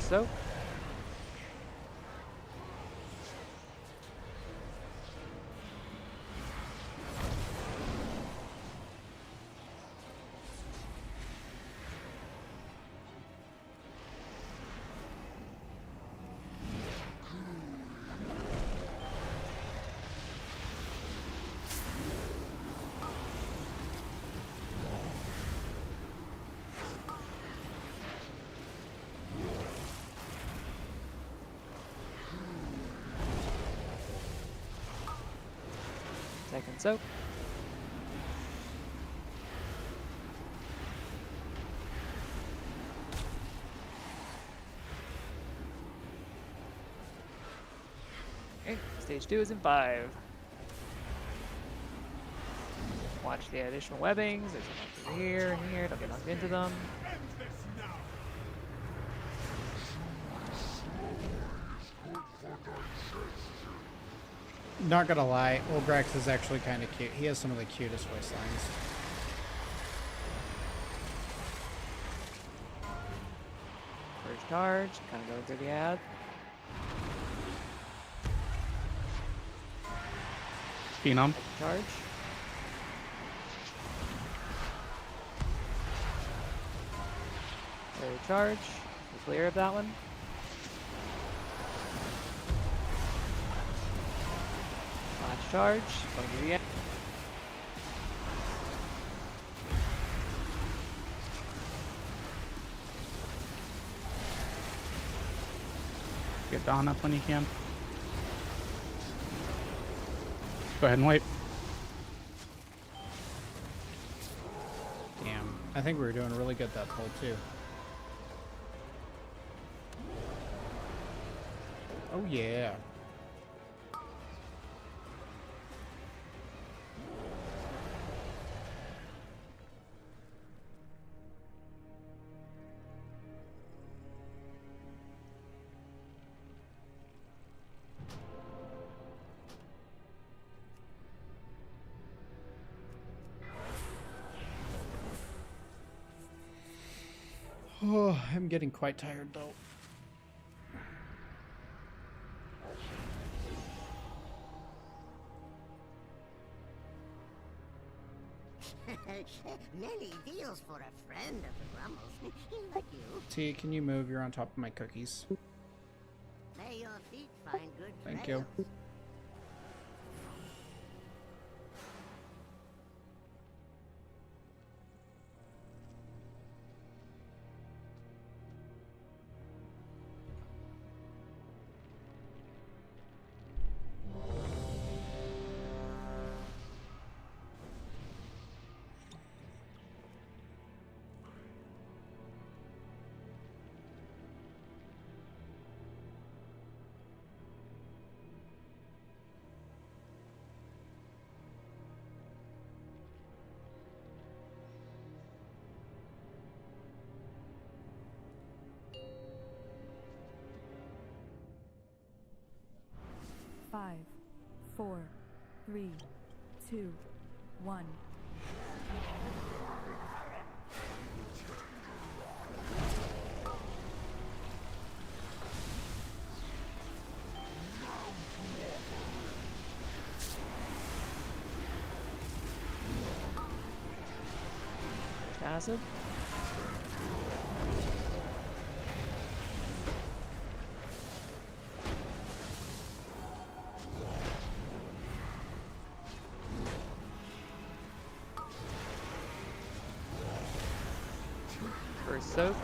So. Second soak. Okay, stage 2 is in 5. Watch the additional webbings. There's some over here and here. Don't get knocked into them. Not gonna lie, Ulgrax is actually kind of cute. He has some of the cutest voice lines. First charge, kind of go through the ad. Phenom. Charge. Third charge. We're clear of that one. Last charge. Going to the end. Get Dawn up when you can. Go ahead and wait. Damn. I think we were doing really good that pull too. Oh yeah. Oh, I'm getting quite tired though. Many deals for a friend of the Grummles. Like you. T, can you move? You're on top of my cookies. May your feet find good Thank you. trails. Five, 4, 3, 2, 1. passive. First soak.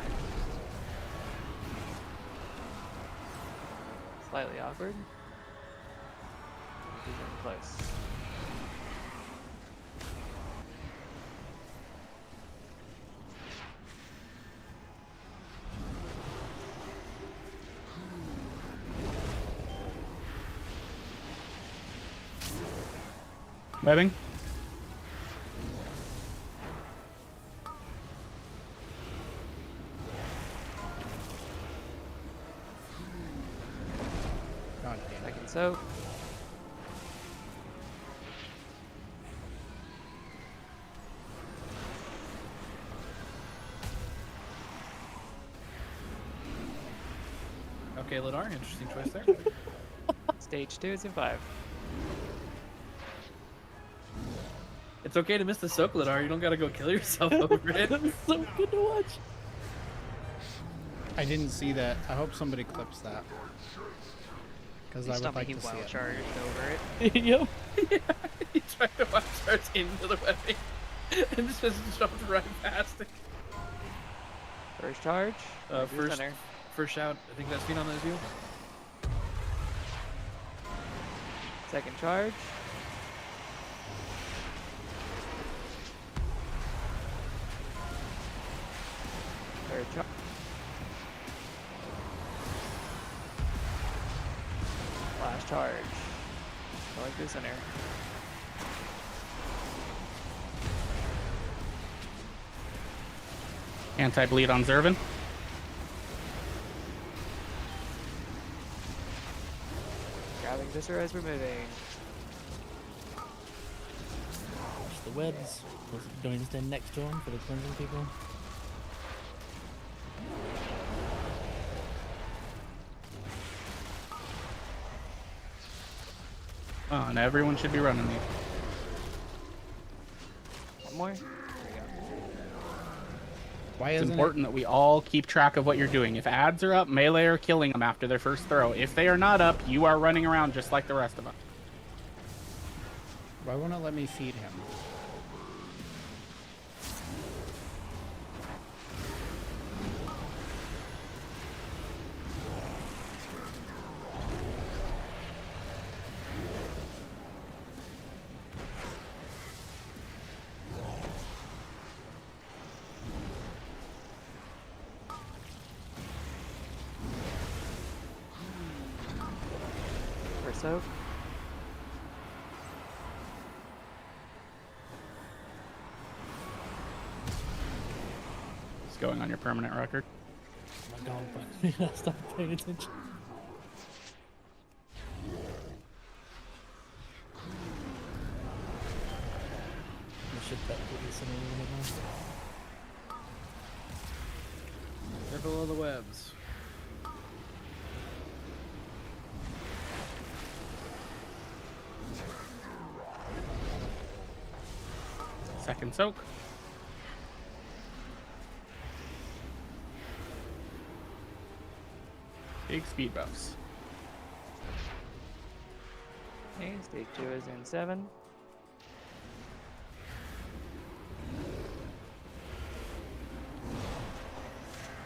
Slightly awkward. He's in place. Webbing. God damn it. Second soak. Okay, Ladar, interesting choice there. Stage 2 is in 5. It's okay to miss the soak, Ladar. You don't gotta go kill yourself over it. It's so good to watch. I didn't see that. I hope somebody clips that. Because I would like to see wild it. charged over it. Yep. Yeah, he tried to watch starts into the webbing and just jumped right past it. First charge. First shout. I think that's Phenom that is you. Second charge. Third charge. Last charge. Going through center. Anti-bleed on Zervin. Grabbing Viscera as we're moving. Watch the webs. Don't even stand next to them for the cleansing people. Oh, and everyone should be running these. One more. Why It's isn't important that we all keep track of what you're doing. If ads are up, melee are killing them after their first throw. If they are not up, you are running around just like the rest of us. Why won't it let me feed him? First soak. It's going on your permanent record. My dog bites me. I stopped paying attention. I should bet to this in a little bit more. Careful of the webs. Second soak. Big speed buffs. Okay, stage 2 is in 7.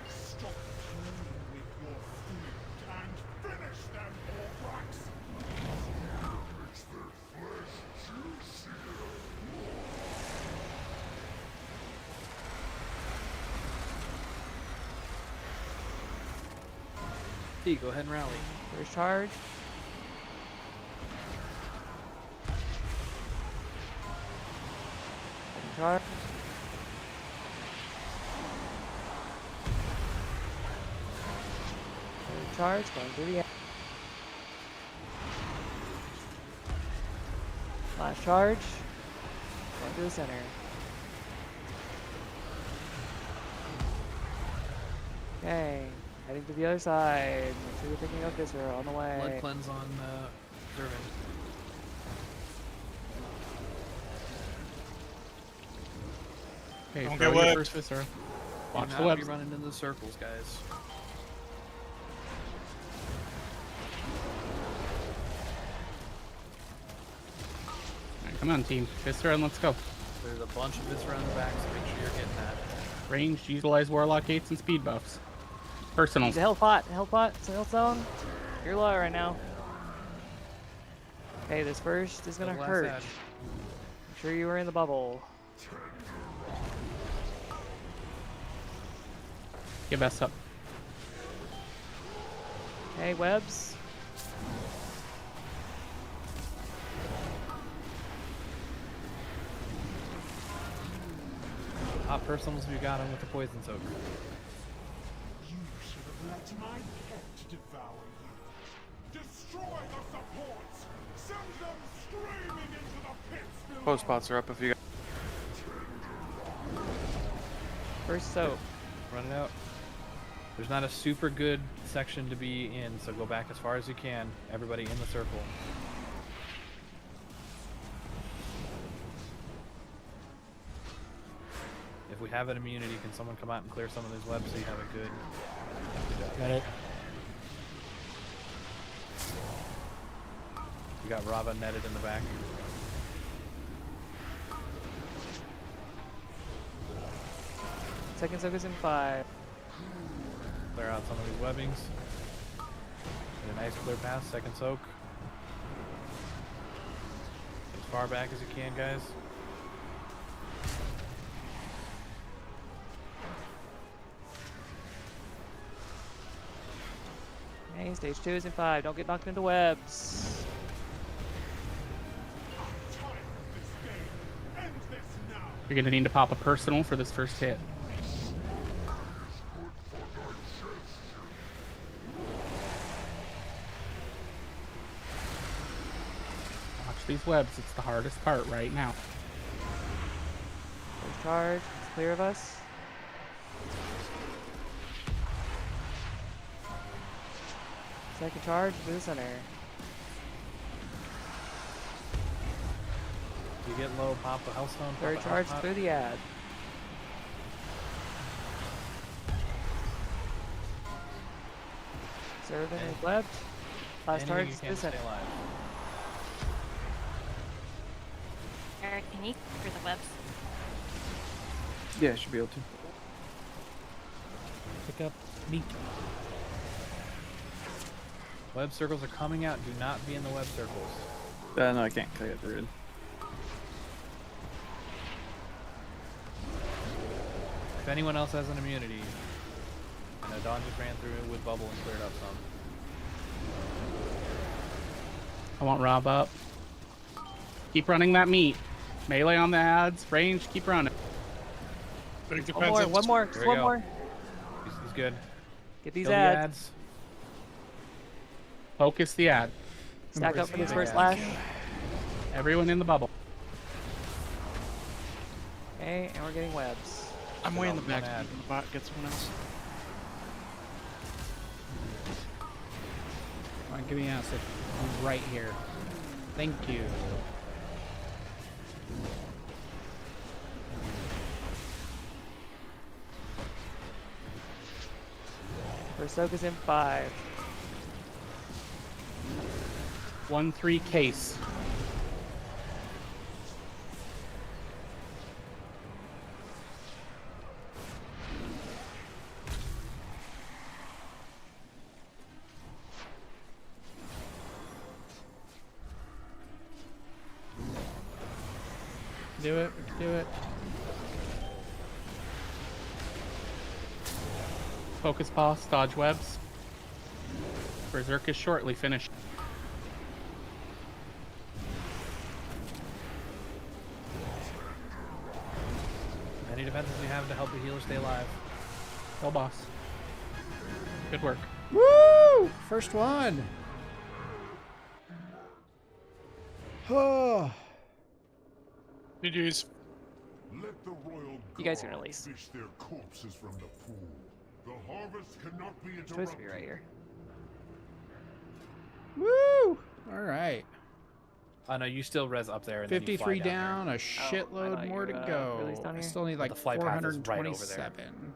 Stop playing with your food and finish them, Horcrux! Makes their flesh juicier. D, go ahead and rally. First charge. Second charge. Third charge, going through the last charge. Going through the center. Okay, heading to the other side. Make sure you're picking up Viscera on the way. Blood cleanse on Zervin. Okay, Don't throw get your wet. first Viscera. Watch Do the not webs. be running into the circles, guys. Alright, come on, team. Viscera and let's go. There's a bunch of this around the back, so make sure you're getting that. Ranged, utilize Warlock Gates and speed buffs. Personal. Use a health pot. It's a health zone. You're low right now. Okay, this first is gonna Double last hurt. edge. Make sure you were in the bubble. Get best up. Okay, webs. Hot personals, we got him with the poison soak. You should have let my pet devour you. Destroy the supports! Send them screaming into the pits below! Post spots are up if you got. First soap. Run it out. There's not a super good section to be in, so go back as far as you can. Everybody in the circle. If we have an immunity, can someone come out and clear some of these webs so you have a good job? Got it. You got Rava netted in the back. Second soak is in 5. Clear out some of these webbings. Get a nice clear pass, second soak. As far back as you can, guys. Okay, stage 2 is in 5. Don't get knocked into webs. You're gonna need to pop a personal for this first hit. Watch these webs, it's the hardest part right now. First charge, it's clear of us. Second charge to the center. You get low, pop a Hellstone. pop Third a charge Hellpop. through the ad. Servant is left. Last Anything charge you to can the to stay center. alive. Eric, can you clear the webs? Yeah, I should be able to. Pick up meat. Web circles are coming out. Do not be in the web circles. No, I can't clear it through it. If anyone else has an immunity, I know Dawn just ran through it with bubble and cleared up some. I want Rob up. Keep running that meat. Melee on the ads. Range, keep running. But it One depends more, on one more, just Here we one go. more. He's good. Get these Kill the ads. Focus the ad. Stack up for this the first ads. lash. Everyone in the bubble. Okay, and we're getting webs. I'm way in the One back. ad. The bot gets someone else. Come on, give me acid. I'm right here. Thank you. First soak is in 5. 1-3 case. Do it. We can do it. Focus boss, dodge webs. Berserk is shortly finished. Any defenses you have to help the healer stay alive. Go boss. Good work. Woo! First one. Oh. GG's. Let the royal You guys can guard release. fish their corpses from the pool. The harvest cannot be It's supposed to interrupted. be right here. Woo! All right. Oh no, you still res up there. And then you fly 53 down, a shitload thought more you, to go. released down I here? still need But like the flight path is right over there. 427.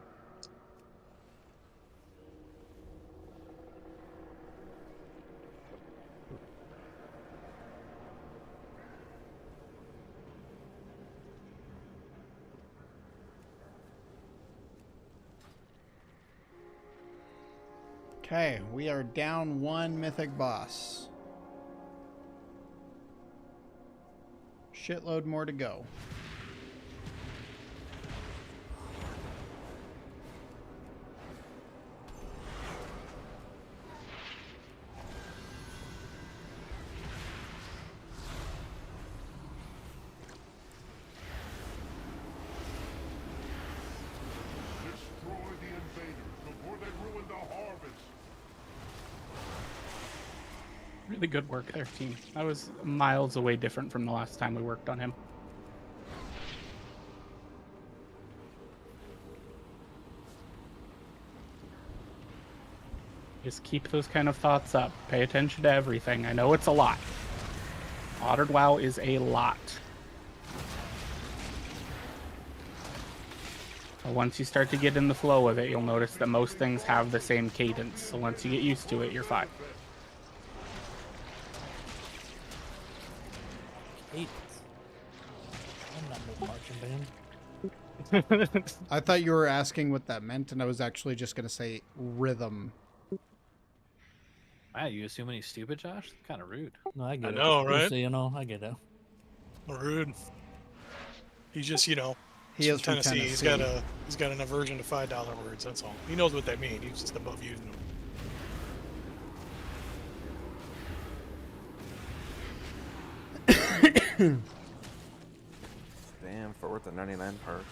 Okay, we are down one mythic boss. Shitload more to go. Destroy the invaders before they ruin the harvest. Really good work there, team. I was miles away different from the last time we worked on him. Just keep those kind of thoughts up. Pay attention to everything. I know it's a lot. Modern WoW is a lot. But once you start to get in the flow of it, you'll notice that most things have the same cadence. So once you get used to it, you're fine. Cadence. I'm not no marching band. I thought you were asking what that meant, and I was actually just going to say rhythm. Wow, you assuming he's stupid, Josh? Kind of rude. No, I get I it. know, right? So, you know, I get it. Rude. He's just, you know, He he's is from Tennessee. Tennessee. He's got an aversion to $5 words. That's all. He knows what that means. He's just above using them. Damn, Fort Worth at 99 parks.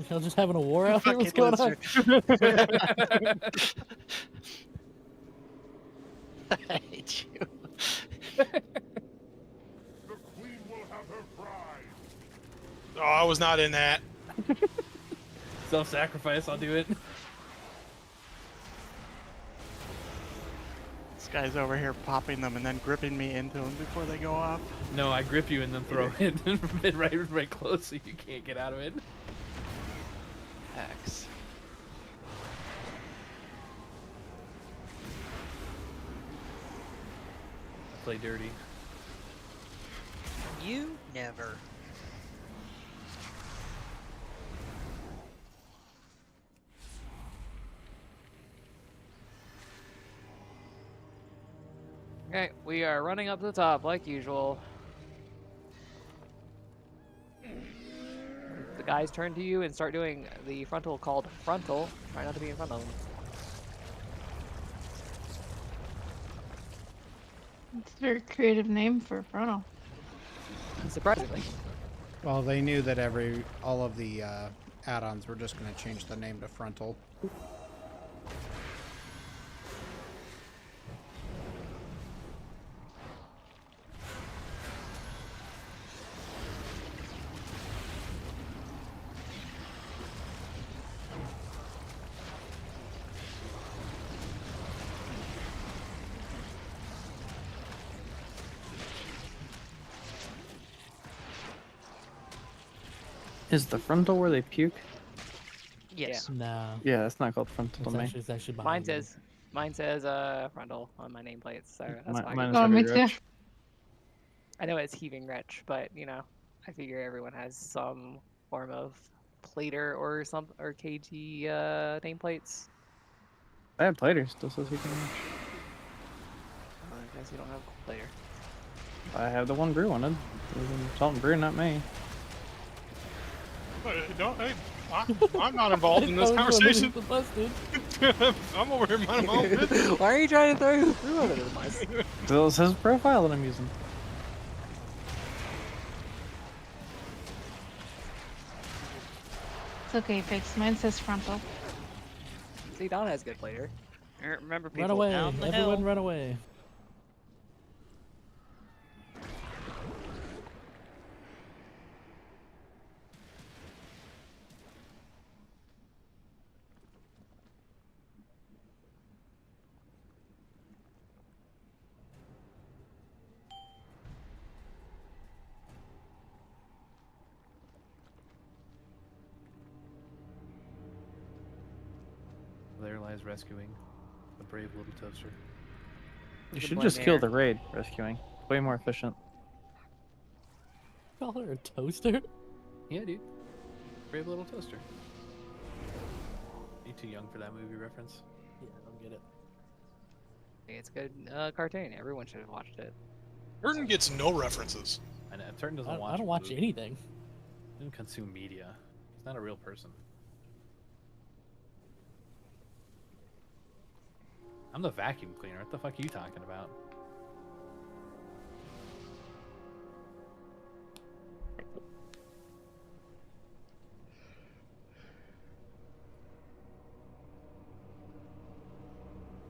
Y'all just having a war out here? What's going on? I hate you. The queen will have her prize. Oh, I was not in that. Self-sacrifice, I'll do it. This guy's over here popping them and then gripping me into them before they go off. No, I grip you and then throw it right close so you can't get out of it. X. Play dirty. You never. Okay, we are running up to the top like usual. The guys turn to you and start doing the frontal called frontal. Try not to be in front of them. It's a very creative name for frontal. Surprisingly. Well, they knew that all of the add-ons were just going to change the name to frontal. Is the frontal where they puke? Yes. No. Yeah, that's not called frontal to me. It's actually Mine behind says frontal on my nameplate, so that's why. Mine is Oh, me heavy too. rich. I know it's heaving rich, but you know, I figure everyone has some form of plater or KG nameplates. I have platers. Still says heaving rich. I guess you don't have plater. I have the one Brew wanted. It was in Salt and Brew, not me. I'm not involved in this conversation. I'm over here minding my own business. Why are you trying to throw under the bus? So it's his profile that I'm using. It's okay, Fix. Mine says frontal. See, Donna has good later. Remember, Run people, away! down the Everyone hill. run away! There lies rescuing the brave little toaster. You Good should blame just kill here. the raid rescuing. Way more efficient. Call her a toaster? Yeah, dude. Brave little toaster. You too young for that movie reference? Yeah, I don't get it. It's a good cartoon. Everyone should have watched it. Burton gets no references. I know. Turton doesn't watch. I don't watch movies. anything. He doesn't consume media. He's not a real person. I'm the vacuum cleaner. What the fuck are you talking about?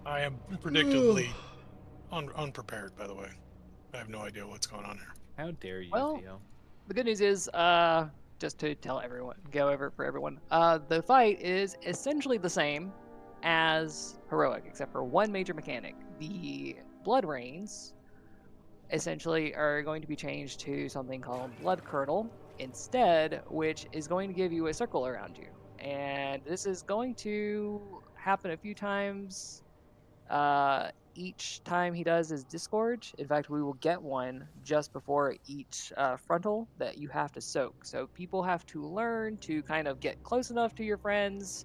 I am predictably unprepared, by the way. I have no idea what's going on here. How dare you, Well, Theo? the good news is, just to tell everyone, go over it for everyone, the fight is essentially the same as Heroic, except for one major mechanic. The Blood Rains essentially are going to be changed to something called Blood Curdle instead, which is going to give you a circle around you. And this is going to happen a few times. Each time he does is Disgorge. In fact, we will get one just before each frontal that you have to soak. So people have to learn to kind of get close enough to your friends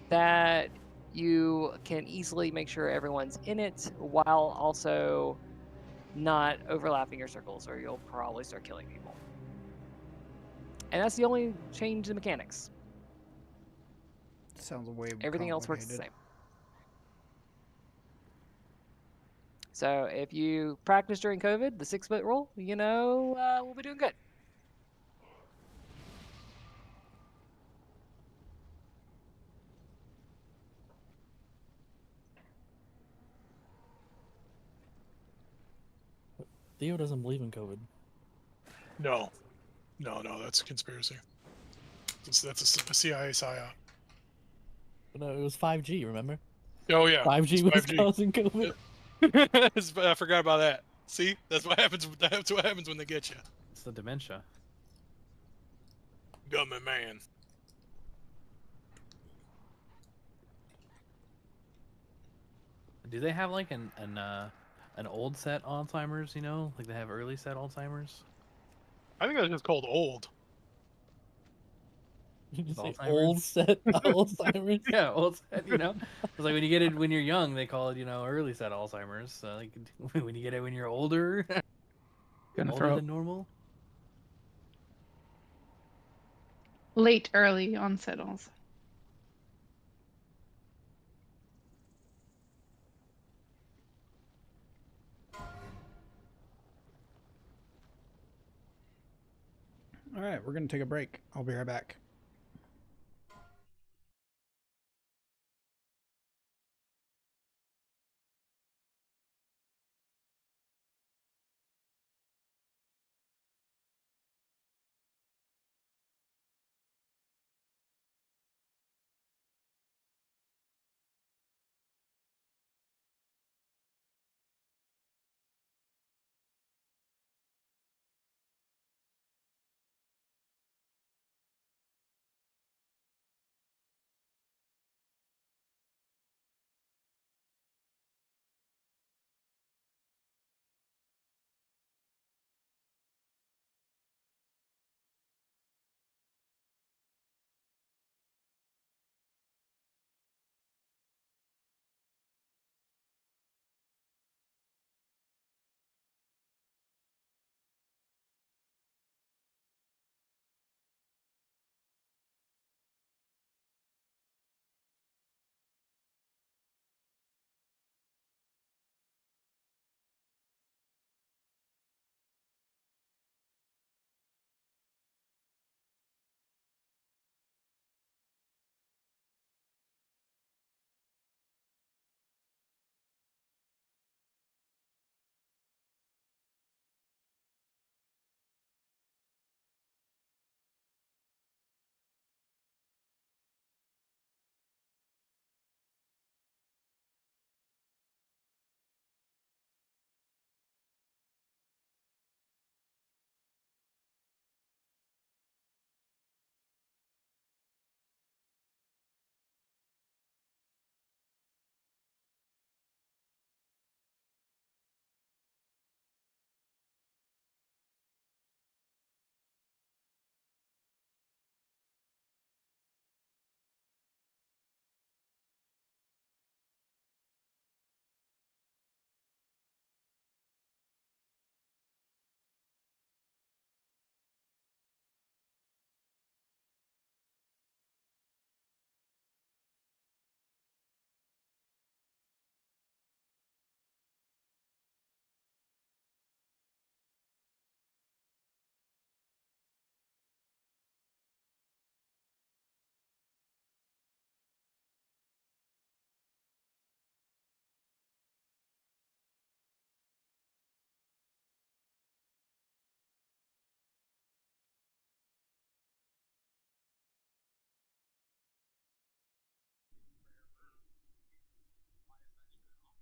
that you can easily make sure everyone's in it while also not overlapping your circles, or you'll probably start killing people. And that's the only change in mechanics. Sounds way Everything else works the complicated. same. So if you practice during COVID, the 6-foot rule, we'll be doing good. Theo doesn't believe in COVID. No, that's a conspiracy. That's a CIA psyop. No, it was 5G, remember? Oh yeah, 5G was causing COVID. I forgot about that. See, that's what happens. That's what happens when they get you. It's the dementia. Government man. Do they have like an old set Alzheimer's? You know, like they have early set Alzheimer's. I think that's just called old. You just say Alzheimer's? old set Alzheimer's? Yeah, old set. You know, it's like when you get it when you're young, they call it early set Alzheimer's. Like when you get it when you're older, Gonna older throw than normal. Late, early onset also. All right, we're going to take a break. I'll be right back.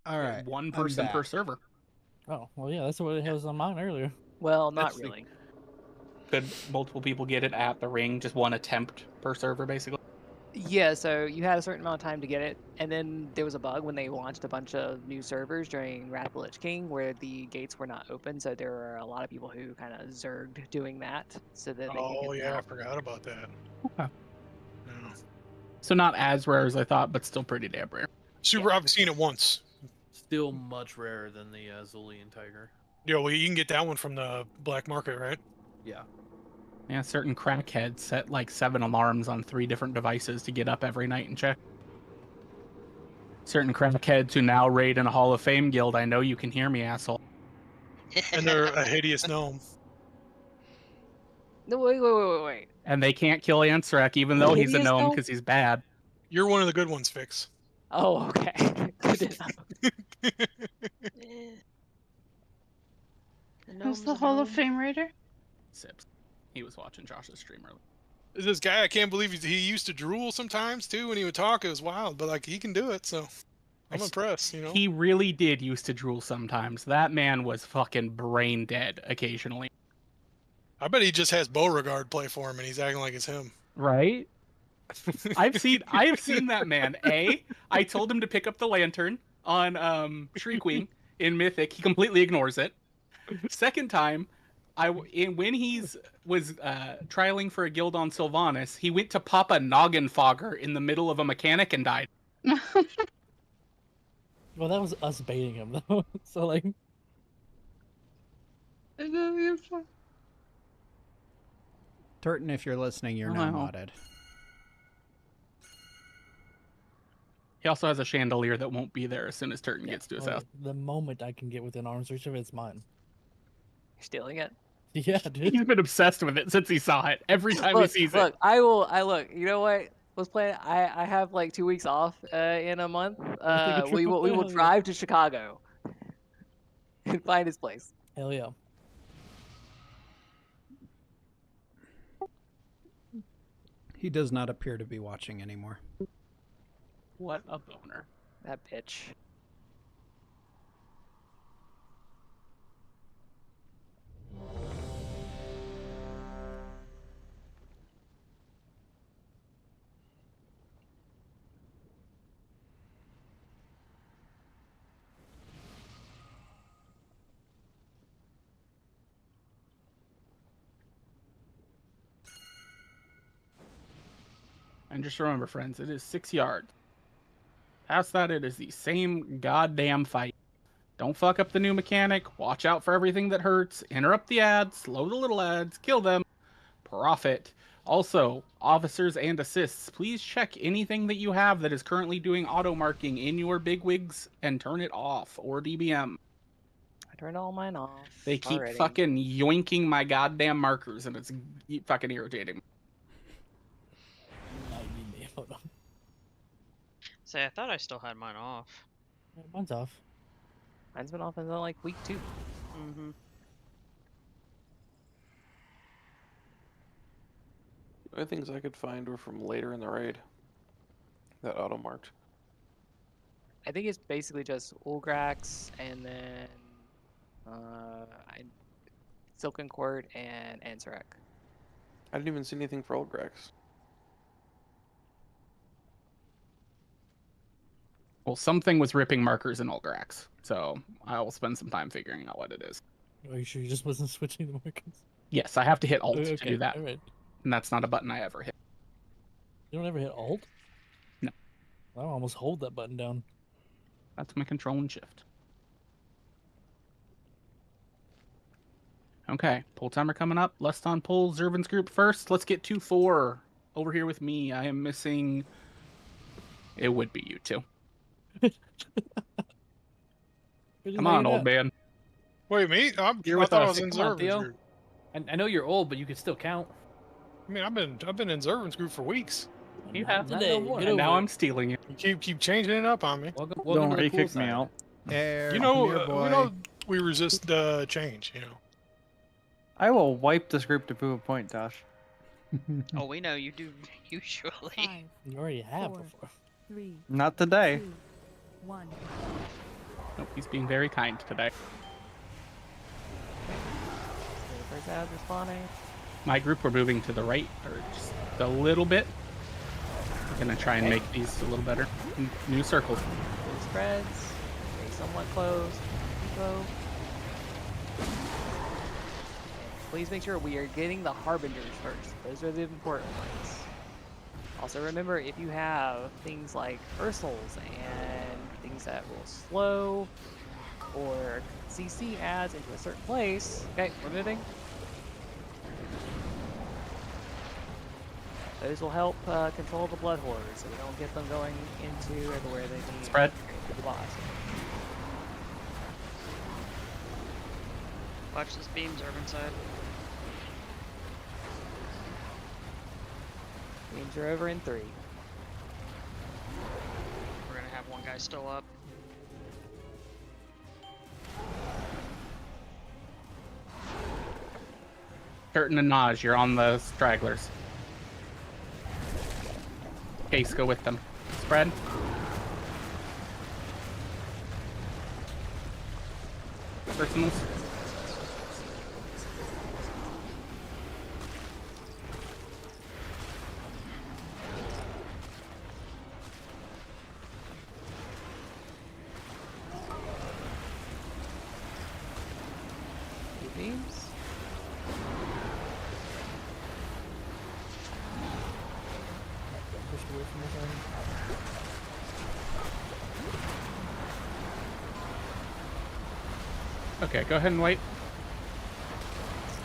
All right. One I'm person per back. server. Oh, well, yeah, that's what it was on mine earlier. Well, not That's really. Could multiple people get it at the ring? Just one attempt per server, basically. Yeah, so you had a certain amount of time to get it, and then there was a bug when they launched a bunch of new servers during Wrath of the Lich King where the gates were not open, so there were a lot of people who kind of zerged doing that so that they could Oh get them yeah, I out. forgot about that. Okay. Yeah. So not as rare as I thought, but still pretty damn rare. Super. I've seen it once. Still much rarer than the Zulian Tiger. Yeah, well, you can get that one from the black market, right? Yeah. Yeah, certain crackheads set like 7 alarms on 3 different devices to get up every night and check. Certain crackheads who now raid in a Hall of Fame guild. I know you can hear me, asshole. And they're a hideous gnome. No, wait. And they can't kill Ansrek even though he's a Hideous gnome gnome? because he's bad. You're one of the good ones, Fix. Oh, okay. Good to know. Who's the Hall of Fame raider? Sips. He was watching Josh's stream earlier. This guy, I can't believe he used to drool sometimes too when he would talk. It was wild, but like he can do it, so I'm impressed. You know, He really did used to drool sometimes. That man was fucking brain dead occasionally. I bet he just has Beauregard play for him, and he's acting like it's him. Right? I have seen that man. I told him to pick up the lantern on Shriekwing in Mythic. He completely ignores it. Second time, when he's was trialing for a guild on Sylvanas, he went to pop a noggin fogger in the middle of a mechanic and died. Well, that was us baiting him, though. So, like... Turton, if you're listening, you're now modded. He also has a chandelier that won't be there as soon as Turton gets to his house. The moment I can get within arm's reach of it, it's mine. You're stealing it? Yeah, dude. He's been obsessed with it since he saw it. Every time he sees it. Look, I look. You know what? Let's play. I have like 2 weeks off in a month. We will drive to Chicago and find his place. Hell yeah. He does not appear to be watching anymore. What a boner. That bitch. And just remember, friends, it is 6 yards. Past that, it is the same goddamn fight. Don't fuck up the new mechanic. Watch out for everything that hurts. Interrupt the ads. Slow the little ads. Kill them. Profit. Also, officers and assists, please check anything that you have that is currently doing auto marking in your bigwigs and turn it off, or DBM. I turned all mine off. They keep already. fucking yoinking my goddamn markers, and it's fucking irritating. Hold on. Say, I thought I still had mine off. Mine's off. Mine's been off until like week 2. Mm-hmm. The only things I could find were from later in the raid. That auto marked. I think it's basically just Ulgrax and then Silken Court and Ansarek. I didn't even see anything for old Grax. Well, something was ripping markers in Ulgrax, so I will spend some time figuring out what it is. Are you sure you just wasn't switching the markers? Yes, I have to hit Alt Okay, to do that. alright. And that's not a button I ever hit. You don't ever hit Alt? No. I almost hold that button down. That's my control and shift. Okay, pull timer coming up. Leston pull Zervin's group first. Let's get 2-4 over here with me. I am missing... It would be you two. Come on, old man. Wait, me? I with thought I us. was in Come on, Zervin's Theo. group. I know you're old, but you can still count. I mean, I've been in Zervin's group for weeks. You have Not today. no more. And now I'm stealing it. You keep changing it up on me. Welcome Don't to worry, the he cool kicked me side. out. You know, we resist change. You know. I will wipe this group to prove a point, Josh. Oh, we know you do usually. You already have 4, before. 3, Not today. 2, 1. Nope, he's being very kind today. First ads are spawning. My group, we're moving to the right, or just a little bit. I'm gonna try and make these a little better. New circles. Blue spreads. Stay somewhat close. Go. Please make sure we are getting the harbingers first. Those are the important ones. Also remember, if you have things like Ursals and things that will slow or CC ads into a certain place. Okay, we're moving. Those will help control the blood horrors, so we don't get them going into everywhere they need. Spread. To the boss. Watch this beams, Urban side. Beams are over in 3. We're gonna have one guy still up. Curtin and Naj, you're on the stragglers. Case, go with them. Spread. Personals. Beams. Pushed away from this end. Okay, go ahead and wait.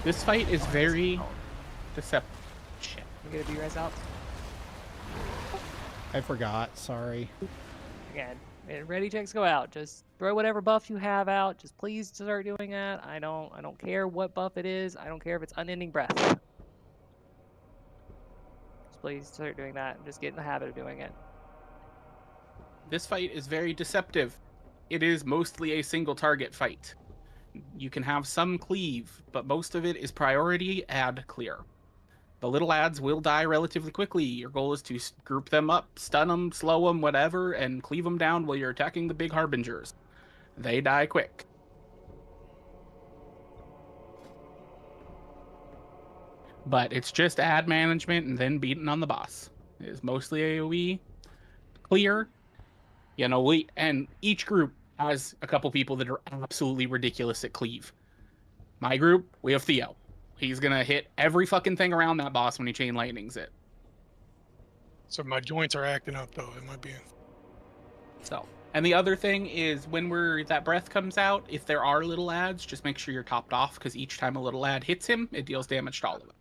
This fight is very deceptive. Shit. We gonna be res out. I forgot. Sorry. Again, ready checks go out. Just throw whatever buff you have out. Just please start doing that. I don't care what buff it is. I don't care if it's unending breath. Just please start doing that and just get in the habit of doing it. This fight is very deceptive. It is mostly a single target fight. You can have some cleave, but most of it is priority ad clear. The little ads will die relatively quickly. Your goal is to group them up, stun them, slow them, whatever, and cleave them down while you're attacking the big harbingers. They die quick. But it's just ad management and then beating on the boss. It is mostly AoE. Clear. You know, and each group has a couple people that are absolutely ridiculous at cleave. My group, we have Theo. He's gonna hit every fucking thing around that boss when he chain lightnings it. So my joints are acting up though. It might be. So, and the other thing is when that breath comes out, if there are little ads, just make sure you're topped off, because each time a little ad hits him, it deals damage to all of them.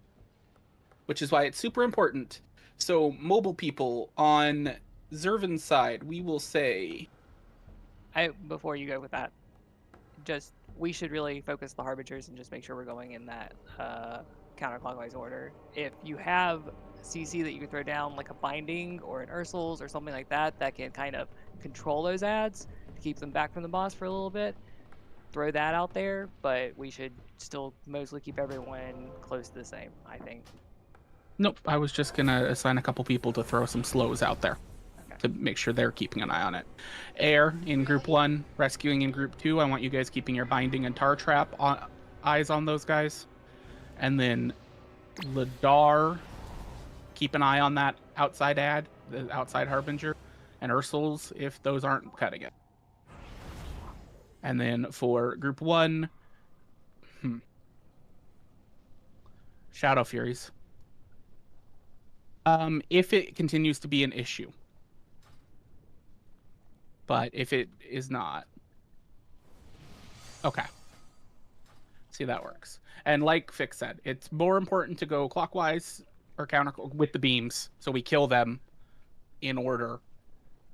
Which is why it's super important. So, mobile people on Zervan's side, we will say. Before you go with that, just we should really focus the harbingers and just make sure we're going in that counterclockwise order. If you have CC that you can throw down, like a binding or an Ursals or something like that, that can kind of control those ads to keep them back from the boss for a little bit, throw that out there. But we should still mostly keep everyone close to the same, I think. Nope, I was just gonna assign a couple people to throw some slows out there. To make sure they're keeping an eye on it. Air in group 1, rescuing in group 2. I want you guys keeping your binding and tar trap eyes on those guys. And then Ladar, keep an eye on that outside ad, the outside harbinger, and Ursals if those aren't cutting it. And then for group 1, Shadow Furies. If it continues to be an issue. But if it is not, okay. See, that works. And like Fix said, it's more important to go clockwise or counter with the beams, so we kill them in order,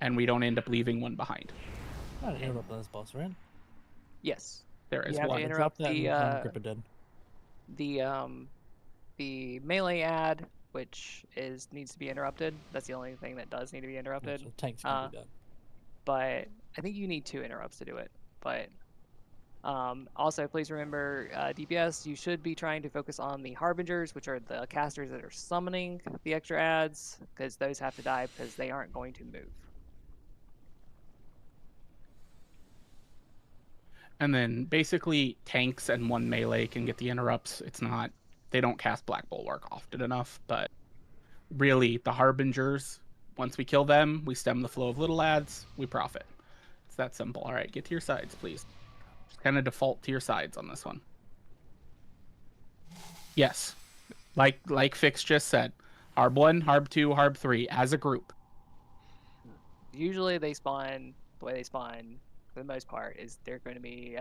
and we don't end up leaving one behind. Not an interrupt on this boss, right? Yes. There is you have one. to interrupt the the melee ad, which needs to be interrupted. That's the only thing that does need to be interrupted. So tanks can be done. But I think you need 2 interrupts to do it. But also, please remember, DPS, you should be trying to focus on the harbingers, which are the casters that are summoning the extra ads, because those have to die because they aren't going to move. And then basically tanks and 1 melee can get the interrupts. They don't cast Black Bulwark often enough, but really the Harbingers, once we kill them, we stem the flow of little lads, we profit. It's that simple. All right, get to your sides, please. Just kind of default to your sides on this one. Yes, like Fix just said, Harb 1, Harb 2, Harb 3 as a group. Usually they spawn, the way they spawn for the most part is they're going to be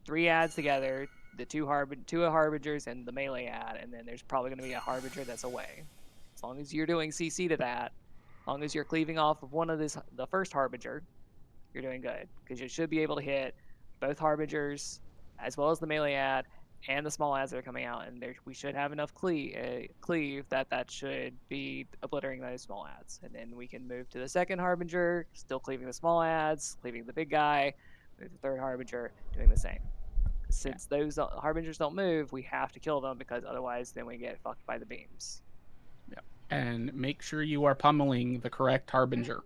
3 ads together, the 2 Harbingers and the melee ad, and then there's probably going to be a Harbinger that's away. As long as you're doing CC to that, as long as you're cleaving off of the first Harbinger, you're doing good. Because you should be able to hit both Harbingers, as well as the melee ad, and the small ads that are coming out, and we should have enough cleave that should be obliterating those small ads. And then we can move to the second Harbinger, still cleaving the small ads, cleaving the big guy, move the third Harbinger, doing the same. Since those Harbingers don't move, we have to kill them, because otherwise then we get fucked by the beams. Yep. And make sure you are pummeling the correct Harbinger.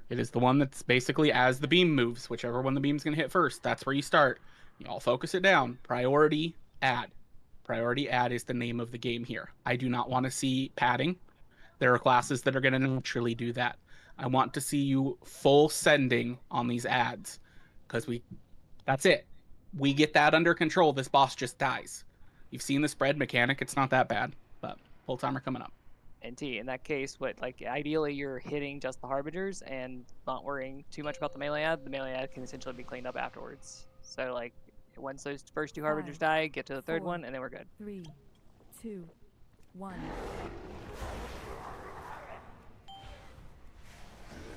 It is the one that's basically as the beam moves, whichever one the beam's going to hit first, that's where you start. You all focus it down. Priority add. Priority add is the name of the game here. I do not want to see padding. There are classes that are going to naturally do that. I want to see you full sending on these ads, because that's it. We get that under control, this boss just dies. You've seen the spread mechanic, it's not that bad, but full timer coming up. NT, in that case, ideally you're hitting just the Harbingers and not worrying too much about the melee ad. The melee ad can essentially be cleaned up afterwards. So once those first 2 Harbingers die, get to the third one, and then we're good. 3, 2, 1.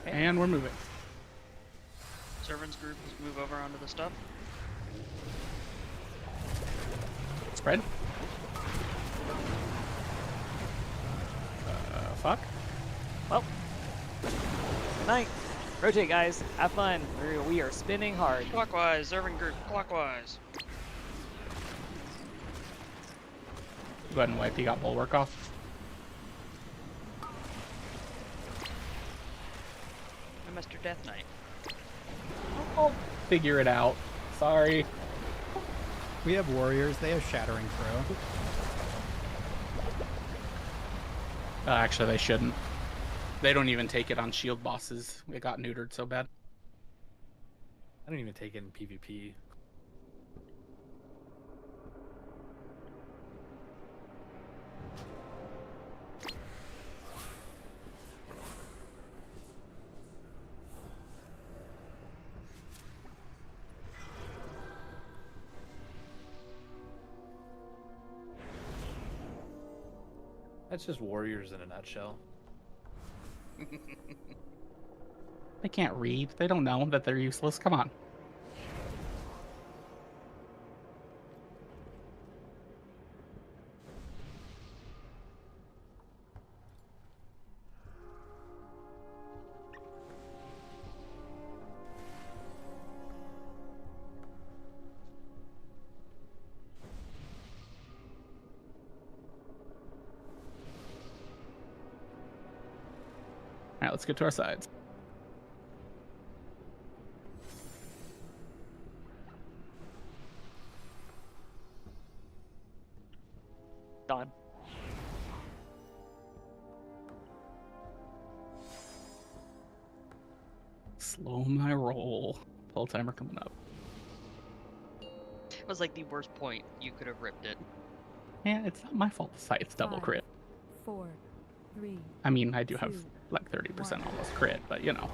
And we're moving. Servants group, move over onto the stuff. Spread. Fuck. Well, good night. Rotate, guys. Have fun. We are spinning hard. Clockwise, servant group, clockwise. Go ahead and wipe. You got Bulwark off. Mr. Death Knight. I'll figure it out. Sorry. We have warriors. They have Shattering Throw. Actually, they shouldn't. They don't even take it on shield bosses. It got neutered so bad. I don't even take it in PvP. That's just warriors in a nutshell. They can't read. They don't know that they're useless. Come on. All right, let's get to our sides. Done. Slow my roll. Full timer coming up. It was like the worst point. You could have ripped it. Yeah, it's not my fault. It's double 5, crit. 4, 3. I mean, I do have 2, like 30% almost crit, but you know.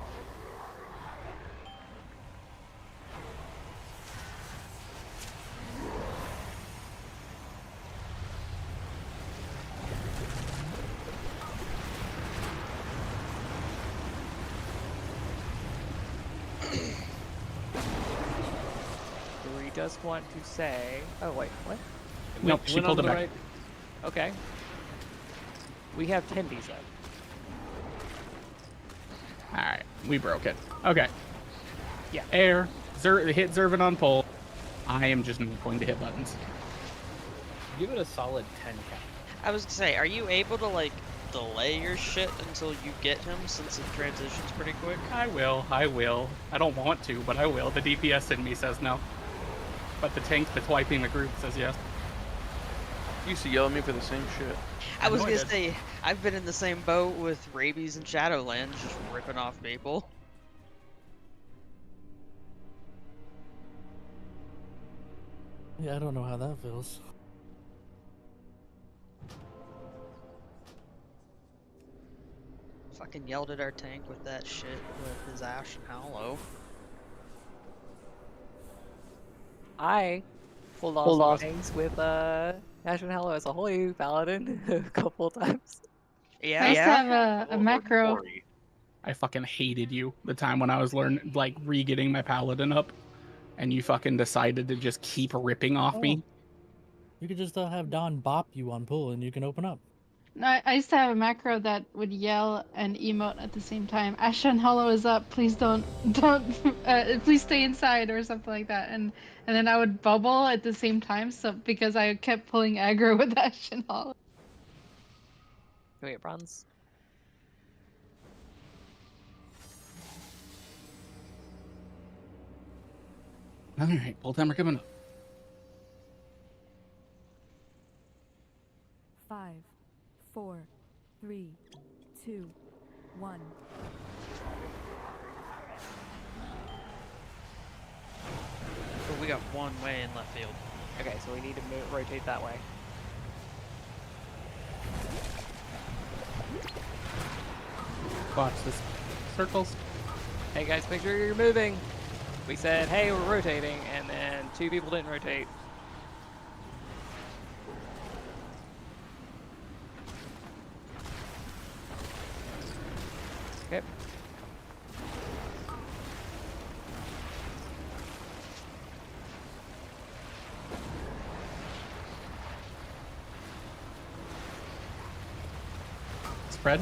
We just want to say. Oh wait, what? Nope, she pulled it back. Right. Okay. We have tendies up. Alright, we broke it. Okay. Yeah. Air. Hit Zervin on pull. I am just not going to hit buttons. Give it a solid 10 count. I was gonna say, are you able to like delay your shit until you get him, since it transitions pretty quick? I will. I don't want to, but I will. The DPS in me says no. But the tank that's wiping the group says yes. You used to yell at me for the same shit. I was know I gonna did. say, I've been in the same boat with Rabies and Shadowlands, just ripping off people. Yeah, I don't know how that feels. Fucking yelled at our tank with that shit with his Ashen Hallow. I pulled off some things with Ashen Hallow as a holy paladin a couple times. Yeah, I used to have a macro. I fucking hated you the time when I was re-getting my paladin up, and you fucking decided to just keep ripping off me. You could just have Don bop you on pull and you can open up. No, I used to have a macro that would yell and emote at the same time. Ashen Hollow is up. Please don't, please stay inside or something like that. And then I would bubble at the same time. So because I kept pulling aggro with Ashen Hollow. Can we get bronze? All right, pull timer coming up. 5, 4, 3, 2, 1. But we got one way in left field. Okay, so we need to rotate that way. Watch this. Circles. Hey guys, make sure you're moving. We said, hey, we're rotating, and then 2 people didn't rotate. Okay. Spread.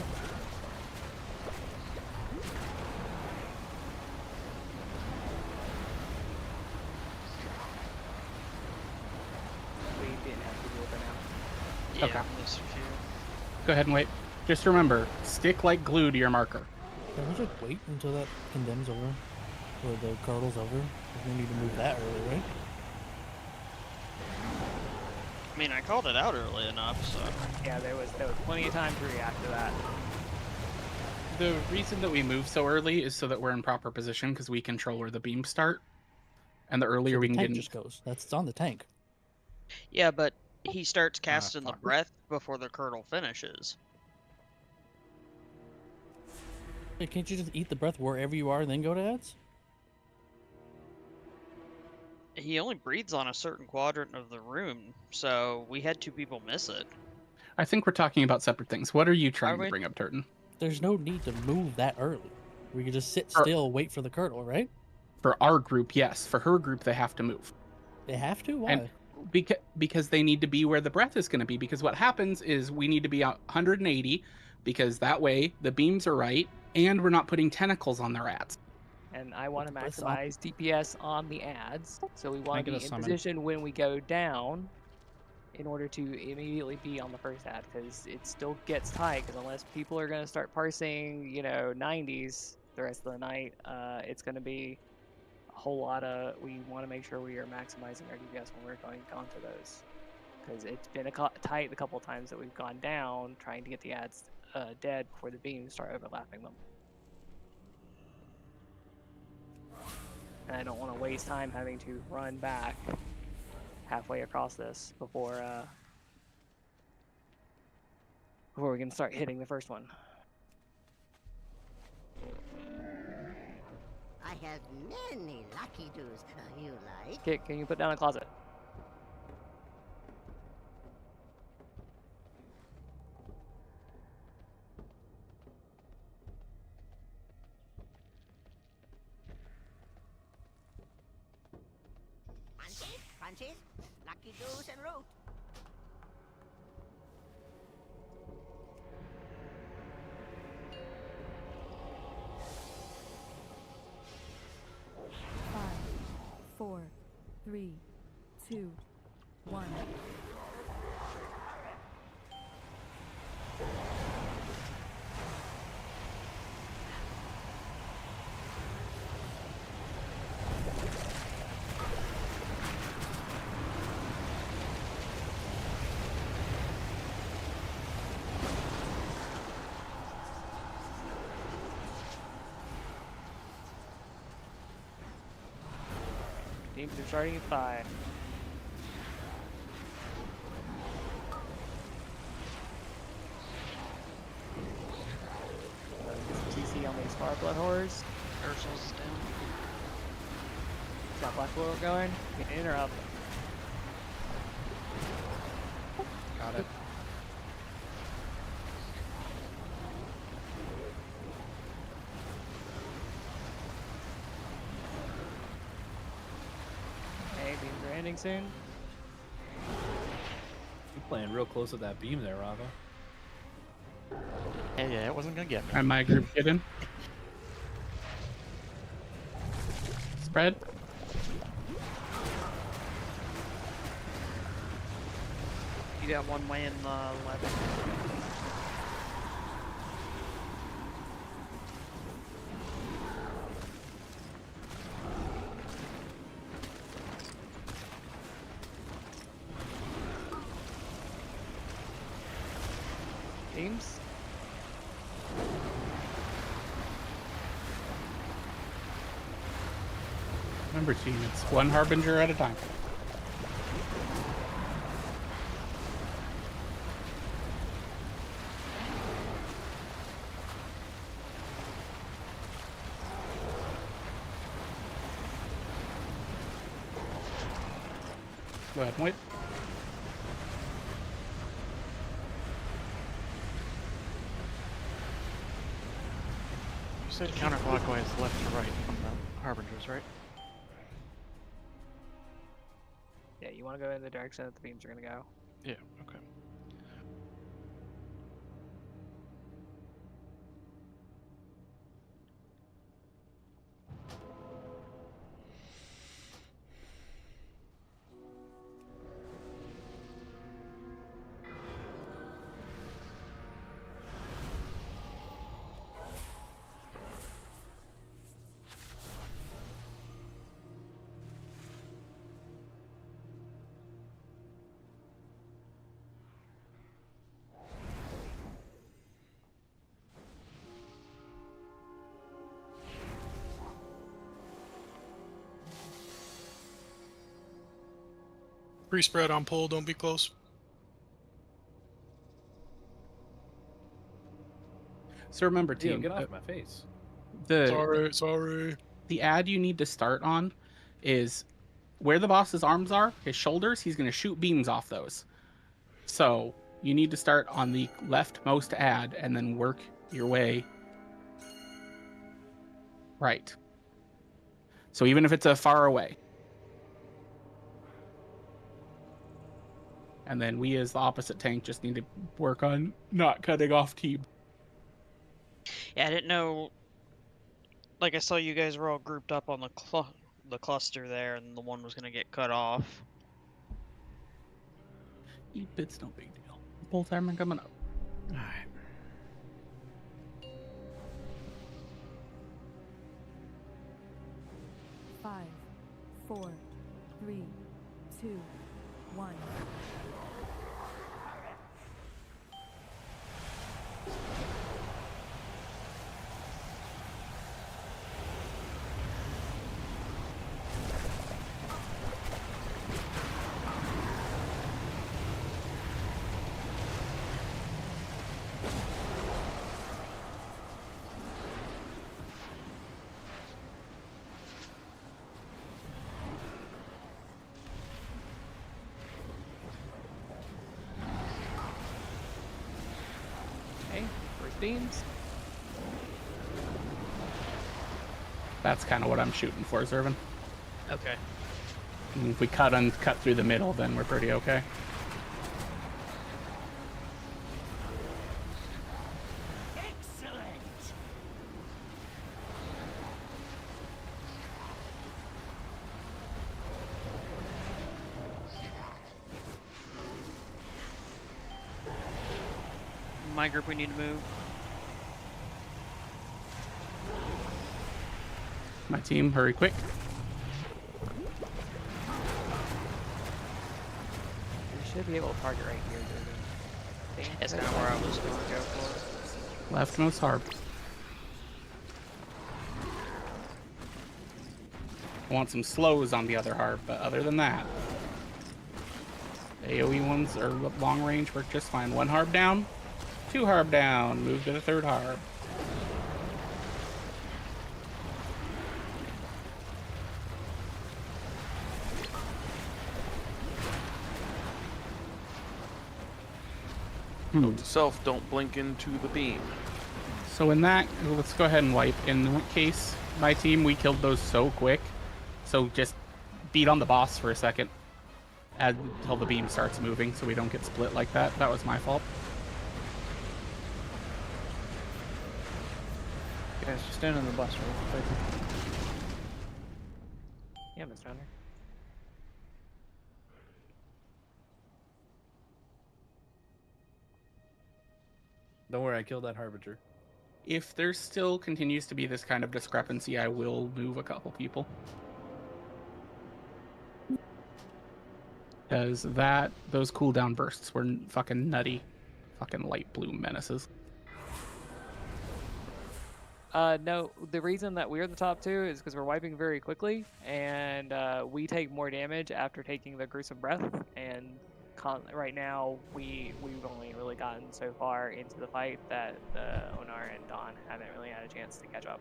We didn't have to do it for now. Yeah, Okay. missed a few. Go ahead and wait. Just remember, stick like glue to your marker. Can we just wait until that condemns over? Or the curdle's over? We need to move that early, right? I mean, I called it out early enough, so. Yeah, there was plenty of time to react to that. The reason that we move so early is so that we're in proper position because we control where the beams start. And the earlier So we the can tank get in. just goes. It's on the tank. Yeah, but he starts casting the fuck. breath before the curdle finishes. Hey, can't you just eat the breath wherever you are and then go to ads? He only breathes on a certain quadrant of the room, so we had 2 people miss it. I think we're talking about separate things. What are you trying we? to bring up, Turton? There's no need to move that early. We could just sit still, wait for the curdle, right? For our group, yes. For her group, they have to move. They have to? Why? And because they need to be where the breath is going to be. Because what happens is we need to be 180 because that way the beams are right and we're not putting tentacles on their ads. And I want to Breath's on. maximize DPS on the ads, so we want Make to it be a in summon. position when we go down in order to immediately be on the first ad, because it still gets tight, because unless people are going to start parsing, 90s the rest of the night, it's going to be a whole lot of, we want to make sure we are maximizing our DPS when we're going onto those. Because it's been tight a couple times that we've gone down trying to get the ads dead before the beams start overlapping them. And I don't want to waste time having to run back halfway across this before we can start hitting the first one. I have many lucky doos you like. Okay, can you put down a closet? Punches, lucky doos, and root. Five, 4, 3, 2, 1. Beams are starting at 5. CC on these far blood horrors. Ursul's down. Got Black Widow going. Get in or up. Got it. Okay, beams are ending soon. You're playing real close with that beam there, Rava. Yeah, it wasn't gonna get me. And my group get in. Spread. You got one way in the 11. Beams. Remember, team, it's one harbinger at a time. Go ahead, wait. You said counterclockwise left to right from the harbingers, right? Yeah, you want to go in the direction that the beams are going to go. Yeah, okay. Pre-spread on pull, don't be close. So remember, Yo, team. get off my face. Sorry. The ad you need to start on is where the boss's arms are, his shoulders. He's going to shoot beams off those. So you need to start on the leftmost ad and then work your way right. So even if it's a far away. And then we, as the opposite tank, just need to work on not cutting off team. Yeah, I didn't know. Like, I saw you guys were all grouped up on the cluster there, and the one was gonna get cut off. It's no big deal. Both airmen coming up. All right. Five, 4, 3, 2, 1. Okay, first beams. That's kind of what I'm shooting for, Zervin. Okay. And if we cut through the middle, then we're pretty okay. Excellent. My group, we need to move. My team, hurry quick. We should be able to target right here, dude. That's kind of where I was going to go for. Leftmost harp. want some slows on the other harp, but other than that, AoE ones are long range work just fine. 1 harp down, 2 harp down, move to the 3rd harp. Note to self, don't blink into the beam. So in that, let's go ahead and wipe. In that case, my team, we killed those so quick. So just beat on the boss for a second until the beam starts moving so we don't get split like that. That was my fault. Guys, just stand on the bus real quick. Yeah, Mr. Hunter. Don't worry, I killed that Harbinger. If there still continues to be this kind of discrepancy, I will move a couple people. Because those cooldown bursts were fucking nutty. Fucking light blue menaces. No, the reason that we're the top 2 is because we're wiping very quickly, and we take more damage after taking the gruesome breath. And right now, we've only really gotten so far into the fight that Onar and Dawn haven't really had a chance to catch up.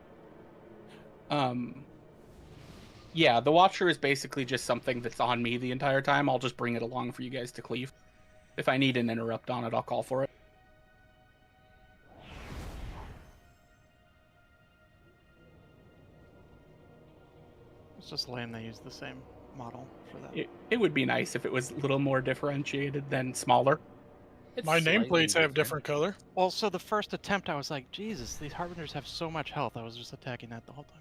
Yeah, the Watcher is basically just something that's on me the entire time. I'll just bring it along for you guys to cleave. If I need an interrupt on it, I'll call for it. It's just lame they use the same model for that. It would be nice if it was a little more differentiated than smaller. My nameplates have different color. Well, so the first attempt, I was like, Jesus, these Harbingers have so much health. I was just attacking that the whole time.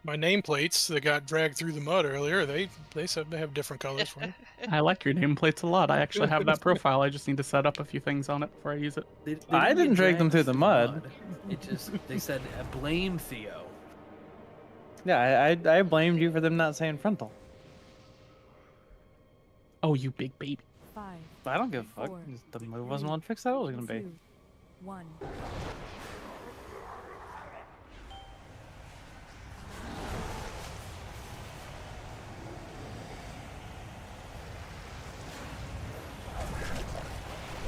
My nameplates that got dragged through the mud earlier, they said they have different colors for me. I like your nameplates a lot. I actually have that profile. I just need to set up a few things on it before I use it. I didn't drag them through the mud. It just, they said, blame Theo. Yeah, I blamed you for them not saying frontal. Oh, you big baby. 5. I don't give a fuck. 4, The move wasn't what fixed that. It was gonna be. 2, 1.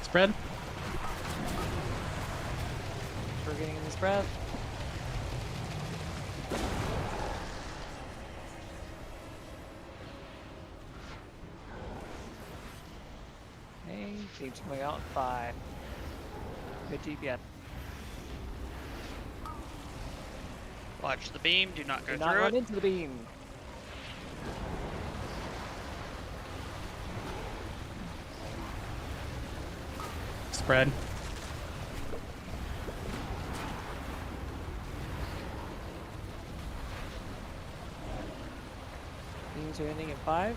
Spread. We're getting in the spread. Hey, keeps coming out 5. Good GPS. Watch the beam. Do not go Do through not run it. into the beam. Spread. Beams are ending at 5.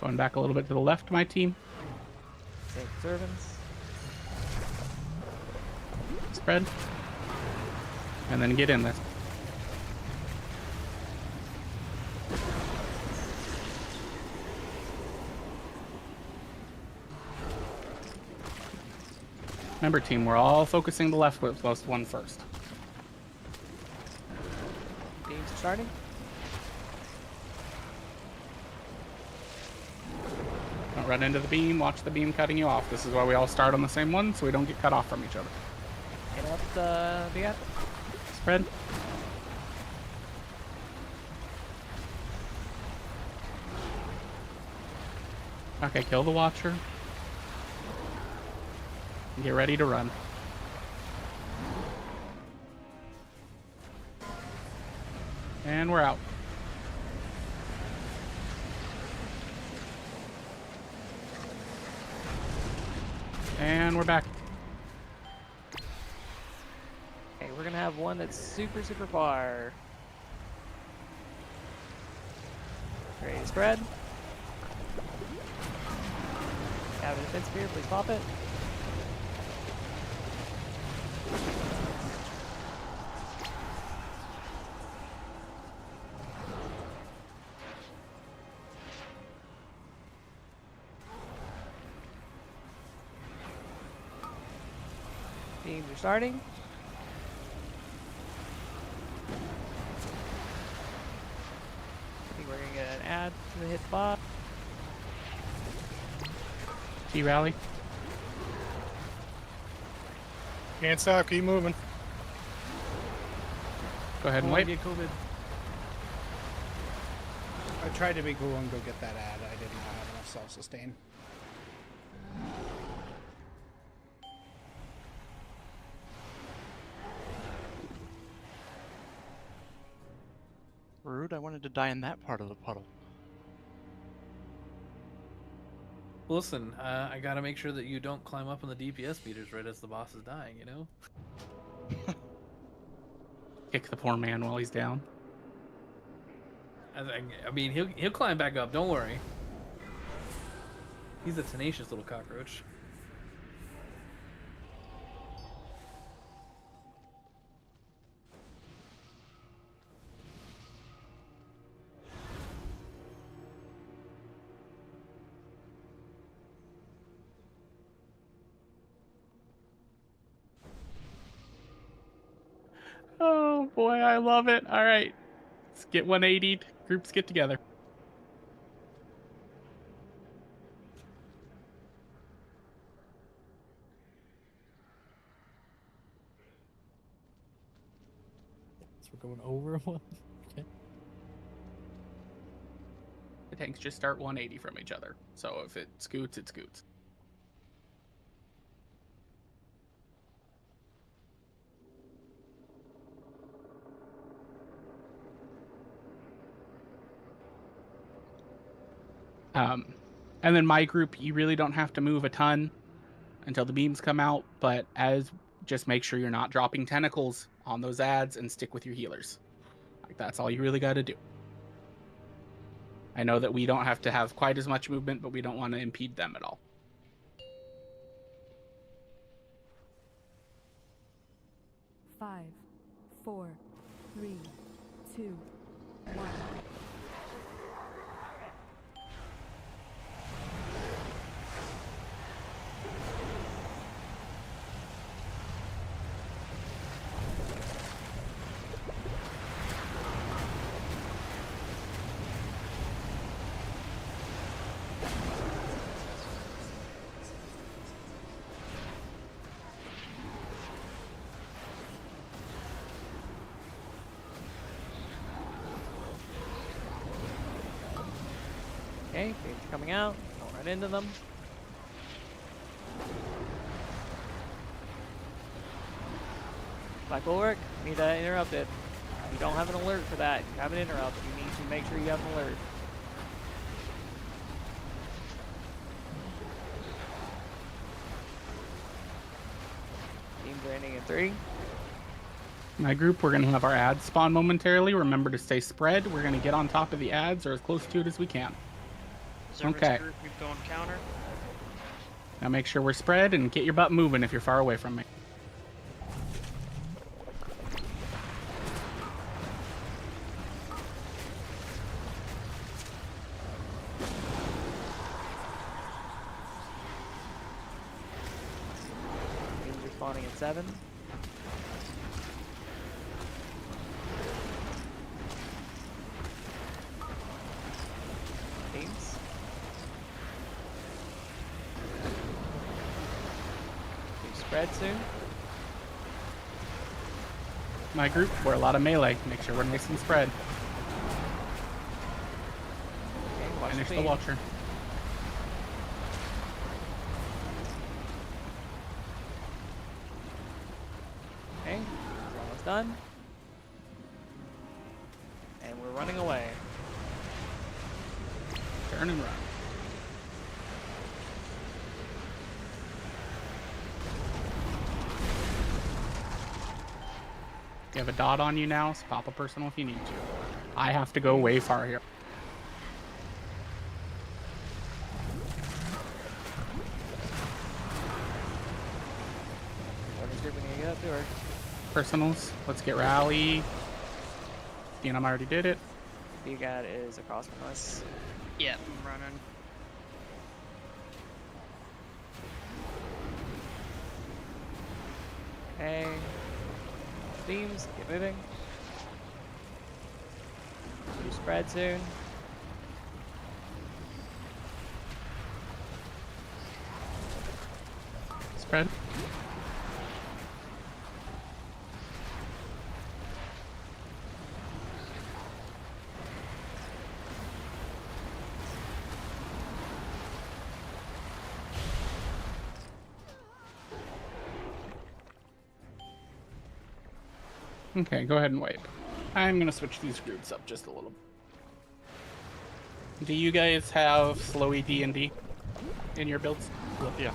Going back a little bit to the left, my team. Save servants. Spread. And then get in there. Remember, team, we're all focusing the leftmost one first. Beams are starting. Don't run into the beam. Watch the beam cutting you off. This is why we all start on the same one, so we don't get cut off from each other. Get up the gap. Spread. Okay, kill the Watcher. Get ready to run. And we're out. And we're back. Okay, we're gonna have one that's super far. Ready to spread. Have a defense spear, please pop it. Games are starting. I think we're gonna get an ad to the hit bot. T-Rally. Can't stop, keep moving. Go ahead and Don't wipe. get COVID. I tried to be cool and go get that ad. I did not have enough self-sustain. Rude, I wanted to die in that part of the puddle. Listen, I gotta make sure that you don't climb up on the DPS meters right as the boss is dying, you know? Kick the poor man while he's down. I mean, he'll climb back up, don't worry. He's a tenacious little cockroach. Oh boy, I love it. All right, let's get 180'd. Groups get together. So we're going over one. Okay. The tanks just start 180 from each other. So if it scoots, it scoots. And then my group, you really don't have to move a ton until the beams come out, but just make sure you're not dropping tentacles on those ads and stick with your healers. Like, that's all you really got to do. I know that we don't have to have quite as much movement, but we don't want to impede them at all. Five, 4, 3, 2, 1. Okay, games are coming out. Don't run into them. Black Bulwark, need that interrupted. You don't have an alert for that. You have an interrupt. You need to make sure you have an alert. Games are ending in 3. My group, we're going to have our ads spawn momentarily. Remember to stay spread. We're going to get on top of the ads or as close to it as we can. Okay. Group, keep going counter. Now make sure we're spread and get your butt moving if you're far away from me. Games are spawning at 7. Games. Spread soon. My group, we're a lot of melee. Make sure we're nice and spread. Okay, watch Finish the beam. Watcher. Okay, we're almost done. And we're running away. Turn and run. You have a dot on you now, so pop a personal if you need to. I have to go way far here. Starting group, we need to get up to her. Personals, let's get rally. Phenom already did it. BGAD is across from us. Yeah, I'm running. Okay. Beams, get moving. You spread soon. Spread. Okay, go ahead and wipe. I'm gonna switch these groups up just a little. Do you guys have slowy D&D in your builds? Yeah.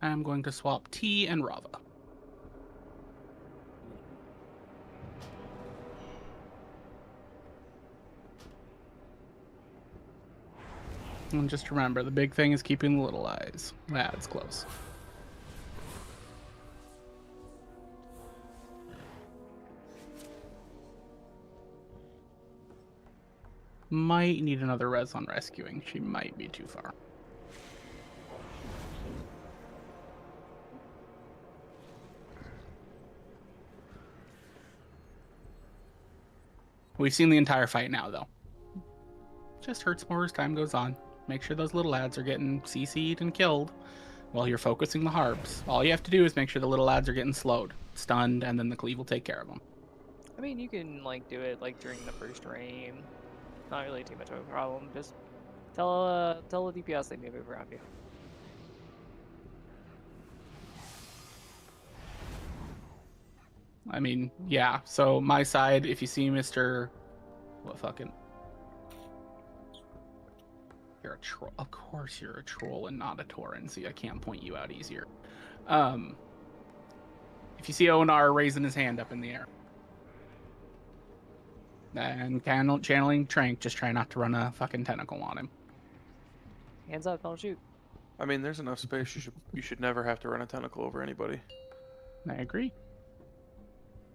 I'm going to swap T and Rava. And just remember, the big thing is keeping the little eyes. That's close. Might need another res on rescuing. She might be too far. We've seen the entire fight now, though. Just hurts more as time goes on. Make sure those little lads are getting CC'd and killed while you're focusing the harbs. All you have to do is make sure the little lads are getting slowed, stunned, and then the cleave will take care of them. I mean, you can like do it like during the first rain. Not really too much of a problem. Just tell the DPS they need to move around you. I mean, yeah. So my side, if you see Mr. What fucking... You're a troll. Of course you're a troll and not a Tauren. See, I can't point you out easier. If you see Onar raising his hand up in the air. And channeling Trank, just try not to run a fucking tentacle on him. Hands up, don't shoot. I mean, there's enough space. You should never have to run a tentacle over anybody. I agree.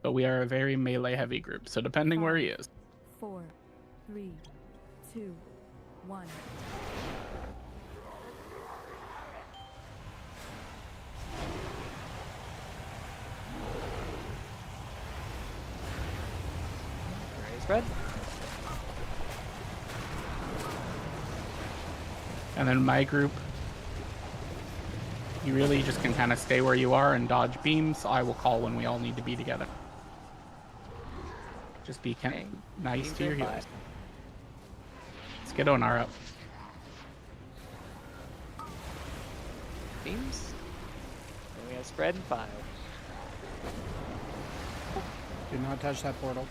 But we are a very melee heavy group, so depending where he is. 4, 3, 2, 1. Ready, spread. And then my group, you really just can kind of stay where you are and dodge beams. I will call when we all need to be together. Just be kind of nice to your healers. Let's get Onar up. Beams. And we have spread and 5. Do not touch that portal.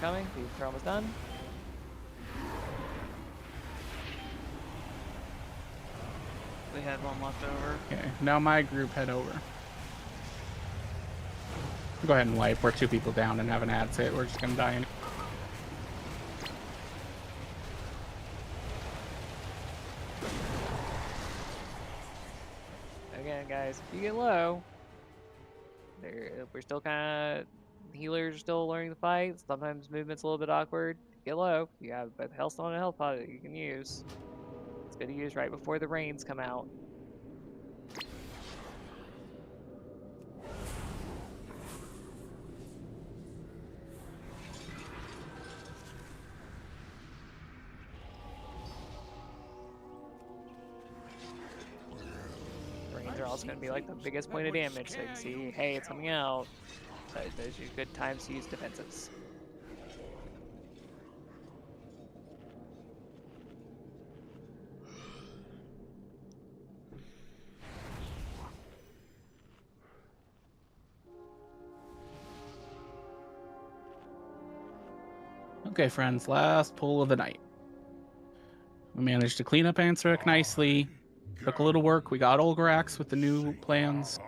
Coming. These are almost done. We had one left over. Okay, now my group head over. Go ahead and wipe. We're 2 people down and have an ad sit. We're just gonna die in. Again, guys, if you get low, we're still kind of... Healers are still learning the fight. Sometimes movement's a little bit awkward. Get low. You have both Healthstone and Health Pot that you can use. It's good to use right before the rains come out. Rains are also going to be like the biggest point of damage, so you can see, hey, it's coming out. Those are good times to use defenses. Okay, friends, last pull of the night. We managed to clean up Anseric nicely. Took a little work. We got Olgarax with the new plans.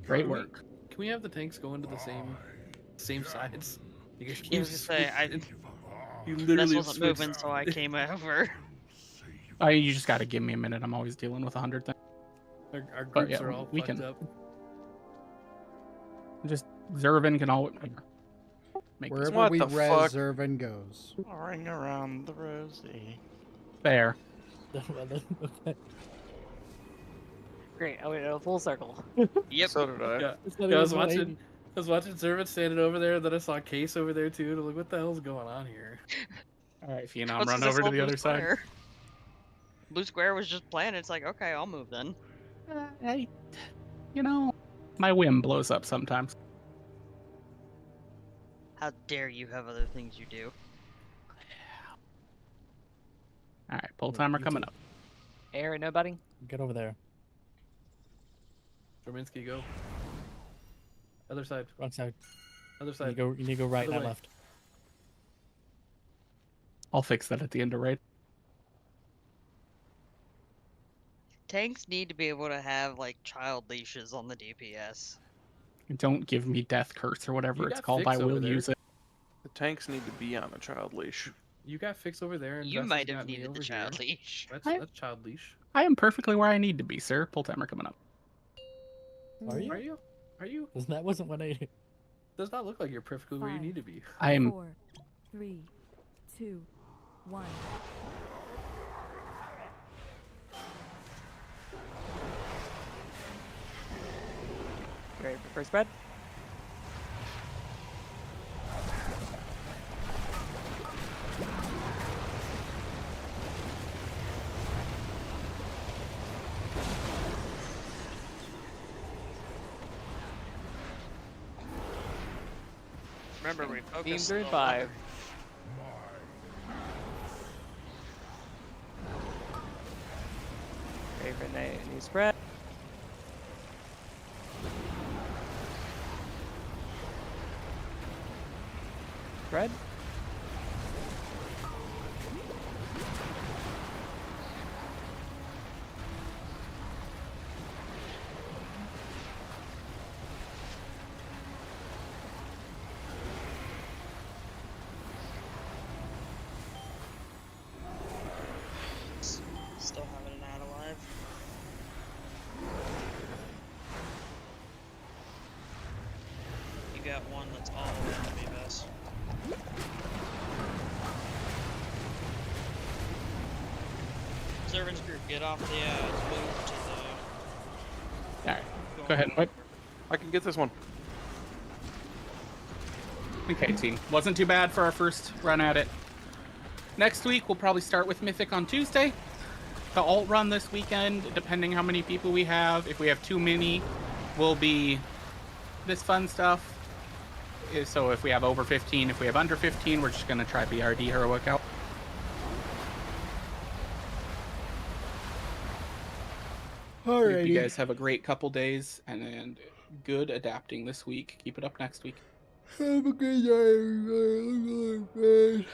Great work. Can we have the tanks go into the same sides? He just I was keeps gonna say, He this literally wasn't switched- moving, so I came over. You just gotta give me a minute. I'm always dealing with 100 things. Our But groups yeah, are all we fucked can up. just Zervin can always make this Wherever What we the res, fuck? Zervin goes. Ring around the rosy. fair. Okay. Great. I went in a full circle. Yep. So did I. Yeah, It's not I even was 180. watching Zervin standing over there, then I saw Case over there too. And I'm like, what the hell's going on here? All right, Phenom, What's run this over to whole the blue other side. square? Blue square was just planted. It's like, okay, I'll move then. Hey, you know, my whim blows up sometimes. How dare you have other things you do? All right, pull timer You coming too. up. Aaron, nobody? Get over there. Drominsky, go. Other side. Wrong side. Other You side. need to go right, Other not way. left. I'll fix that at the end of raid. Tanks need to be able to have like child leashes on the DPS. Don't give me death curse or whatever You it's got called. Fix I over will there. use it. The tanks need to be on a child leash. You got Fix over there, and You Vesta's might have got me needed the over child here. leash. That's child leash. I am perfectly where I need to be, sir. Pull timer coming up. Are you? Are you? Are you? That wasn't 180. Does not look like you're perfectly where you need to be. I am. 4, 3, 2, 1. Great. First spread. Remember, we Team focused through on 5. Great for new spread. Spread. Still having an ad alive. You got one that's all around me, Bess. Servants group, get off the move to the. All right, go ahead and wipe. I can get this one. Okay, team. Wasn't too bad for our first run at it. Next week, we'll probably start with Mythic on Tuesday. The alt run this weekend, depending how many people we have. If we have too many, will be this fun stuff. So if we have over 15, if we have under 15, we're just going to try BRD Heroic out. Hope you Alrighty. guys have a great couple days and good adapting this week. Keep it up next week. Have a good day.